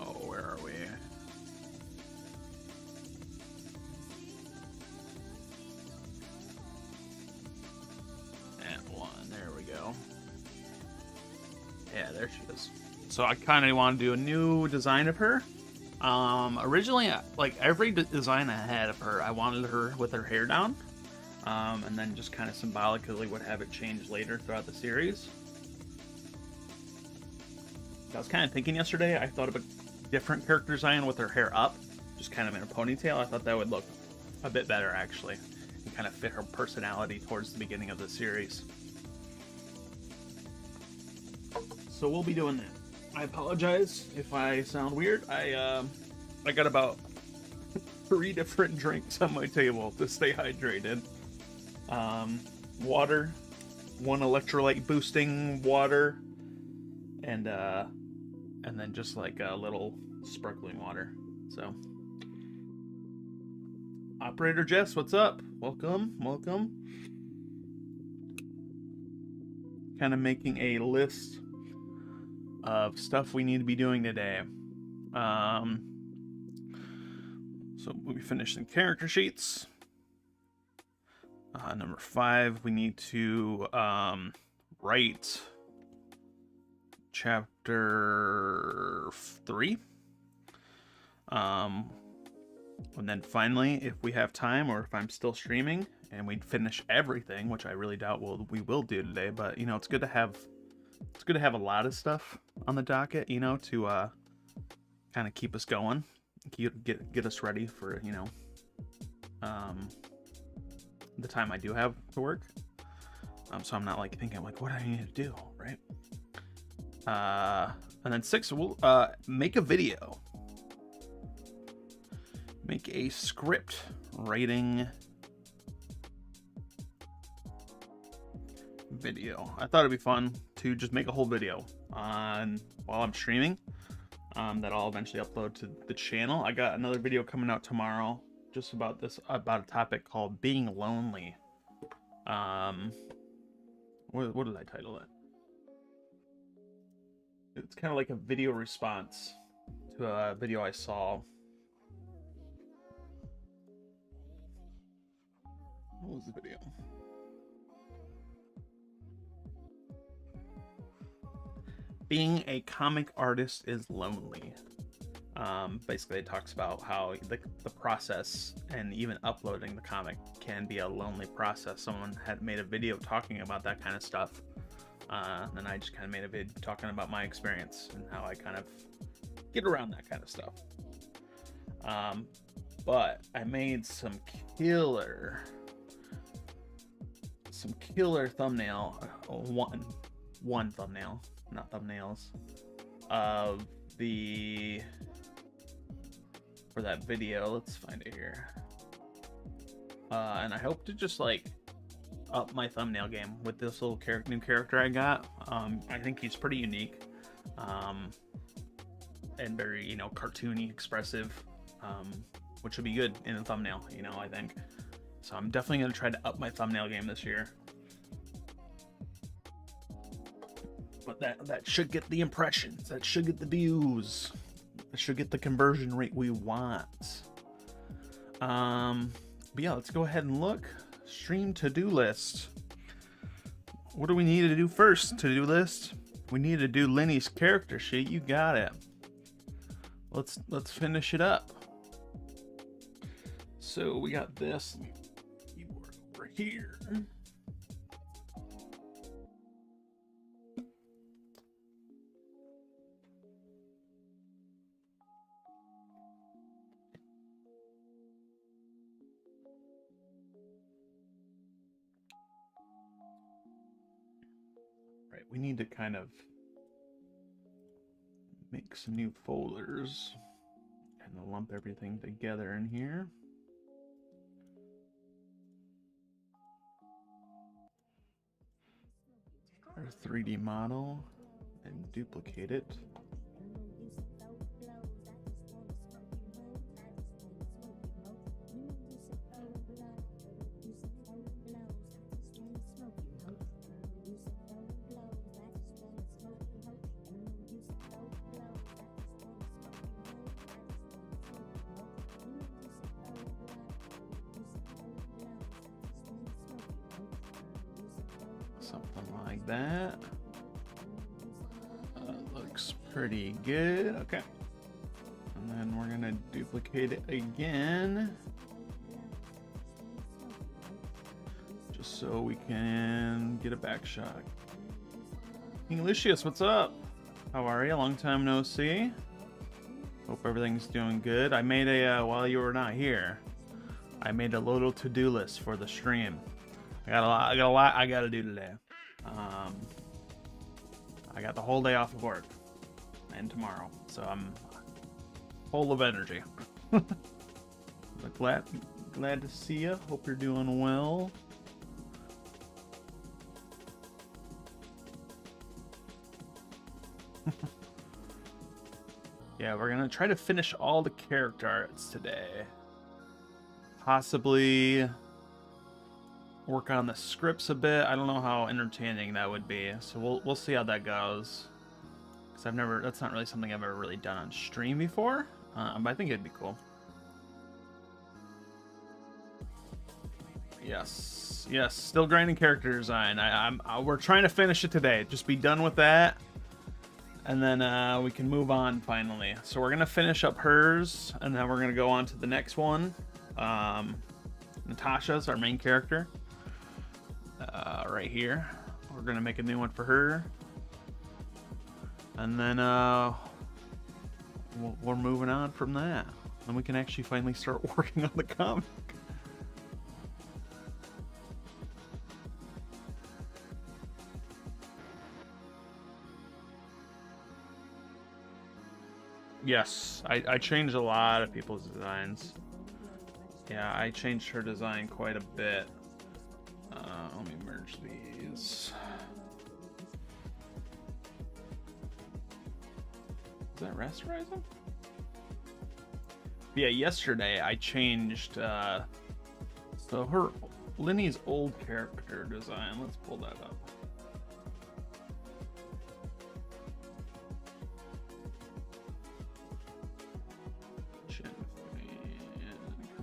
[SPEAKER 1] Oh, where are we? Yeah, there she is. So I kind of want to do a new design of her. Originally, like every design I had of her, I wanted her with her hair down. And then just kind of symbolically would have it change later throughout the series. I was kind of thinking yesterday, I thought of a different character design with her hair up, just kind of in a ponytail. I thought that would look a bit better, actually, and kind of fit her personality towards the beginning of the series. So we'll be doing that. I apologize if I sound weird. I got about 3 different drinks on my table to stay hydrated. Water, 1 electrolyte boosting water, and then just like a little sparkling water. So, Operator Jess, what's up? Welcome. Kind of making a list of stuff we need to be doing today. So we finished some character sheets. Number 5, we need to write chapter 3. And then finally, if we have time, or if I'm still streaming and we finish everything, which I really doubt we will do today, but you know, it's good to have a lot of stuff on the docket, you know, to kind of keep us going, get us ready for, you know, the time I do have to work. So I'm not like thinking like, what do I need to do, right? And then 6, we'll make a video. Make a script writing video. I thought it'd be fun to just make a whole video on while I'm streaming, that I'll eventually upload to the channel. I got another video coming out tomorrow just about a topic called being lonely. What did I title it? It's kind of like a video response to a video I saw. What was the video? Being a comic artist is lonely. Basically, it talks about how the process and even uploading the comic can be a lonely process. Someone had made a video talking about that kind of stuff. And I just kind of made a video talking about my experience and how I kind of get around that kind of stuff. But I made some killer thumbnail, one thumbnail, not thumbnails, of for that video. Let's find it here. And I hope to just like up my thumbnail game with this little new character I got. I think he's pretty unique, and very, you know, cartoony, expressive, which would be good in a thumbnail, you know, I think. So I'm definitely going to try to up my thumbnail game this year. But that should get the impressions, that should get the views, that should get the conversion rate we want. But yeah, let's go ahead and look. Stream to-do list. What do we need to do first? To-do list. We need to do Lenny's character sheet. You got it. Let's finish it up. So we got this keyboard over here. Right, we need to kind of make some new folders and lump everything together in here. Our 3D model and duplicate it. Something like that. looks pretty good. Okay. And then we're gonna duplicate it again. Just so we can get a back shot. King Lucius, what's up? How are you? Long time no see. Hope everything's doing good. I made a, while you were not here, I made a little to-do list for the stream. I got a lot I gotta do today. I got the whole day off of work and tomorrow, so I'm full of energy. But glad to see you. Hope you're doing well. Yeah, we're gonna try to finish all the character arts today. Possibly work on the scripts a bit. I don't know how entertaining that would be, so we'll see how that goes. Cause that's not really something I've ever really done on stream before, but I think it'd be cool. Yes, still grinding character design. We're trying to finish it today. Just be done with that. And then we can move on finally. So we're gonna finish up hers, and then we're gonna go on to the next one. Natasha's our main character. Right here. We're gonna make a new one for her. And then we're moving on from that. And we can actually finally start working on the comic. Yes, I changed a lot of people's designs. Yeah, I changed her design quite a bit. Let me merge these. Is that rasterizing? Yeah, yesterday I changed so Linny's old character design. Let's pull that up.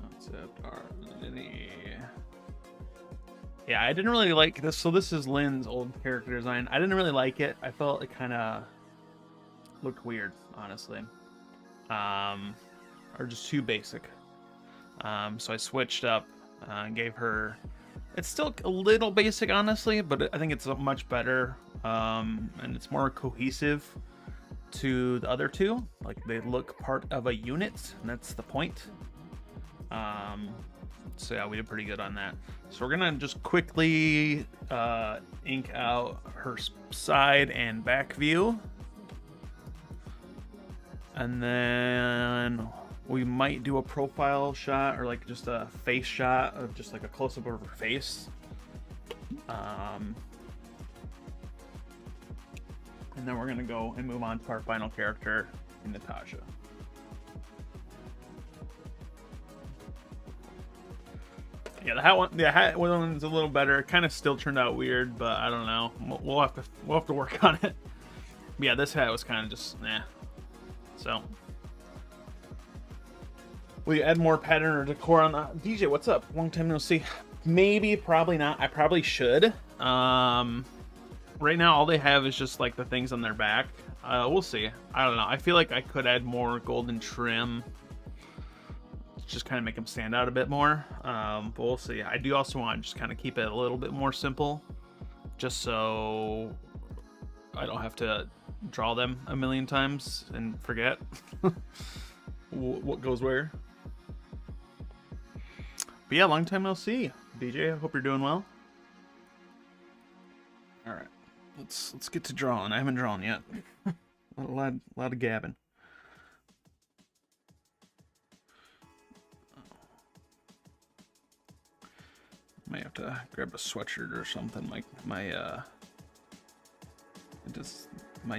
[SPEAKER 1] Concept art, Linny. Yeah, I didn't really like this. So this is Lynn's old character design. I didn't really like it. I felt it kind of looked weird, honestly. Or just too basic. So I switched up and gave her... It's still a little basic, honestly, but I think it's much better. And it's more cohesive to the other two. Like, they look part of a unit, and that's the point. So yeah, we did pretty good on that. So we're gonna just quickly ink out her side and back view. And then we might do a profile shot, or like just a face shot of just like a close-up of her face. And then we're gonna go and move on to our final character, Natasha. Yeah, the hat one's a little better. Kind of still turned out weird, but I don't know. We'll have to work on it. But yeah, this hat was kind of just So we add more pattern or decor on the DJ. What's up? Long time no see. Maybe, probably not. I probably should. Right now, all they have is just like the things on their back. We'll see. I don't know. I feel like I could add more golden trim. Just kind of make them stand out a bit more. But we'll see. I do also want to just kind of keep it a little bit more simple, just so I don't have to draw them a million times and forget what goes where. But yeah, long time no see, DJ. I hope you're doing well. All right, let's get to drawing. I haven't drawn yet. a lot of gabbing. Might have to grab a sweatshirt or something. My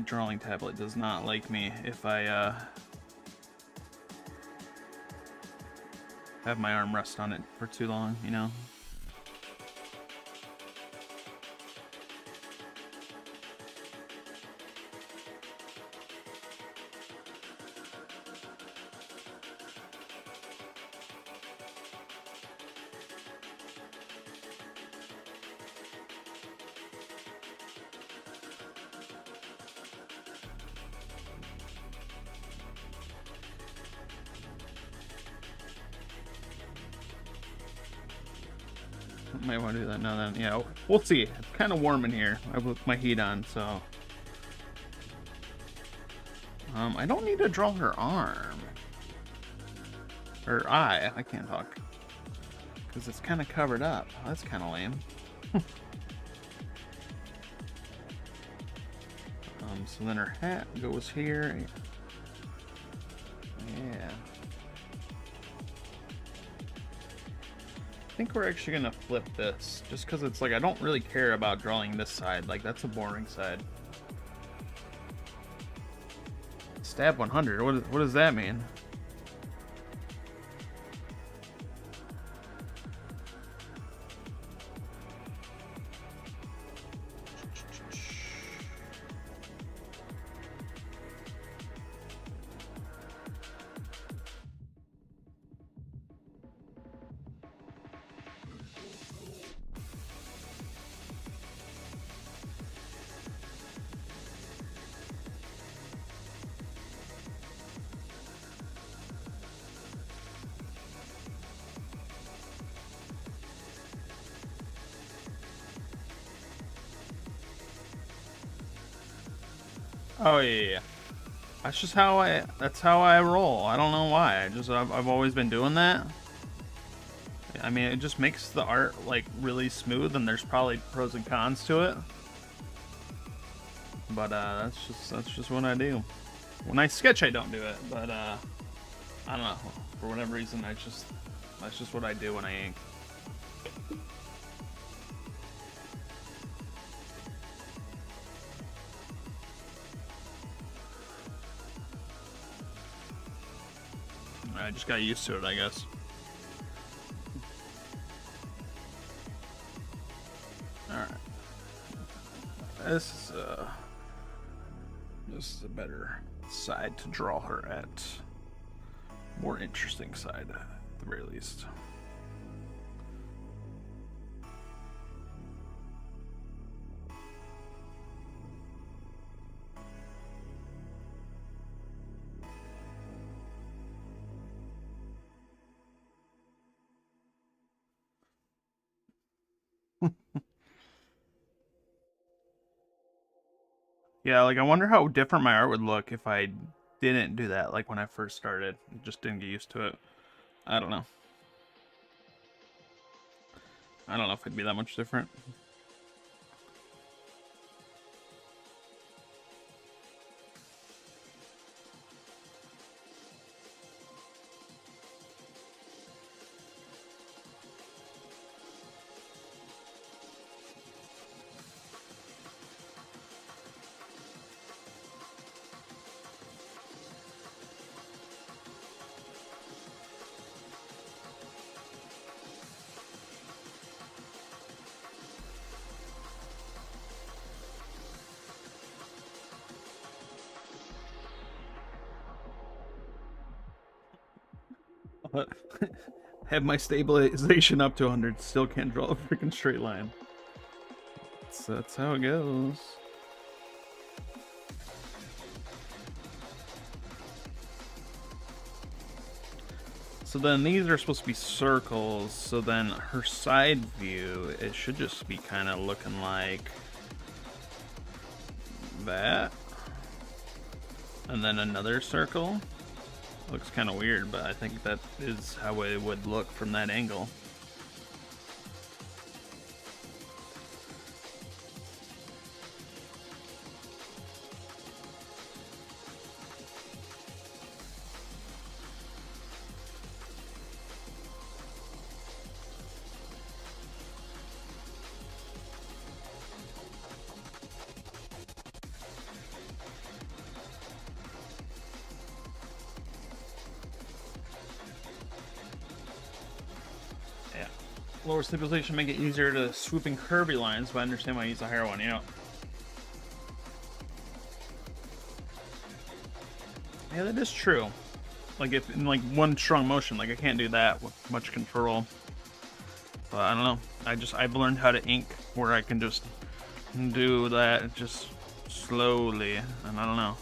[SPEAKER 1] drawing tablet does not like me if I have my arm rest on it for too long, you know.
[SPEAKER 5] Might want to do that now then. Yeah, we'll see. It's kind of warm in here. I put my heat on, so... I don't need to draw her arm. Her eye. I can't talk. Because it's kind of covered up. That's kind of lame. So then her hat goes here. Yeah. I think we're actually gonna flip this, just because it's like I don't really care about drawing this side. Like, that's a boring side. Stab 100. What does that mean? Oh yeah. That's just how that's how I roll. I don't know why. I've always been doing that. I mean, it just makes the art like really smooth, and there's probably pros and cons to it. But that's just what I do. When I sketch, I don't do it, but I don't know. For whatever reason, that's just what I do when I ink. I just got used to it, I guess. Alright. This is a better side to draw her at. More interesting side, at the very least. Yeah, like I wonder how different my art would look if I didn't do that, like when I first started. Just didn't get used to it. I don't know. I don't know if it'd be that much different. Have my stabilization up to 100, still can't draw a freaking straight line. That's how it goes. So then these are supposed to be circles, so then her side view, it should just be kind of looking like that. And then another circle. Looks kind of weird, but I think that is how it would look from that angle. Lower stabilization make it easier to swooping curvy lines, but I understand why I use a higher one, yeah. Yeah, that is true. Like if in like one strong motion, like I can't do that with much control. But I don't know. I've learned how to ink where I can just do that just slowly, and I don't know.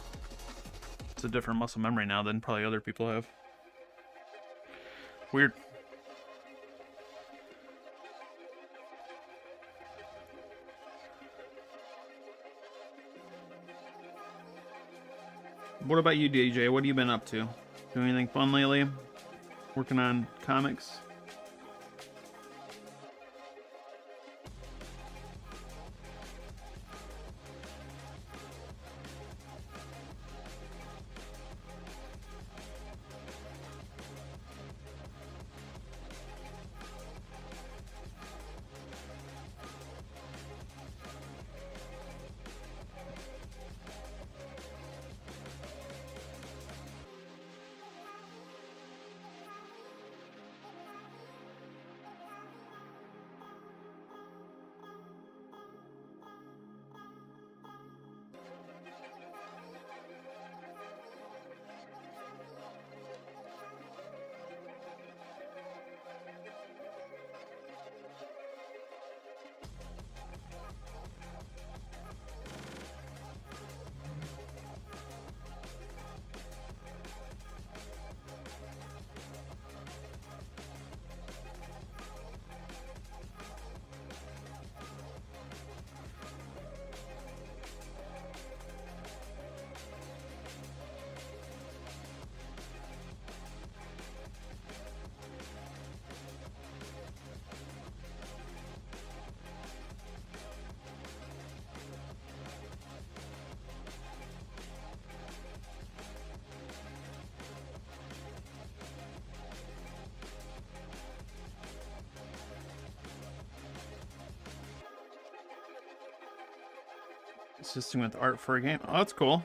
[SPEAKER 5] It's a different muscle memory now than probably other people have. Weird. What about you, DJ? What have you been up to? Doing anything fun lately? Working on comics? Assisting with art for a game. Oh, that's cool.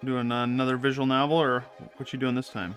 [SPEAKER 5] Doing another visual novel, or what you doing this time?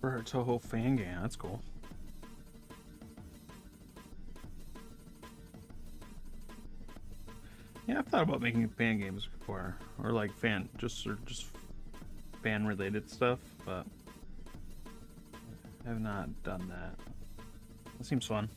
[SPEAKER 5] For her Toho fan game, that's cool. Yeah, I've thought about making fan games before, or like just fan related stuff, but I have not done that. That seems fun.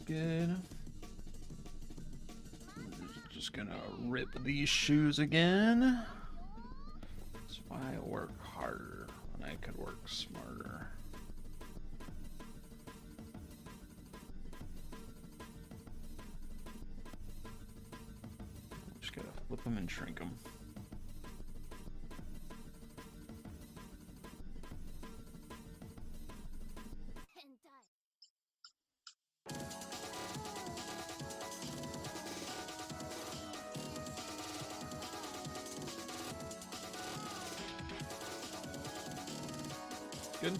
[SPEAKER 5] Good. Just gonna rip these shoes again. That's why I work harder when I could work smarter. Just gotta flip them and shrink them. Good.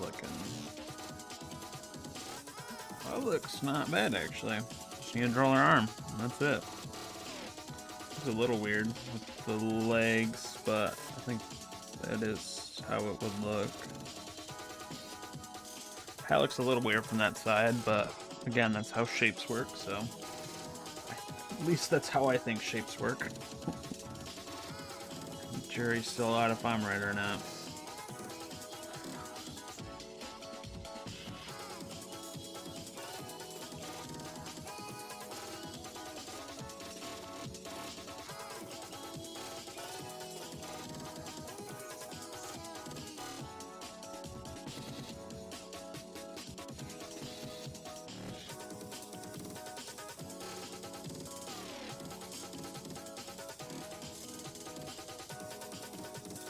[SPEAKER 5] looking. That looks not bad, actually. Just need to draw her arm. That's it. It's a little weird with the legs, but I think that is how it would look. That looks a little weird from that side, but again, that's how shapes work, so at least that's how I think shapes work. Jury's still out if I'm right or not.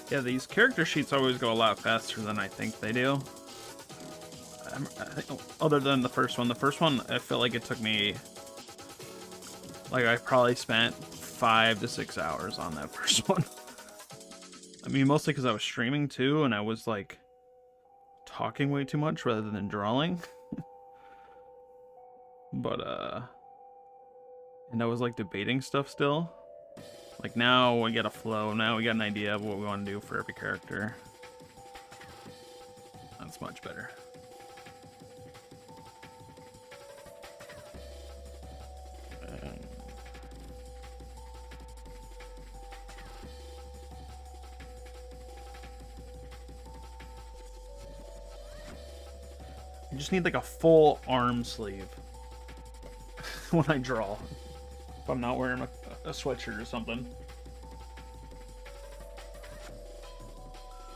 [SPEAKER 5] Yeah, these character sheets always go a lot faster than I think they do. I think, other than the first one. The first one, I feel like it took me... Like, I probably spent 5 to 6 hours on that first one. I mean, mostly because I was streaming, too, and I was, like, talking way too much rather than drawing. But, and I was, like, debating stuff still. Like, now we get a flow. Now we got an idea of what we want to do for every character. That's much better. You just need, like, a full arm sleeve when I draw. If I'm not wearing a sweatshirt or something.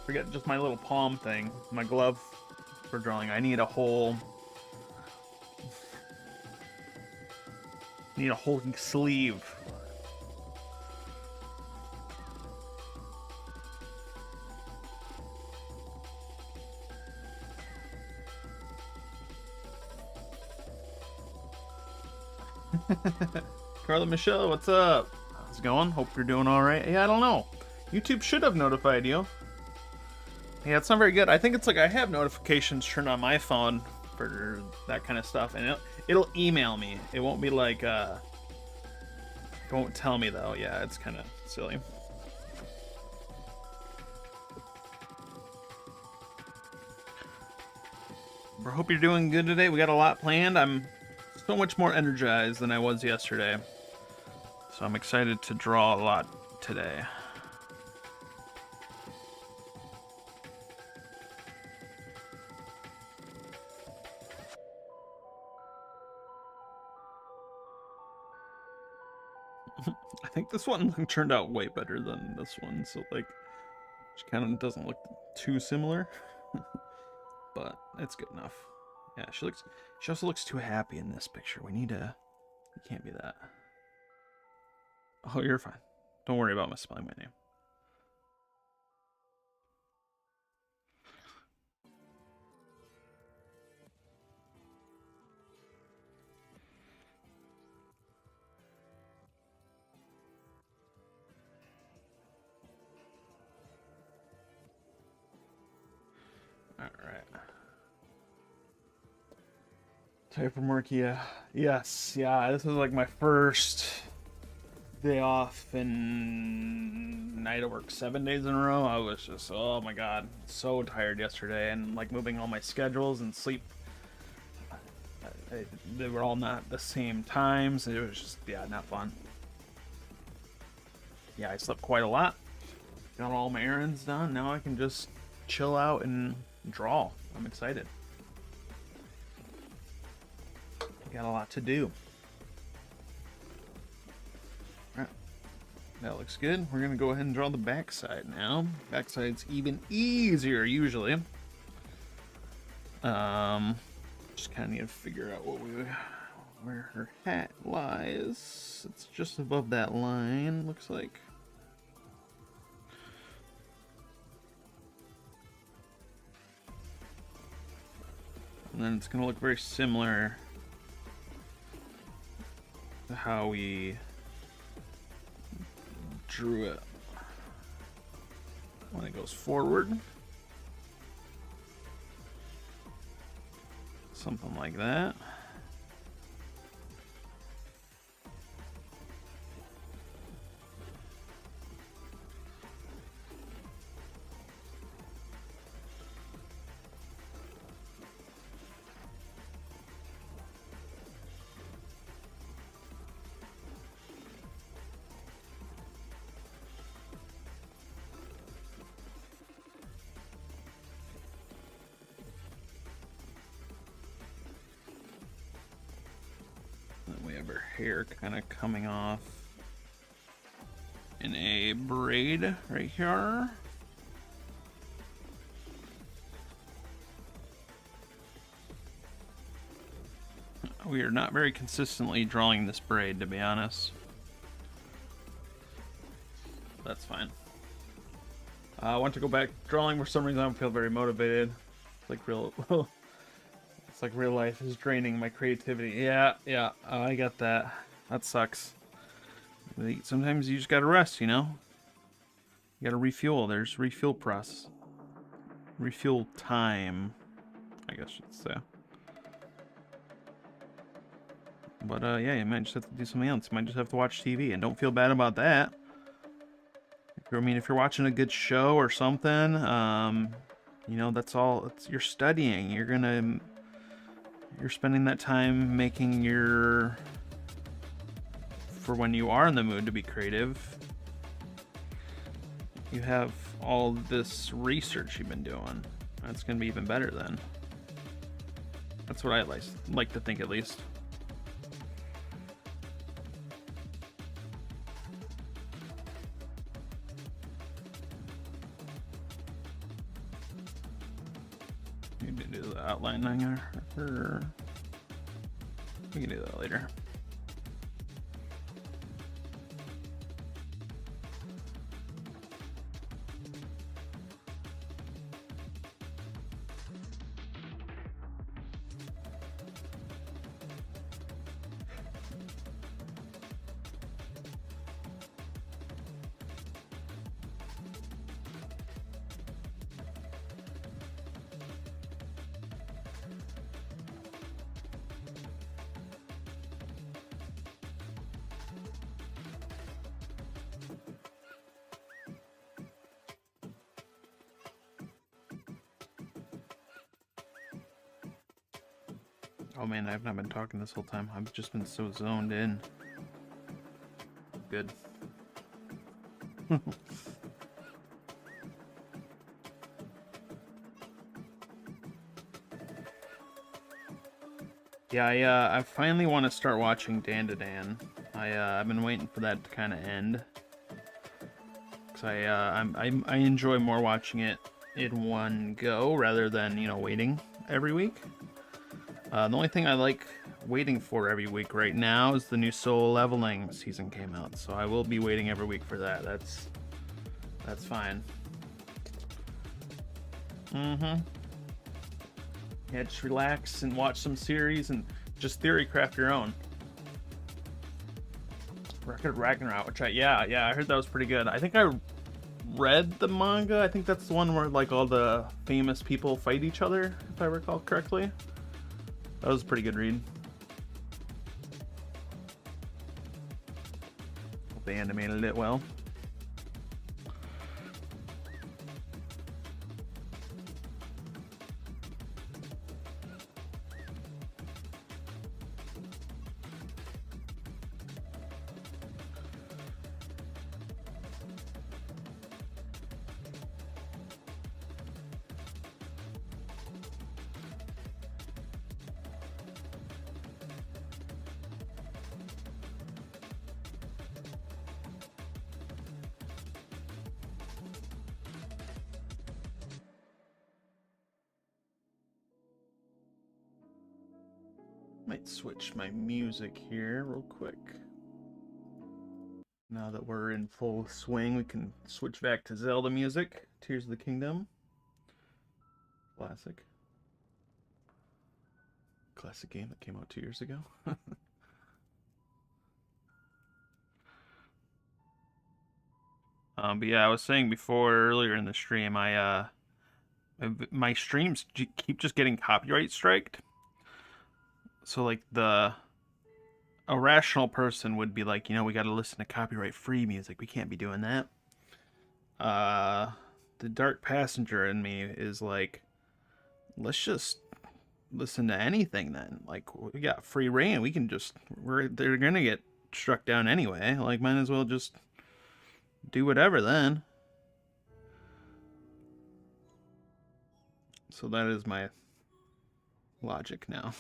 [SPEAKER 5] Forget just my little palm thing, my glove for drawing. I need a whole sleeve. Carla Michelle, what's up? How's it going? Hope you're doing all right. Yeah, I don't know. YouTube should have notified you. Yeah, it's not very good. I think it's like I have notifications turned on my phone for that kind of stuff, and it'll email me. It won't be like, it won't tell me though. Yeah, it's kind of silly. I hope you're doing good today. We got a lot planned. I'm so much more energized than I was yesterday. So I'm excited to draw a lot today. I think this one turned out way better than this one, so like, it kind of doesn't look too similar, but it's good enough. Yeah, she also looks too happy in this picture. We need to, it can't be that. Oh, you're fine. Don't worry about misspelling my name. Alright. Type from work, yeah. Yes, yeah, this was like my first day off and I had to work 7 days in a row. I was just, oh my god, so tired yesterday, and like moving all my schedules and sleep. They were all not the same times. It was just, yeah, not fun. Yeah, I slept quite a lot. Got all my errands done. Now I can just chill out and draw. I'm excited. Got a lot to do. Alright. That looks good. We're going to go ahead and draw the backside now. Backside's even easier usually. Just kind of need to figure out where her hat lies. It's just above that line, looks like. And then it's going to look very similar to how we drew it when it goes forward. Something like that. Then we have her hair kind of coming off in a braid right here. We are not very consistently drawing this braid, to be honest. That's fine. I want to go back drawing. For some reason, I don't feel very motivated. It's like real. It's like real life is draining my creativity. Yeah, I get that. That sucks. Sometimes you just gotta rest, you know? You gotta refuel. There's refuel process. Refuel time, I guess you should say. But yeah, you might just have to do something else. You might just have to watch TV, and don't feel bad about that. I mean, if you're watching a good show or something, you know, that's all. You're studying. You're spending that time making for when you are in the mood to be creative. You have all this research you've been doing. That's gonna be even better then. That's what I like to think, at least. You need to do the outlining or we can do that later. Oh man, I've not been talking this whole time. I've just been so zoned in. Good. Yeah, I finally want to start watching Dan to Dan. I've been waiting for that to kind of end. Cause I enjoy more watching it in one go rather than, you know, waiting every week. The only thing I like waiting for every week right now is the new Solo Leveling season came out, so I will be waiting every week for that. That's fine. Yeah, just relax and watch some series and just theory craft your own. Record Ragnarok, which I heard that was pretty good. I think I read the manga. I think that's the one where like all the famous people fight each other, if I recall correctly. That was a pretty good read. Hope they animated it well. Might switch my music here real quick. Now that we're in full swing, we can switch back to Zelda music. Tears of the Kingdom. Classic. Classic game that came out 2 years ago. But yeah, I was saying before earlier in the stream, my streams keep just getting copyright striked. So like a rational person would be like, we got to listen to copyright-free music. We can't be doing that. The dark passenger in me is like, let's just listen to anything then. Like, we got free reign. We can just, they're gonna get struck down anyway. Like, might as well just do whatever then. So that is my logic now.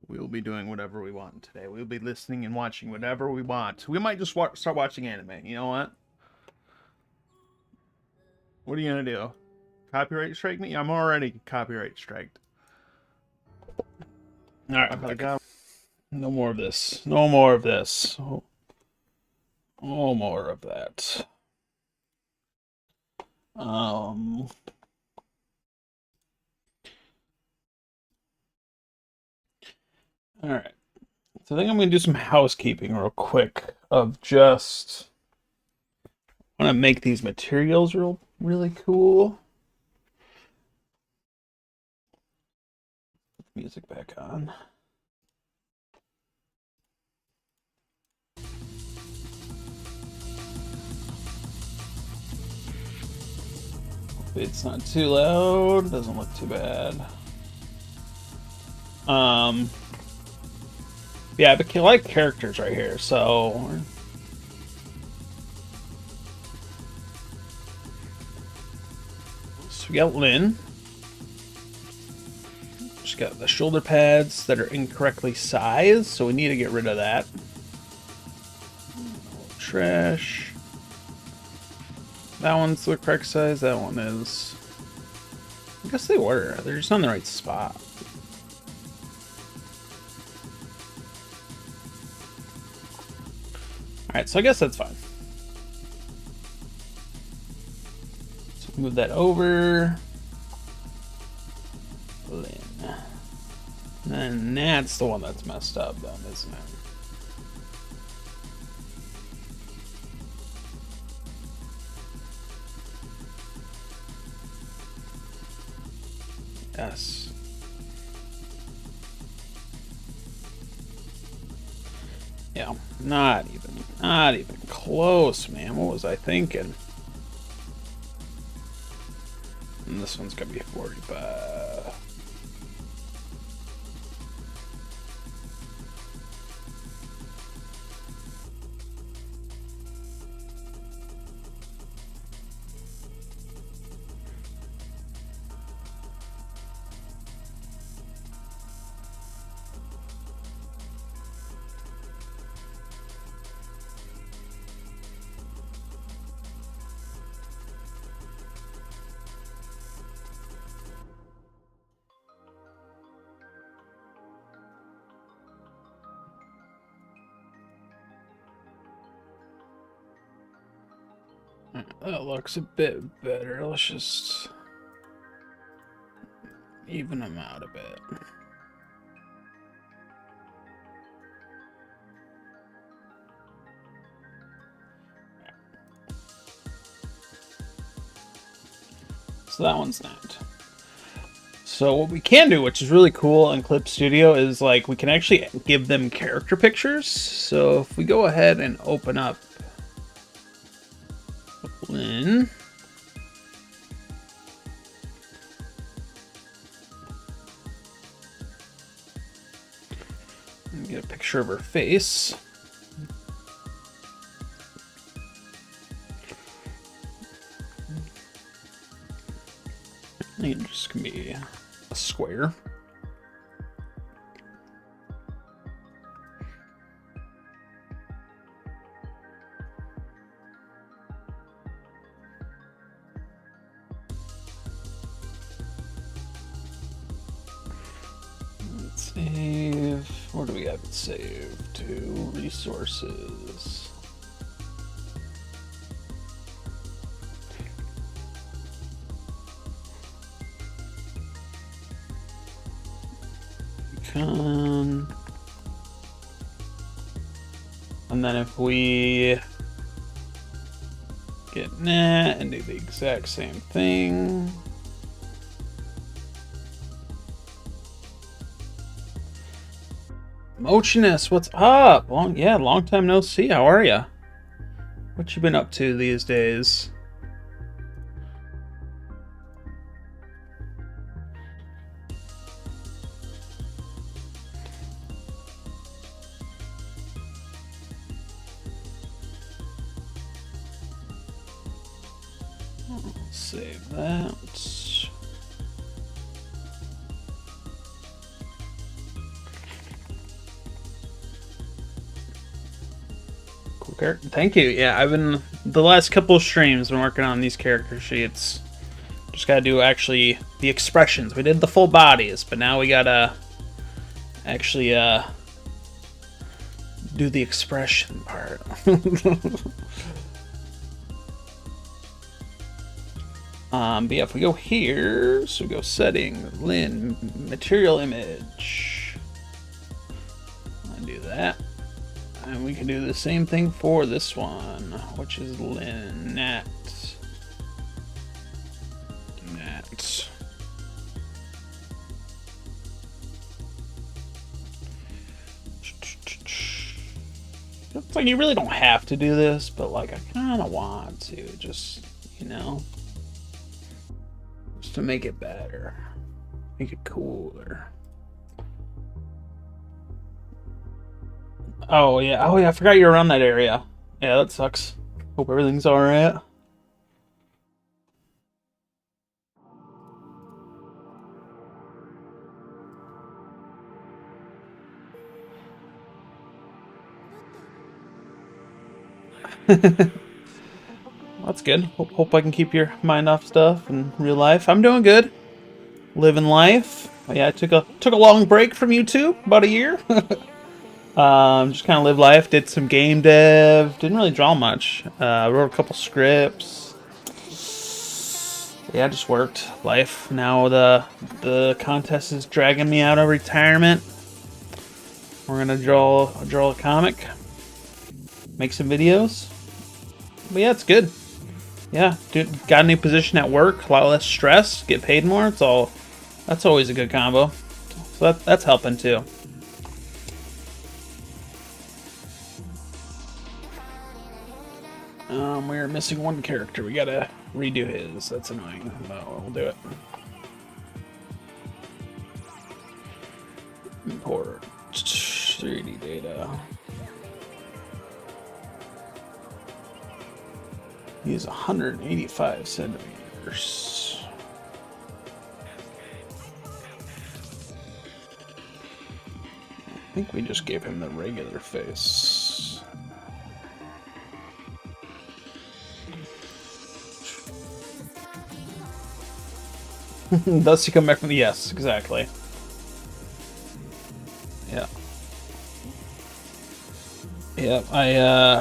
[SPEAKER 5] We'll be doing whatever we want today. We'll be listening and watching whatever we want. We might just start watching anime. You know what? What are you gonna do? Copyright strike me? I'm already copyright striked. Alright, no more of this. No more of this. No more of that. Alright. So I think I'm going to do some housekeeping real quick of just... I want to make these materials really cool. Music back on. Hopefully it's not too loud. Doesn't look too bad. Yeah, but I like characters right here, so we got Lynn. Just got the shoulder pads that are incorrectly sized, so we need to get rid of that. Trash. That one's the correct size, that one is. I guess they were. They're just on the right spot. Alright, so I guess that's fine. So move that over. Lynn. And then that's the one that's messed up then, isn't it? Yes. Yeah, not even close, man. What was I thinking? And this one's gonna be 45. That looks a bit better. Let's just even them out a bit. So that one's not. So what we can do, which is really cool in Clip Studio, is like we can actually give them character pictures. So if we go ahead and open up Lynn. Get a picture of her face. I think it's just gonna be a square. Save. Where do we have it saved to? Resources. Icon. And then if we get net and do the exact same thing.
[SPEAKER 1] Motionist, what's up? Long time no see. How are ya? What you been up to these days? Save that. Cool character. Thank you. Yeah, I've been the last couple of streams been working on these character sheets. Just gotta do actually the expressions. We did the full bodies, but now we gotta actually do the expression part. But yeah, if we go here, so we go setting, Lin, material image. Undo that. And we can do the same thing for this one, which is Lin, Nat. It's like you really don't have to do this, but like I kind of want to, just, you know, just to make it better, make it cooler. Oh yeah, I forgot you're around that area. Yeah, that sucks. Hope everything's all right. That's good. Hope I can keep your mind off stuff in real life. I'm doing good. Living life. Yeah, I took a long break from YouTube, about a year. Just kind of lived life. Did some game dev. Didn't really draw much. Wrote a couple scripts. Yeah, just worked life. Now the contest is dragging me out of retirement. We're gonna draw a comic, make some videos. But yeah, it's good. Yeah, dude, got a new position at work, a lot less stress, get paid more. That's always a good combo. So that's helping too. We're missing one character. We gotta redo his. That's annoying. No, we'll do it. Import 3D data. He's 185 centimeters. I think we just gave him the regular face. Does he come back from the... Yes, exactly. Yeah. Yeah,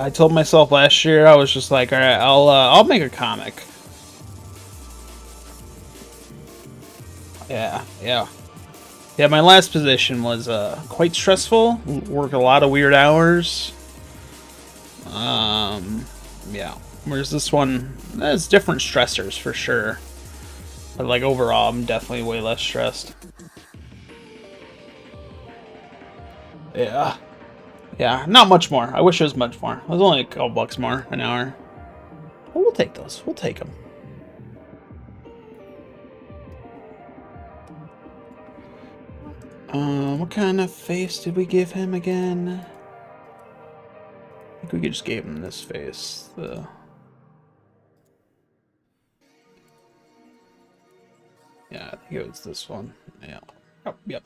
[SPEAKER 1] I told myself last year, I was just like, all right, I'll make a comic. Yeah. Yeah, my last position was quite stressful. Worked a lot of weird hours. Yeah. Whereas this one has different stressors for sure. But like overall, I'm definitely way less stressed. Yeah. Yeah, not much more. I wish it was much more. It was only a couple bucks more an hour. Well, we'll take those. We'll take them. What kind of face did we give him again? I think we just gave him this face. Yeah, I think it was this one. Yeah. Oh, yep.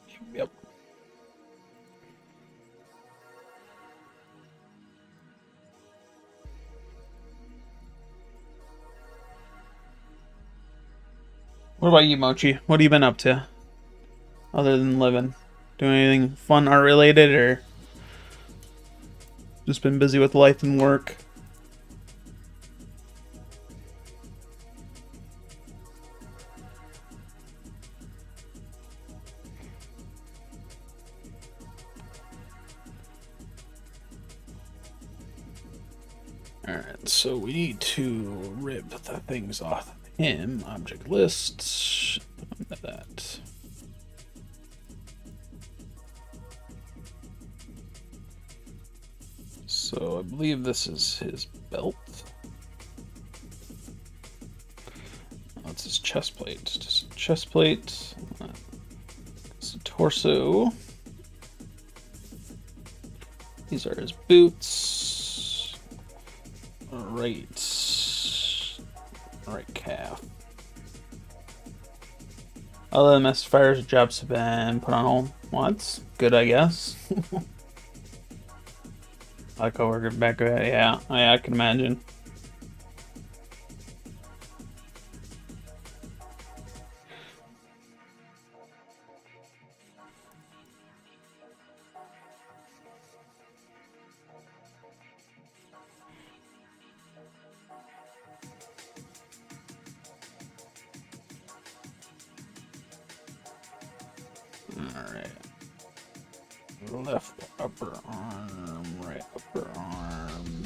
[SPEAKER 1] What about you, Mochi? What have you been up to? Other than living? Doing anything fun art related, or just been busy with life and work? Alright, so we need to rip the things off of him. Object lists. That. So I believe this is his belt. That's his chest plate. Just a chest plate. It's a torso. These are his boots. Right calf. Other than Master Fire's jobs have been put on hold. Well, that's good, I guess. My coworker back there, yeah, I can imagine. Alright. Left upper arm, right upper arm.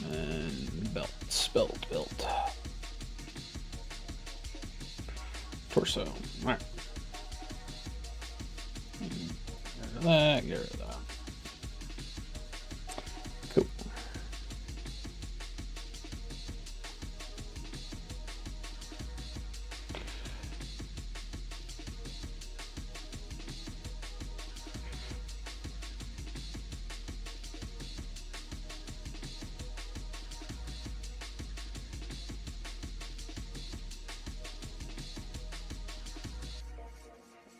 [SPEAKER 1] And belt. Torso. Alright. Get rid of that. Cool.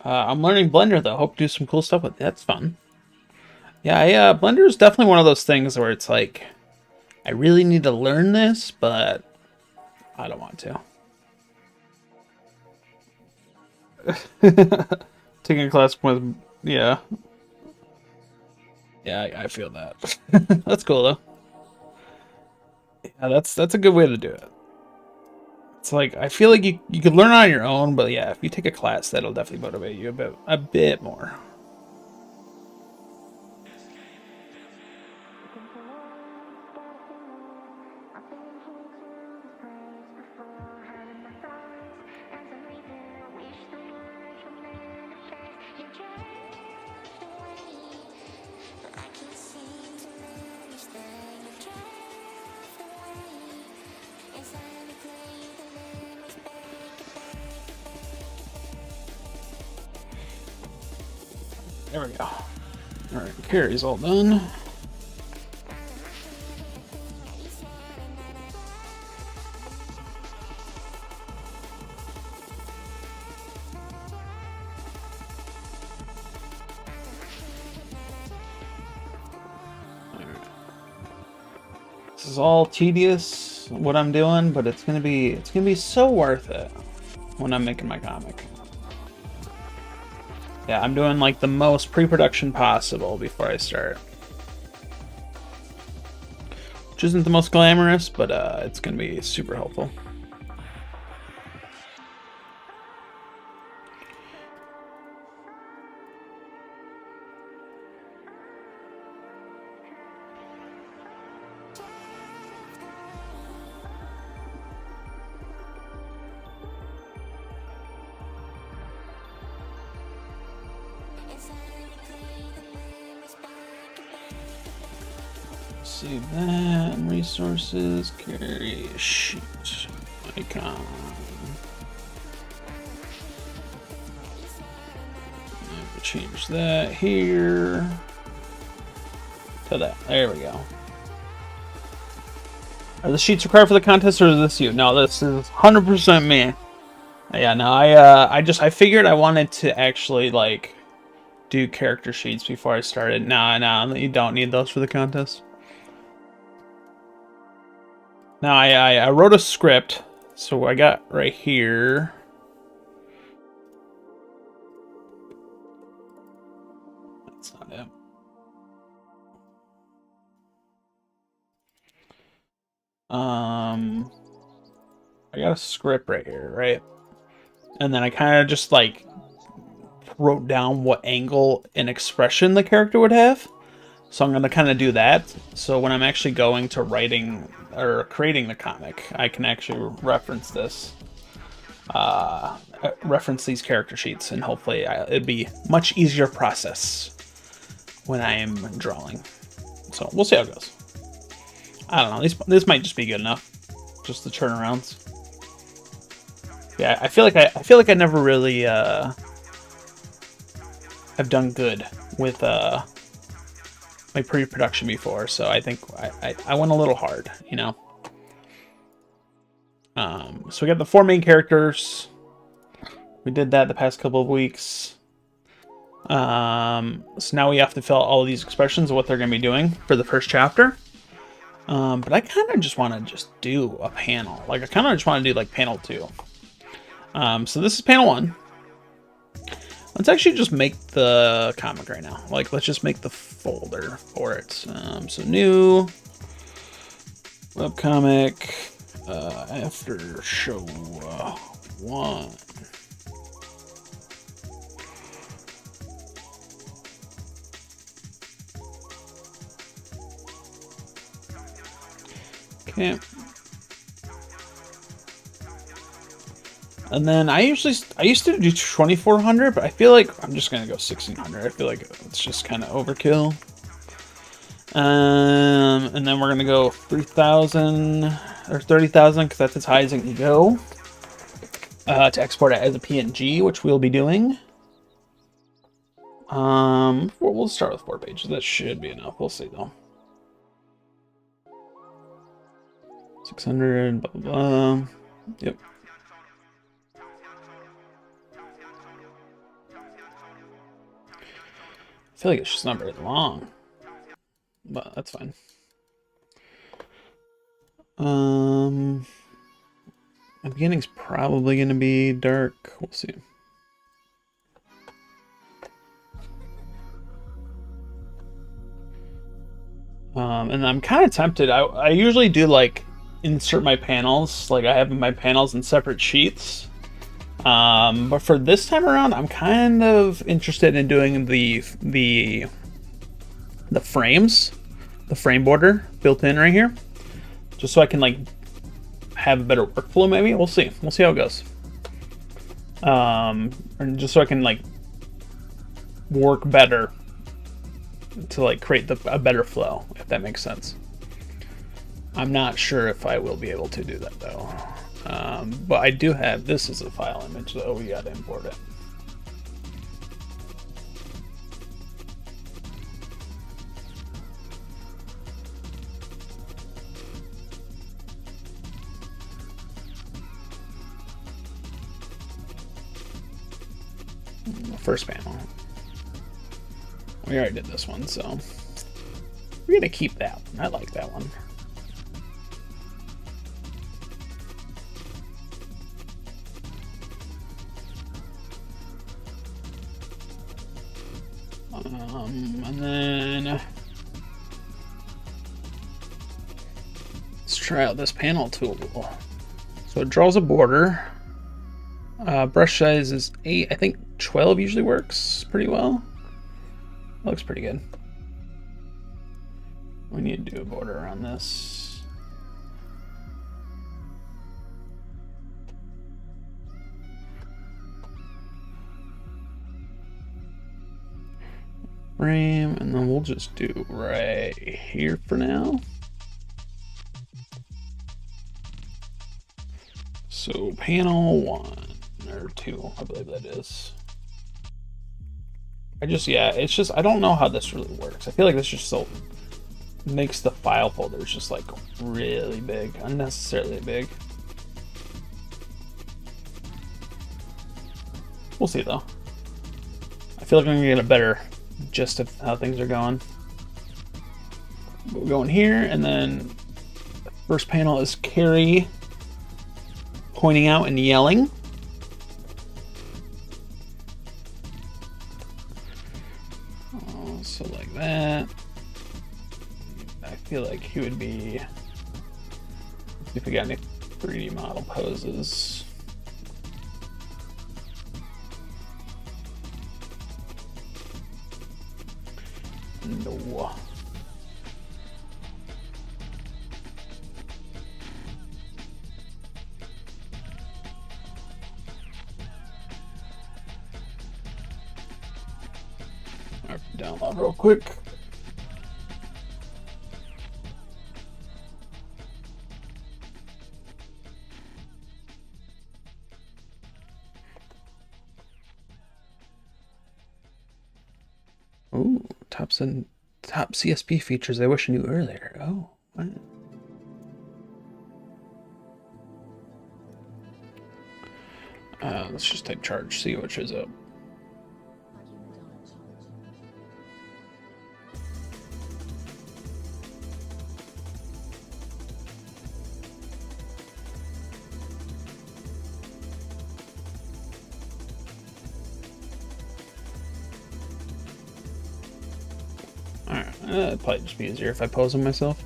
[SPEAKER 1] I'm learning Blender though. Hope to do some cool stuff with it. That's fun. Yeah, Blender is definitely one of those things where it's like, I really need to learn this, but I don't want to. Taking a class with, yeah. Yeah, I feel that. That's cool though. Yeah, that's a good way to do it. It's like, I feel like you could learn on your own, but yeah, if you take a class, that'll definitely motivate you a bit more. There we go. Alright, carry's all done. This is all tedious, what I'm doing, but it's gonna be so worth it when I'm making my comic. Yeah, I'm doing like the most pre-production possible before I start. Which isn't the most glamorous, but it's gonna be super helpful. Save that, resources, carry a sheet, icon. Change that here to that. There we go. Are the sheets required for the contest, or is this you? No, this is 100% me. Yeah, no, I figured I wanted to actually like do character sheets before I started. No, you don't need those for the contest. Now I wrote a script, so I got right here. That's not it. I got a script right here, right? And then I kind of just like wrote down what angle and expression the character would have. So I'm going to kind of do that. So when I'm actually going to writing or creating the comic, I can actually reference this. reference these character sheets, and hopefully it'd be much easier process when I am drawing. So we'll see how it goes. I don't know. This might just be good enough, just the turnarounds. Yeah, I feel like I never really have done good with my pre-production before, so I think I went a little hard, you know. So we got the 4 main characters. We did that the past couple of weeks. So now we have to fill out all of these expressions of what they're going to be doing for the first chapter. But I kind of just want to do a panel. Like, I kind of just want to do like panel 2. So this is panel 1. Let's actually just make the comic right now. Like, let's just make the folder for it. So new webcomic after show 1. Okay. And then I used to do 2400, but I feel like I'm just gonna go 1600. I feel like it's just kind of overkill. And then we're gonna go 3000 or 30,000 because that's as high as it can go. To export it as a PNG, which we'll be doing. We'll start with 4 pages. That should be enough. We'll see though. 600, blah, blah, blah. Yep. I feel like it's just not very long, but that's fine. The beginning's probably going to be dark. We'll see. And I'm kind of tempted. I usually do like insert my panels. Like I have my panels in separate sheets. But for this time around, I'm kind of interested in doing the frames, the frame border built in right here, just so I can like have a better workflow. Maybe we'll see how it goes. And just so I can like work better to like create a better flow, if that makes sense. I'm not sure if I will be able to do that though. But I do have, this is a file image though, we gotta import it. First panel. We already did this one, so we're gonna keep that one. I like that one. And then let's try out this panel tool. So it draws a border. Brush size is 8. I think 12 usually works pretty well. That looks pretty good. We need to do a border around this. Frame, and then we'll just do right here for now. So panel 1 or 2, I believe that is. It's just I don't know how this really works. I feel like this just so makes the file folders just like really big, unnecessarily big. We'll see though. I feel like I'm gonna get a better gist of how things are going. We'll go in here, and then the first panel is Carrie pointing out and yelling. So like that. I feel like he would be. Let's see if we got any 3D model poses. No. download real quick. Ooh, top CSP features I wish I knew earlier. Oh, what? Let's just type charge, see what shows up. Alright, it'd probably just be easier if I pose them myself.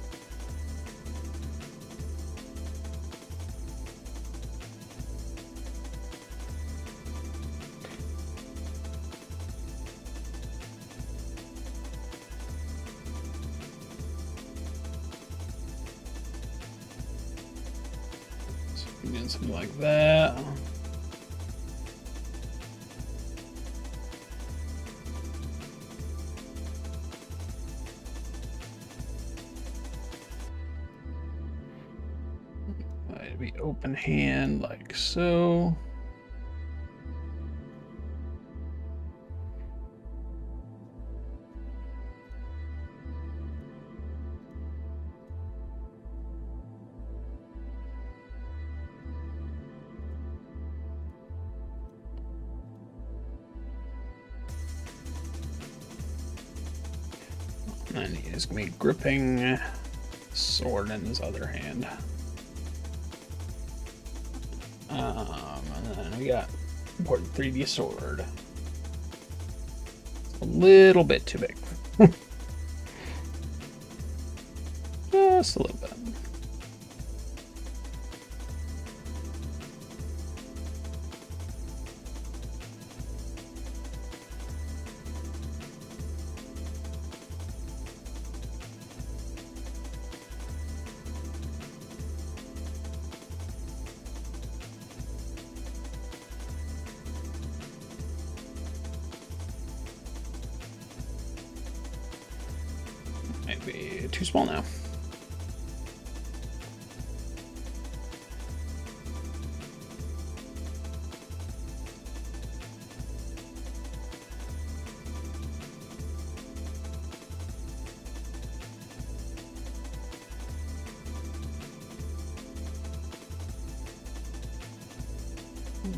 [SPEAKER 1] Doing something like that. Might be open hand like so. And he is going to be gripping sword in his other hand. And then we got important 3D sword. A little bit too big. Just a little bit. Might be too small now.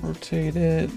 [SPEAKER 1] Rotate it.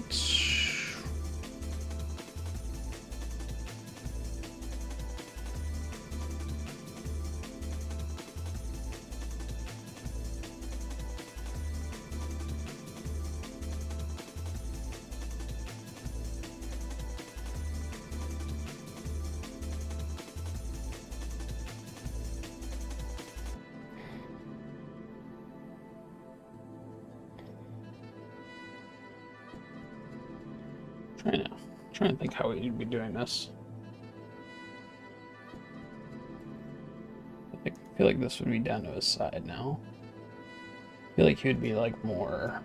[SPEAKER 1] Trying to think how we'd be doing this. I feel like this would be down to his side now. I feel like he would be like more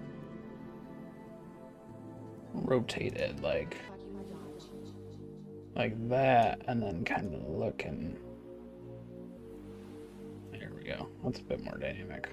[SPEAKER 1] rotated, like that, and then kind of looking. There we go. That's a bit more dynamic.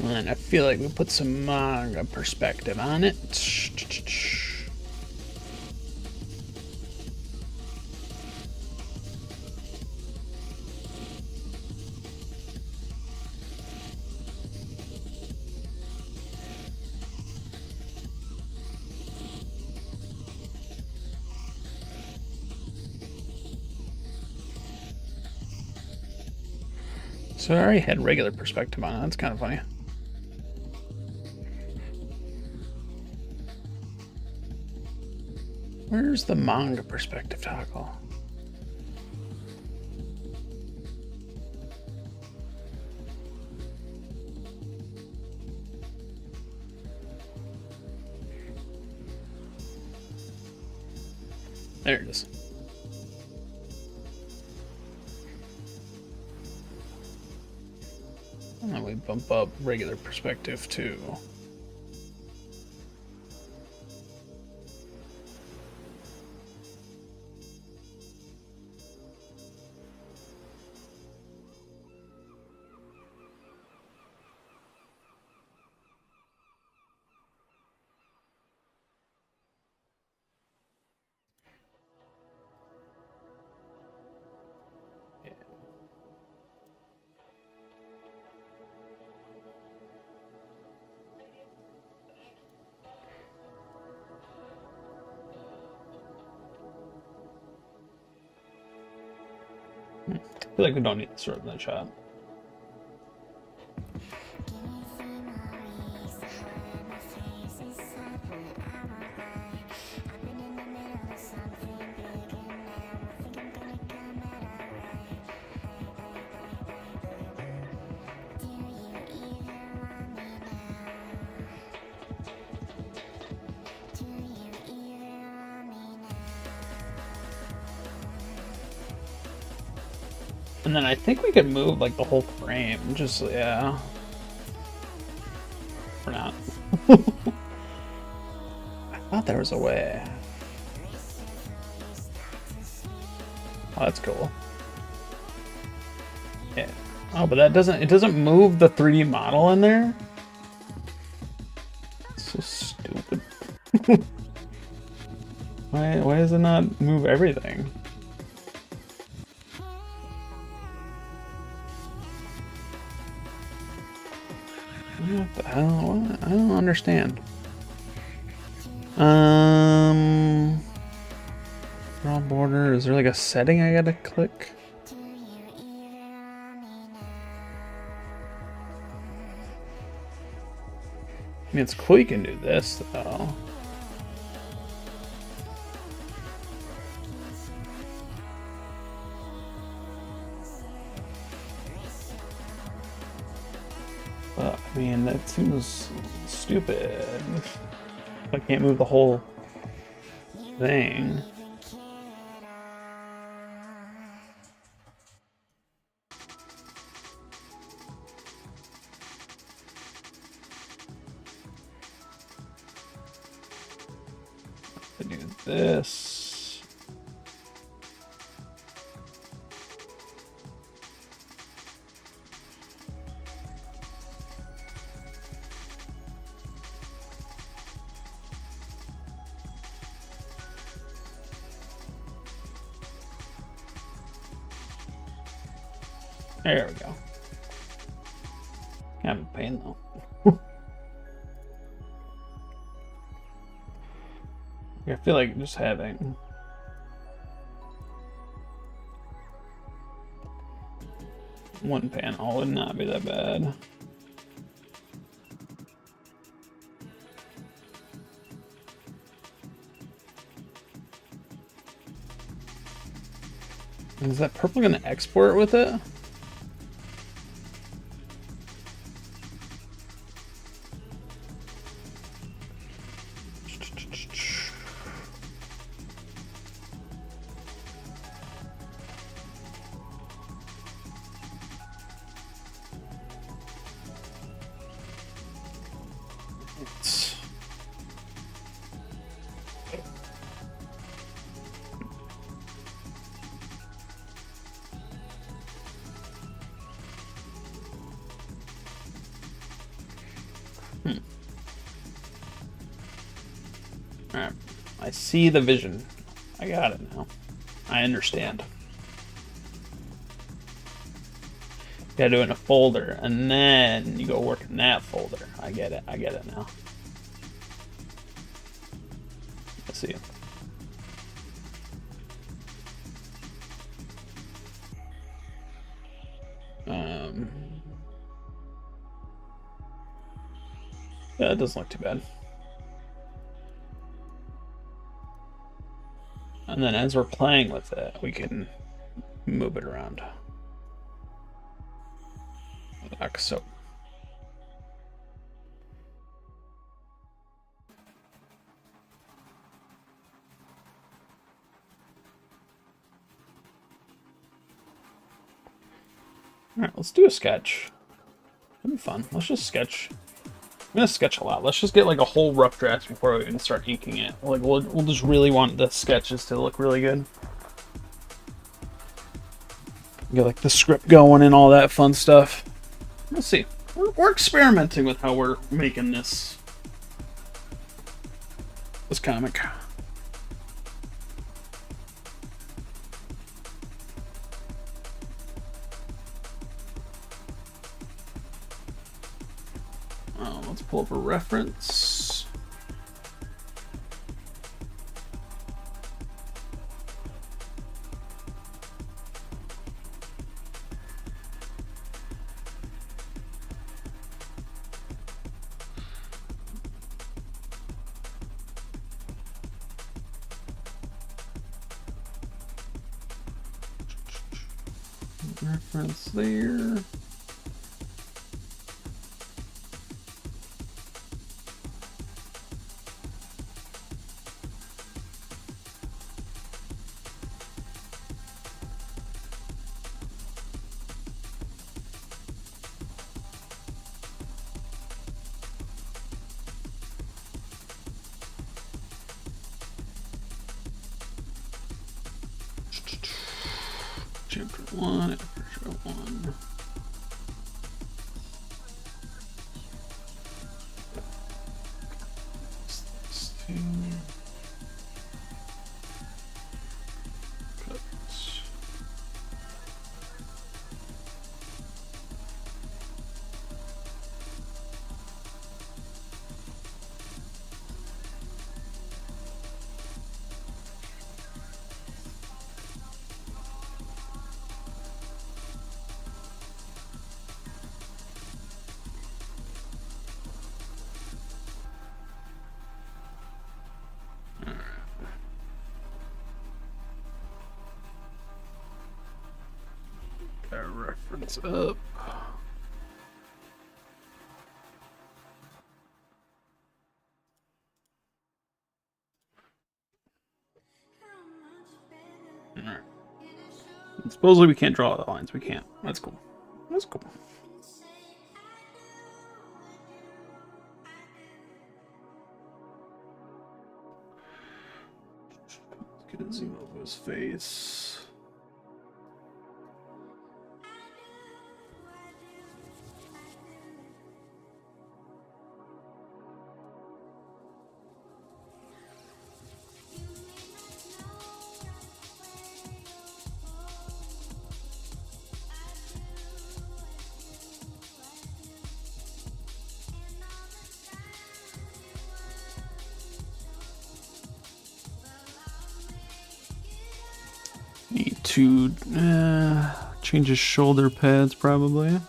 [SPEAKER 1] And I feel like we put some manga perspective on it. So I already had regular perspective on it. That's kind of funny. Where's the manga perspective toggle? There it is. And then we bump up regular perspective too. I feel like we don't need the sword in that shot. And then I think we could move like the whole frame. Just, yeah. Or not. I thought there was a way. Oh, that's cool. Yeah. Oh, but that doesn't, it doesn't move the 3D model in there? It's so stupid. Why does it not move everything? What the hell? What? I don't understand. Draw border. Is there like a setting I gotta click? I mean, it's cool you can do this though. But, I mean, that seems stupid. I can't move the whole thing. I do this. There we go. Kind of a pain though. I feel like just having one panel would not be that bad. Is that purple gonna export with it? Alright, I see the vision. I got it now. I understand. You gotta do it in a folder, and then you go work in that folder. I get it. I get it now. Let's see. Yeah, it doesn't look too bad. And then as we're playing with it, we can move it around. Like so. Alright, let's do a sketch. That'd be fun. Let's just sketch. I'm gonna sketch a lot. Let's just get like a whole rough draft before we even start inking it. Like we'll just really want the sketches to look really good. Get like the script going and all that fun stuff. We'll see. We're experimenting with how we're making this comic. Let's pull up a reference. Reference there. Chapter 1, Chapter 1. Cuts. That reference up. Alright. Supposedly we can't draw the lines. We can't. That's cool. That's cool. Let's get a zoom over his face. Need to change his shoulder pads probably.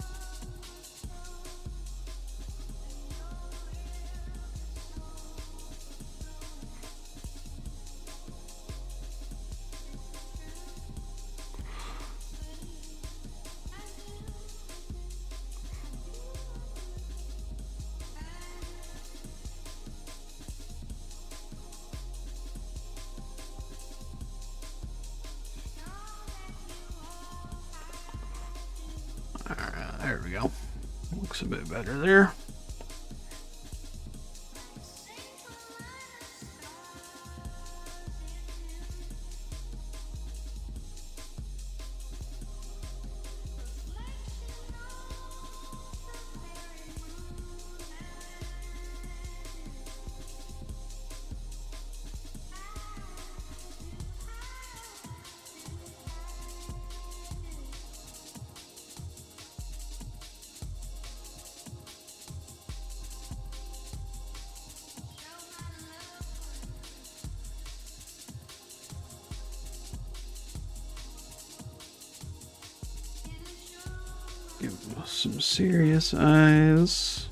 [SPEAKER 1] There we go. Looks a bit better there. Give him some serious eyes.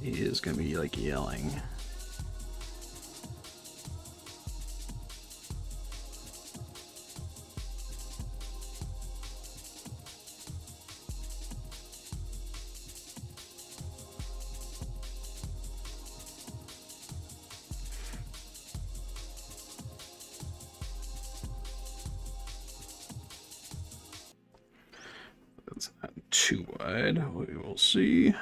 [SPEAKER 1] He is gonna be like yelling. That's not too wide. We will see.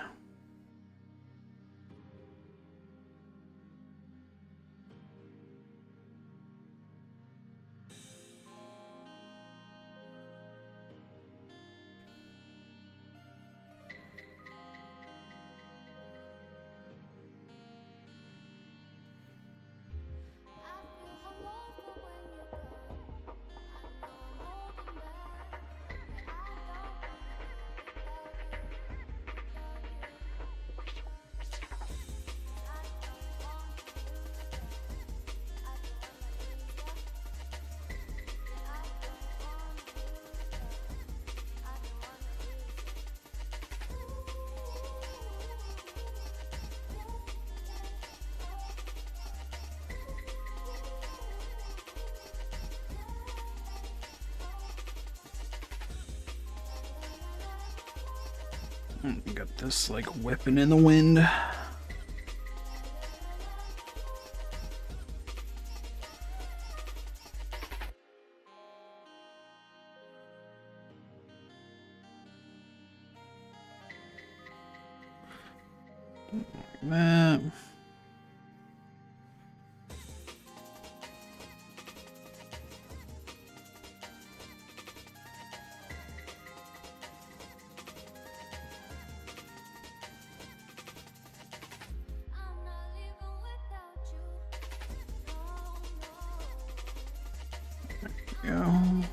[SPEAKER 1] Got this like whipping in the wind. Like that. Go.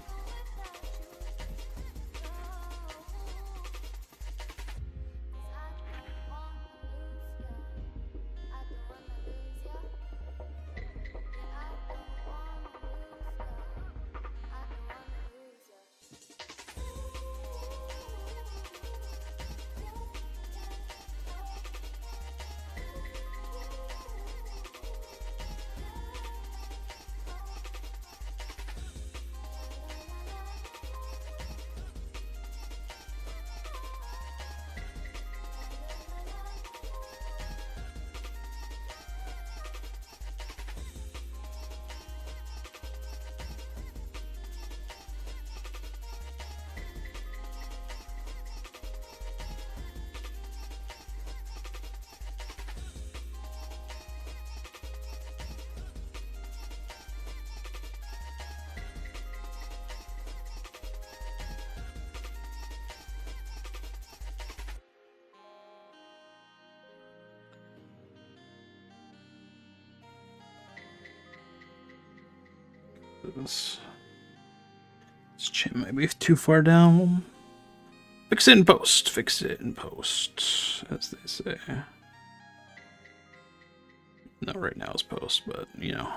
[SPEAKER 1] This chin might be too far down. Fix it in post. Fix it in post, as they say. No, right now is post, but you know.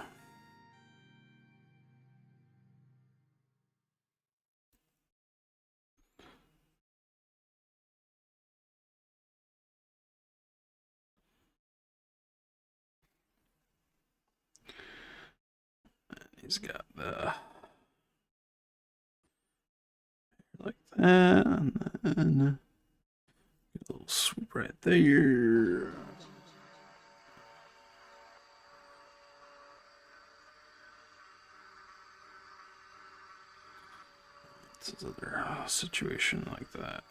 [SPEAKER 1] He's got the like that, and then a little swoop right there. It's another situation like that.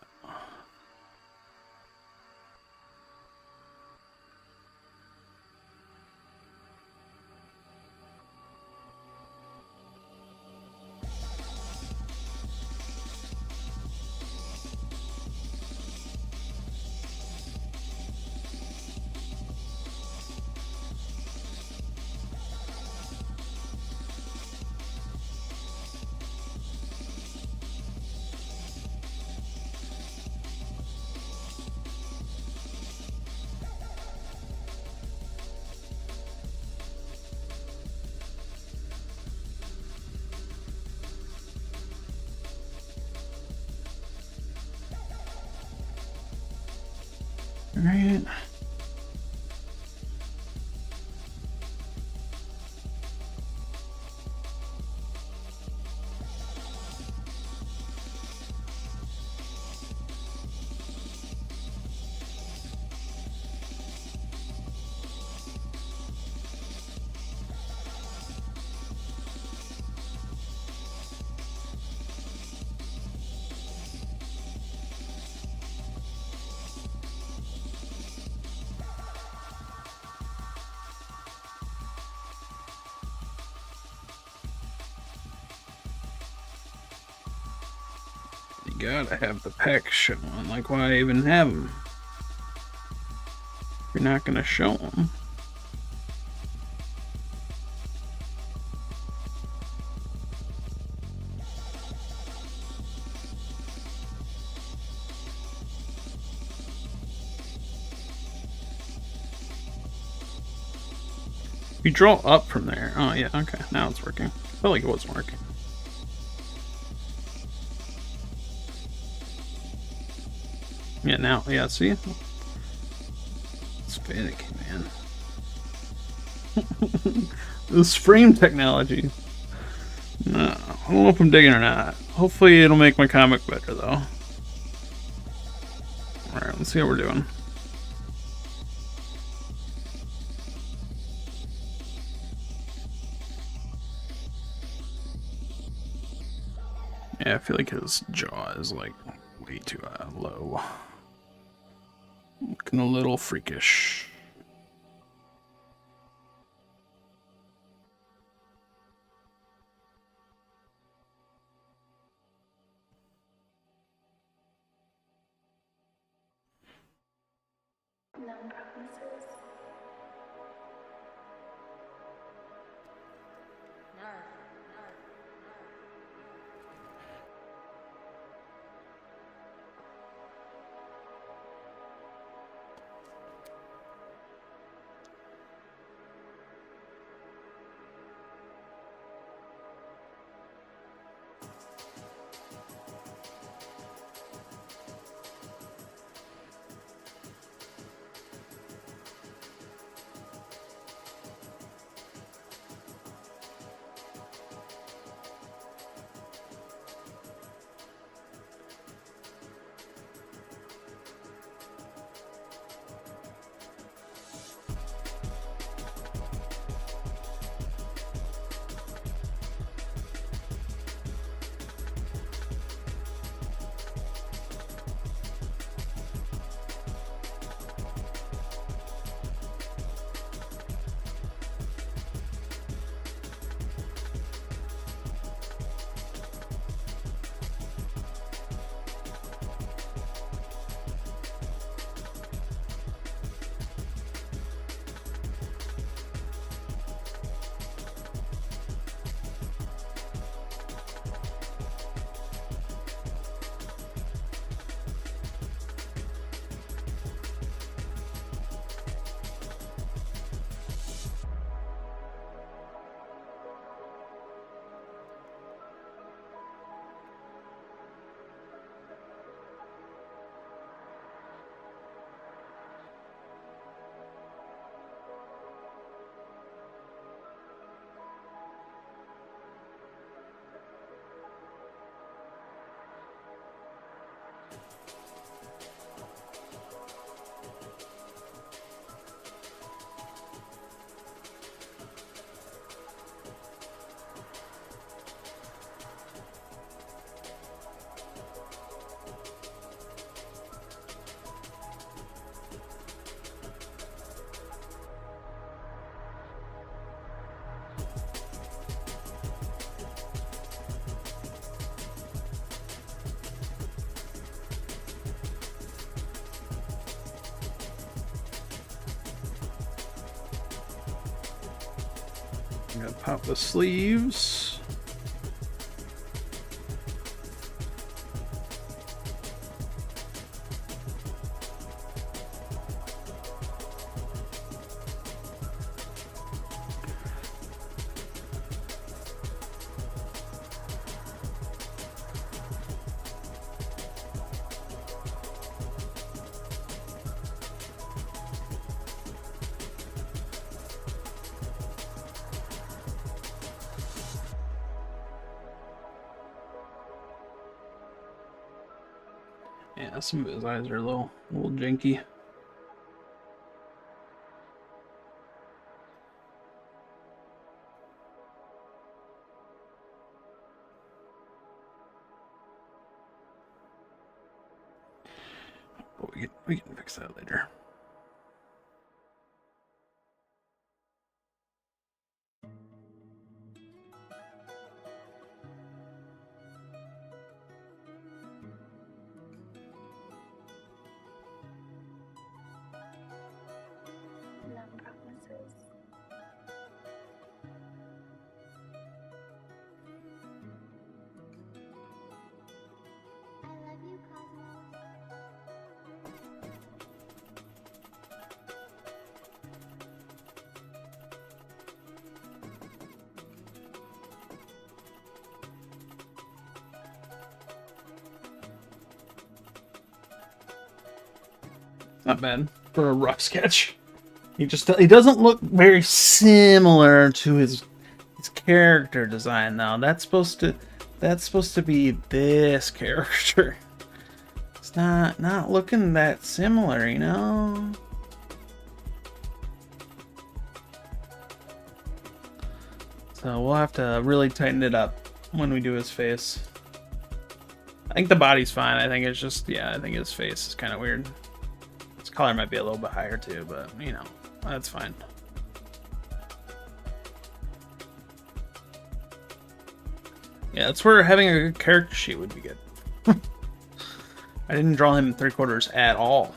[SPEAKER 1] Right. gotta have the pecs showing. Like, why even have them? You're not gonna show them. You draw up from there. Oh, yeah, okay. Now it's working. I felt like it wasn't working. Yeah, now, yeah, see? It's finicky, man. This frame technology. No, I don't know if I'm digging or not. Hopefully it'll make my comic better, though. Alright, let's see how we're doing. Yeah, I feel like his jaw is, like, way too low. Looking a little freakish.
[SPEAKER 6] No promises.
[SPEAKER 1] I'm gonna pop the sleeves. Yeah, some of his eyes are a little janky. But we can fix that later. Not bad for a rough sketch. He doesn't look very similar to his character design though. That's supposed to be this character. It's not looking that similar, you know? So we'll have to really tighten it up when we do his face. I think the body's fine. I think it's just, yeah, I think his face is kind of weird. His color might be a little bit higher too, but you know, that's fine. Yeah, that's where having a good character sheet would be good. I didn't draw him in 3/4 at all.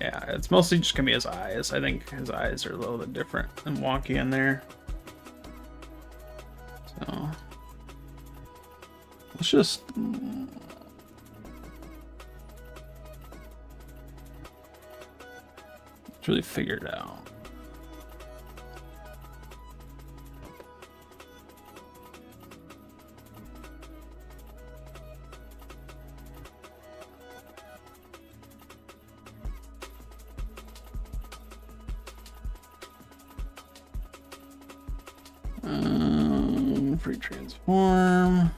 [SPEAKER 1] Yeah, it's mostly just gonna be his eyes. I think his eyes are a little bit different and wonky in there. So let's just really figure it out. Free transform.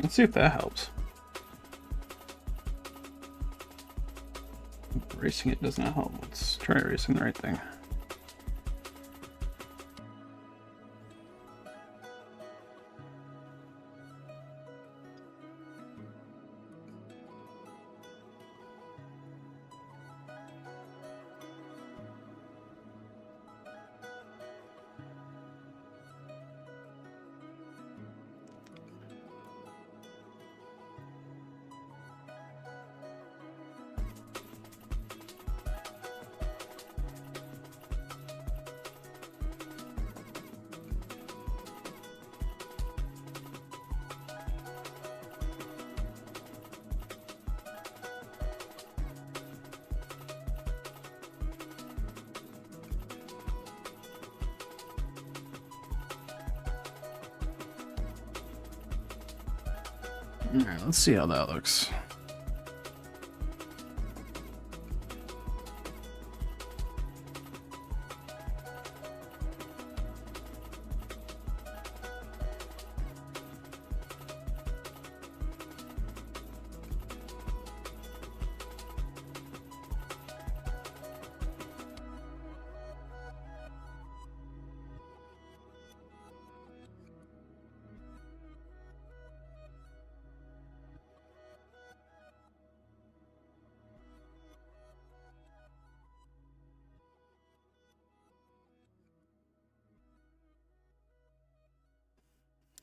[SPEAKER 1] Let's see if that helps. Erasing it does not help. Let's try erasing the right thing. Alright, let's see how that looks.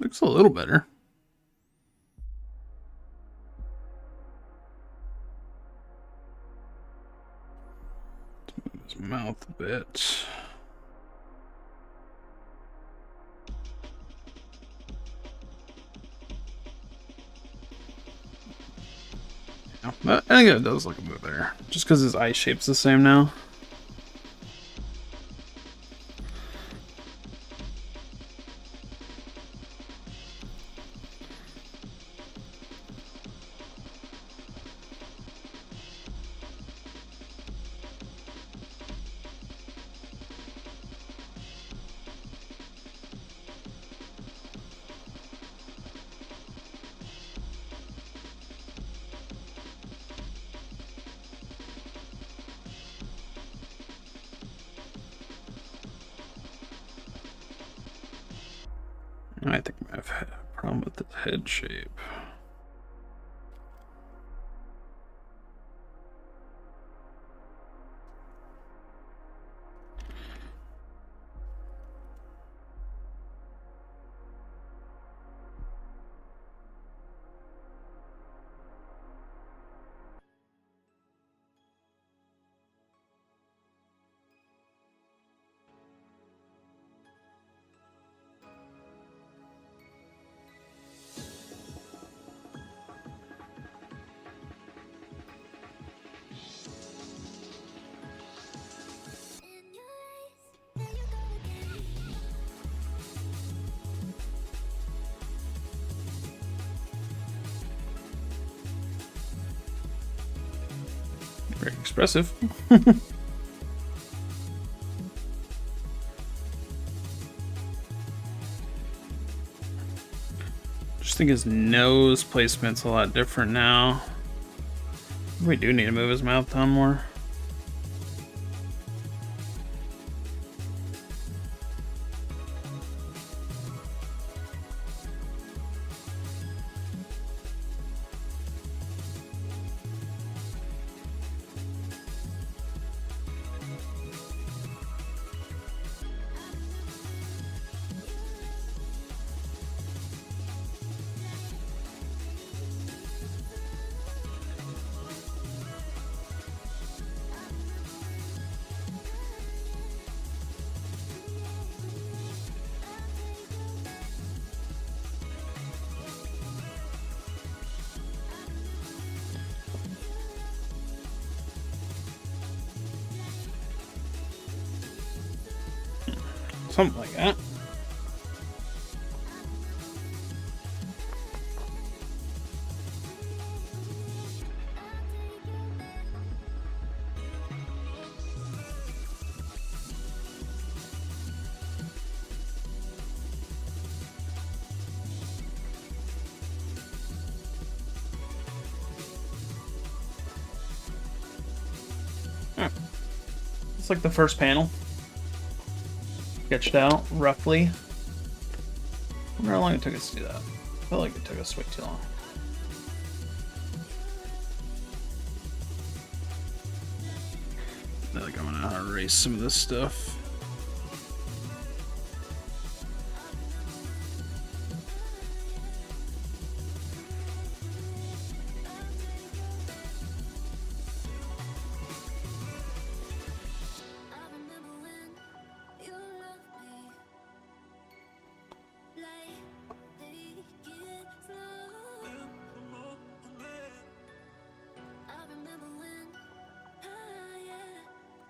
[SPEAKER 1] Looks a little better. Let's move his mouth a bit. Yeah, I think it does look a bit better. Just because his eye shape's the same now. I think I might have had a problem with the head shape.
[SPEAKER 5] Very expressive. Just think his nose placement's a lot different now. We do need to move his mouth down more. Something like that. It's like the first panel. Sketched out, roughly. I wonder how long it took us to do that. I feel like it took us way too long. I feel like I'm gonna erase some of this stuff.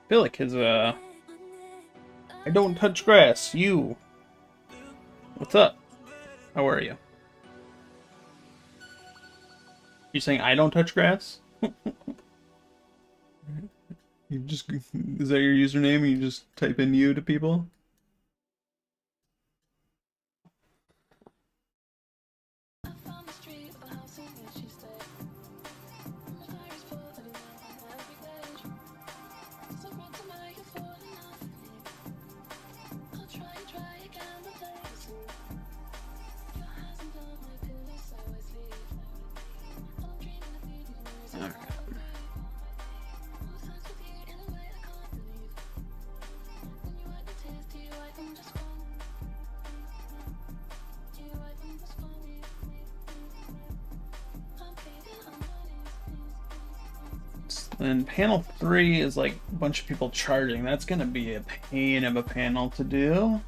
[SPEAKER 5] I feel like his, I don't touch grass, you. What's up? How are you? You saying I don't touch grass? You just, is that your username? You just type in you to people? Then panel 3 is like a bunch of people charging. That's gonna be a pain of a panel to do.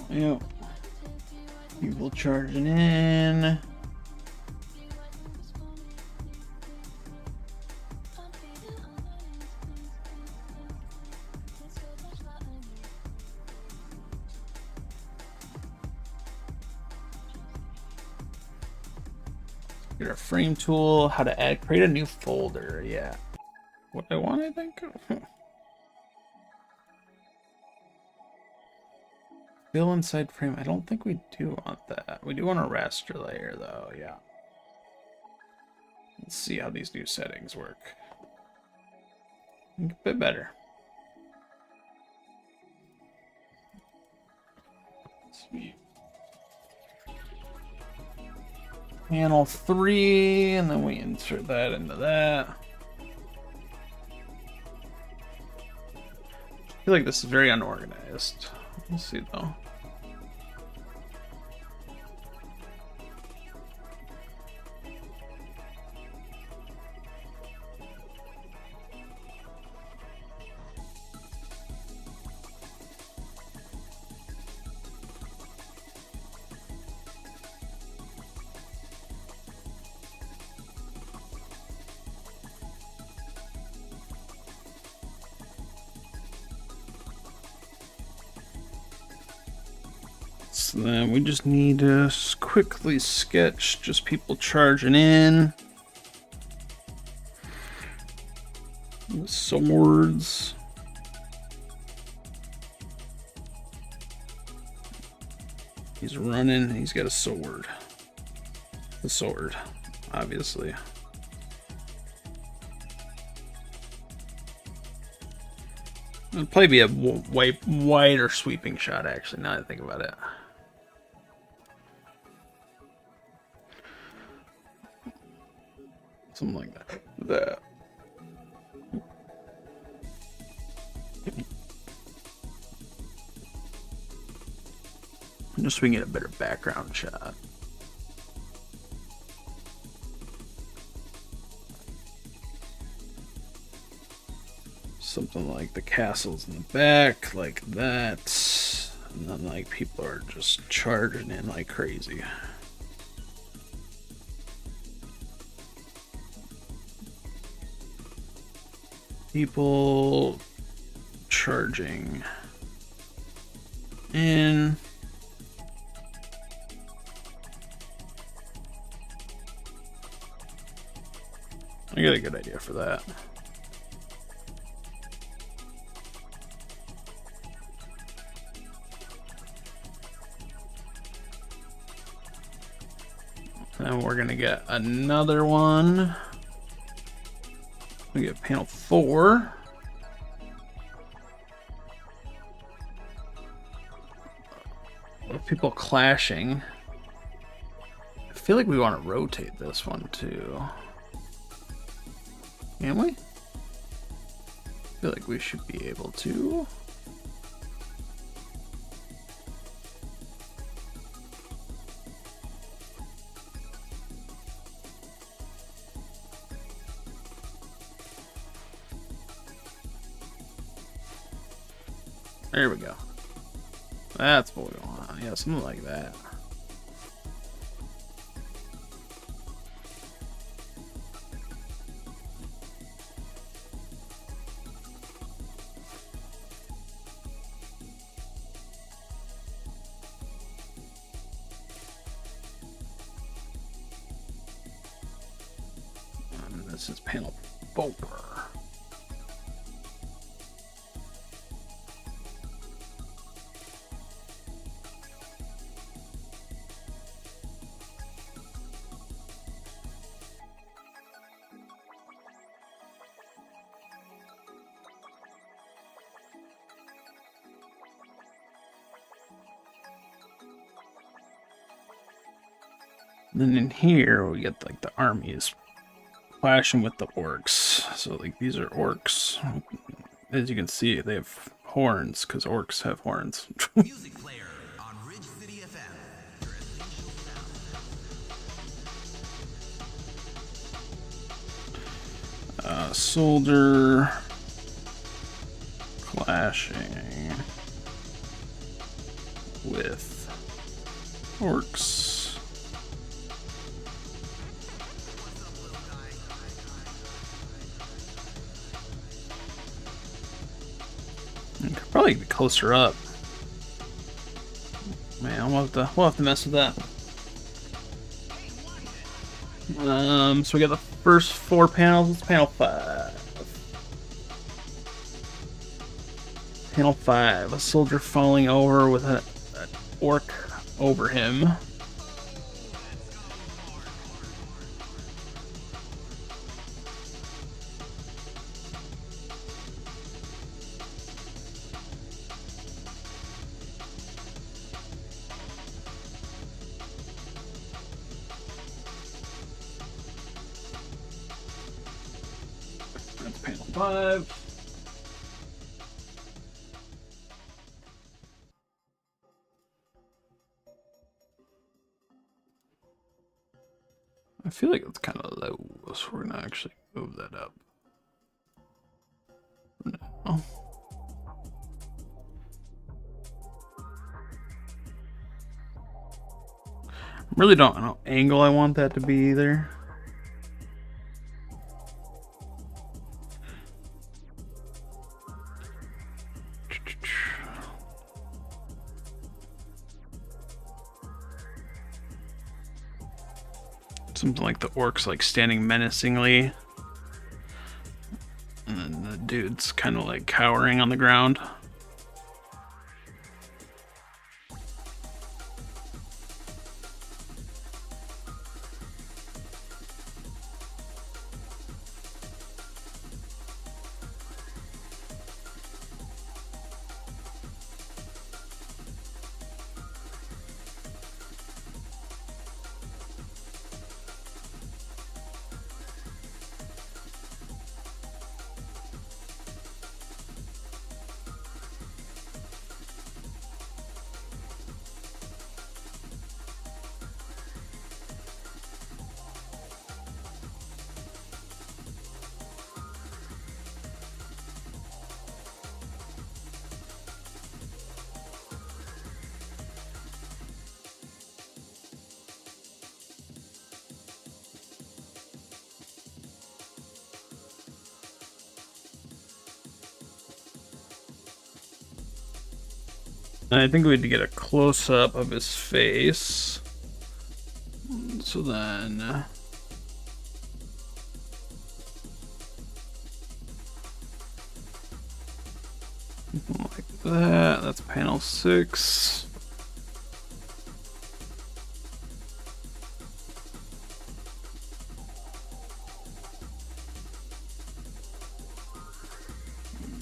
[SPEAKER 5] Yep. People charging in. Get our frame tool, how to add, create a new folder. Yeah. What I want, I think. Fill inside frame. I don't think we do want that. We do want a raster layer though, yeah. Let's see how these new settings work. A bit better. Sweet. Panel 3, and then we insert that into that. I feel like this is very unorganized. Let's see though.
[SPEAKER 1] So then we just need to quickly sketch just people charging in. Swords. He's running. He's got a sword. The sword, obviously. It'd probably be a wider sweeping shot, actually, now that I think about it. Something like that. Just so we can get a better background shot. Something like the castles in the back, like that. And then like people are just charging in like crazy. People charging in. I got a good idea for that. And we're gonna get another one. We get panel 4. People clashing. I feel like we want to rotate this one too. Can we? I feel like we should be able to. There we go. That's what we want. Yeah, something like that. And this is panel 4. Then in here we get like the armies clashing with the orcs. So like these are orcs. As you can see, they have horns because orcs have horns.
[SPEAKER 2] Music player on Ridge City FM. Your essential sound.
[SPEAKER 1] Soldier clashing with orcs. Could probably be closer up. Man, we'll have to mess with that. So we got the first 4 panels. It's panel 5. Panel 5. A soldier falling over with an orc over him. That's panel 5. I feel like it's kind of low, so we're gonna actually move that up. No. Really don't know angle I want that to be either.
[SPEAKER 5] Something like the orcs like standing menacingly. And then the dude's kind of like cowering on the ground. And I think we had to get a close-up of his face. So then... like that. That's panel 6.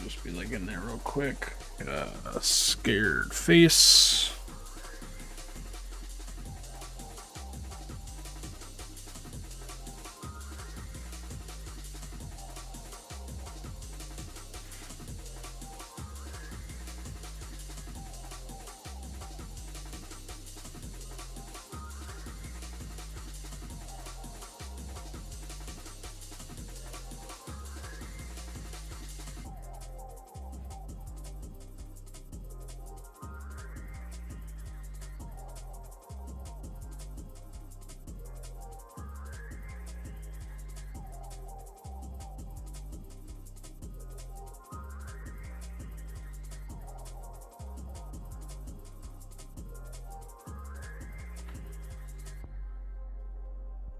[SPEAKER 5] Just be like in there real quick. A scared face.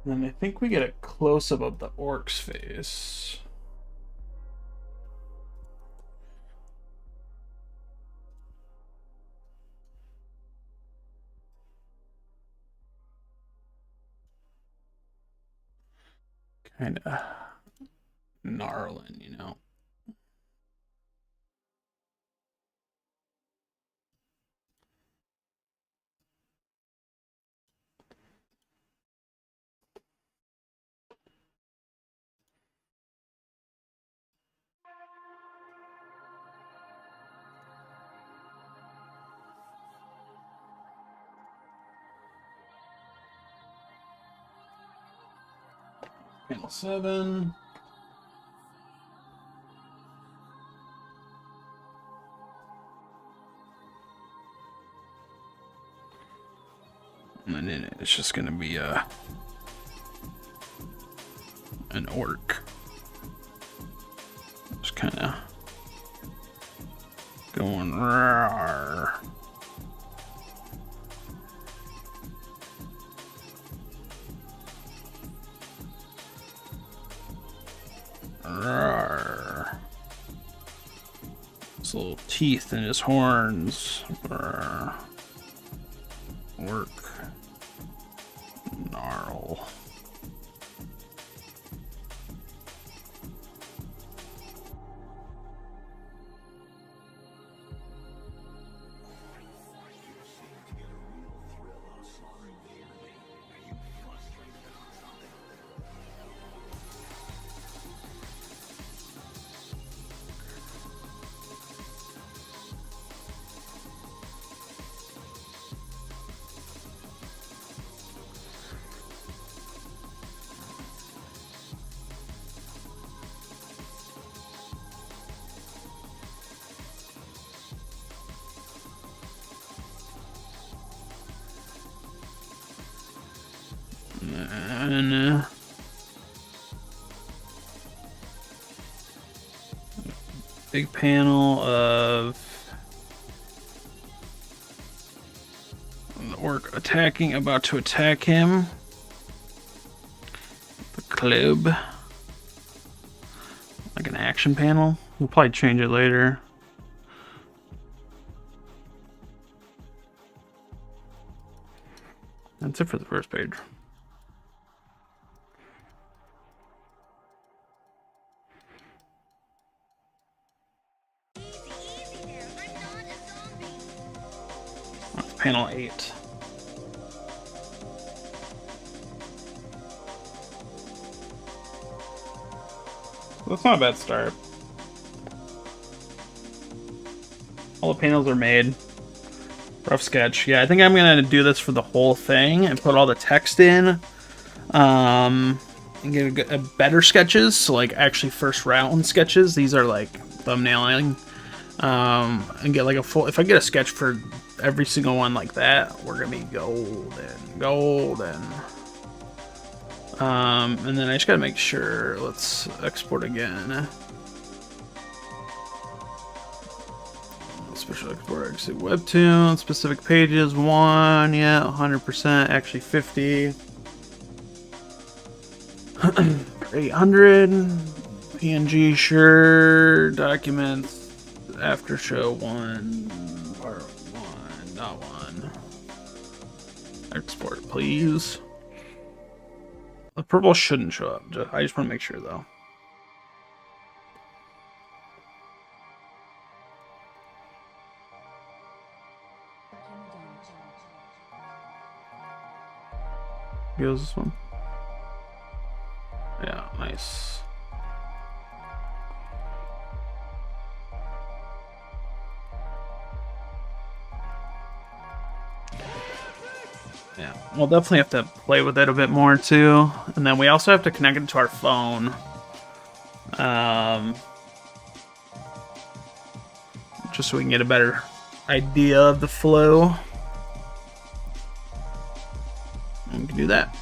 [SPEAKER 5] And I think we get a close-up of the orc's face. Kind of gnarling, you know. Panel 7. And then in it, it's just gonna be an orc. Just kind of going rawr. Rawr. His little teeth in his horns. Rawr. Work. Gnarl. And big panel of the orc about to attack him. club. Like an action panel. We'll probably change it later. That's it for the first page. That's panel 8. That's not a bad start. All the panels are made. Rough sketch. Yeah, I think I'm gonna do this for the whole thing and put all the text in. And get a better sketches. So like actually first round sketches. These are like thumbnailing. And get like a full. If I get a sketch for every single one like that, we're gonna be golden. And then I just gotta make sure. Let's export again. Special export, exit Webtoon, specific pages, 1, yeah, 100%, actually 50. 800, PNG, sure, documents, after show 1, part 1, not 1. Export, please. The purple shouldn't show up, I just want to make sure though. Goes this one. Yeah, nice. Yeah, we'll definitely have to play with it a bit more too. And then we also have to connect it to our phone. Just so we can get a better idea of the flow. And we can do that.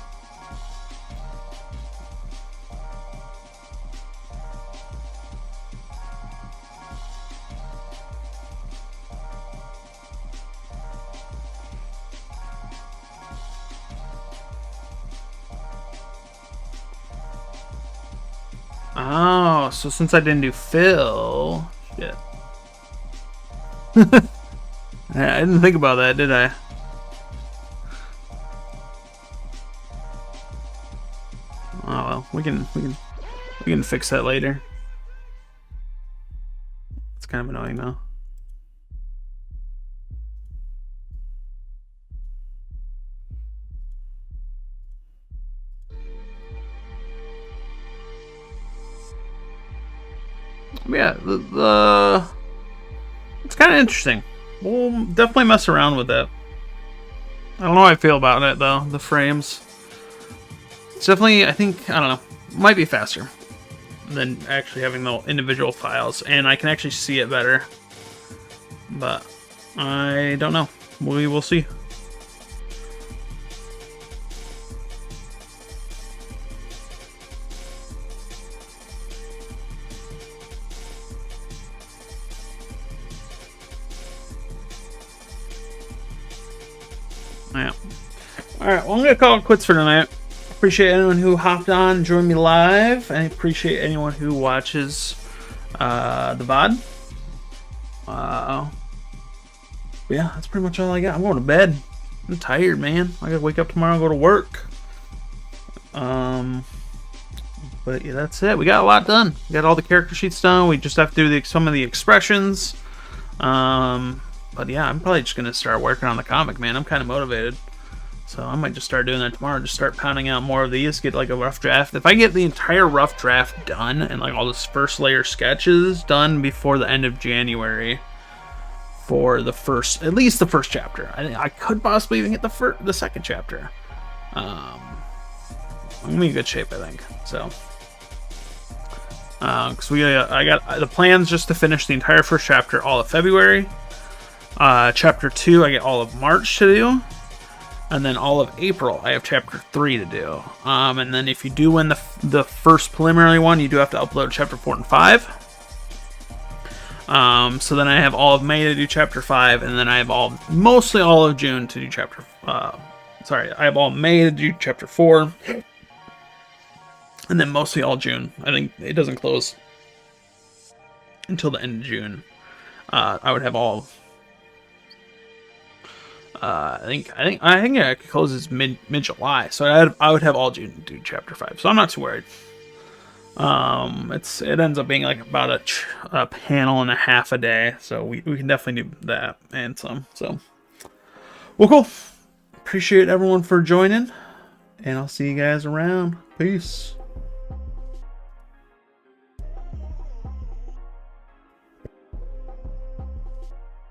[SPEAKER 5] Oh, so since I didn't do Phil, shit. I didn't think about that, did I? Oh well, we can fix that later. It's kind of annoying though. Yeah, it's kind of interesting. We'll definitely mess around with it. I don't know how I feel about it though. The frames. It's definitely, I think, I don't know, might be faster than actually having the individual files, and I can actually see it better. But I don't know. We will see. Yeah. Alright, well, I'm going to call it quits for tonight. Appreciate anyone who hopped on and joined me live. I appreciate anyone who watches the VOD. Yeah, that's pretty much all I got. I'm going to bed. I'm tired, man. I got to wake up tomorrow and go to work. But yeah, that's it. We got a lot done. We got all the character sheets done. We just have to do some of the expressions. But yeah, I'm probably just going to start working on the comic, man. I'm kind of motivated. So I might just start doing that tomorrow. Just start pounding out more of these. Get like a rough draft. If I get the entire rough draft done and like all this first layer sketches done before the end of January for the first, at least the first chapter. I could possibly even get the second chapter. I'm gonna be in good shape, I think. So, because I got the plans just to finish the entire first chapter all of February. Chapter 2, I get all of March to do. And then all of April, I have chapter 3 to do. And then if you do win the first preliminary one, you do have to upload chapter 4 and 5. So then I have all of May to do chapter 5, and then I have mostly all of June to do chapter. I have all May to do chapter 4.
[SPEAKER 1] and then mostly all June. I think it doesn't close until the end of June. I would have all. I think it closes mid July, so I would have all June do chapter 5. So I'm not too worried. It ends up being like about a panel and a half a day, so we can definitely do that and some. So, well, cool. Appreciate everyone for joining, and I'll see you guys around. Peace.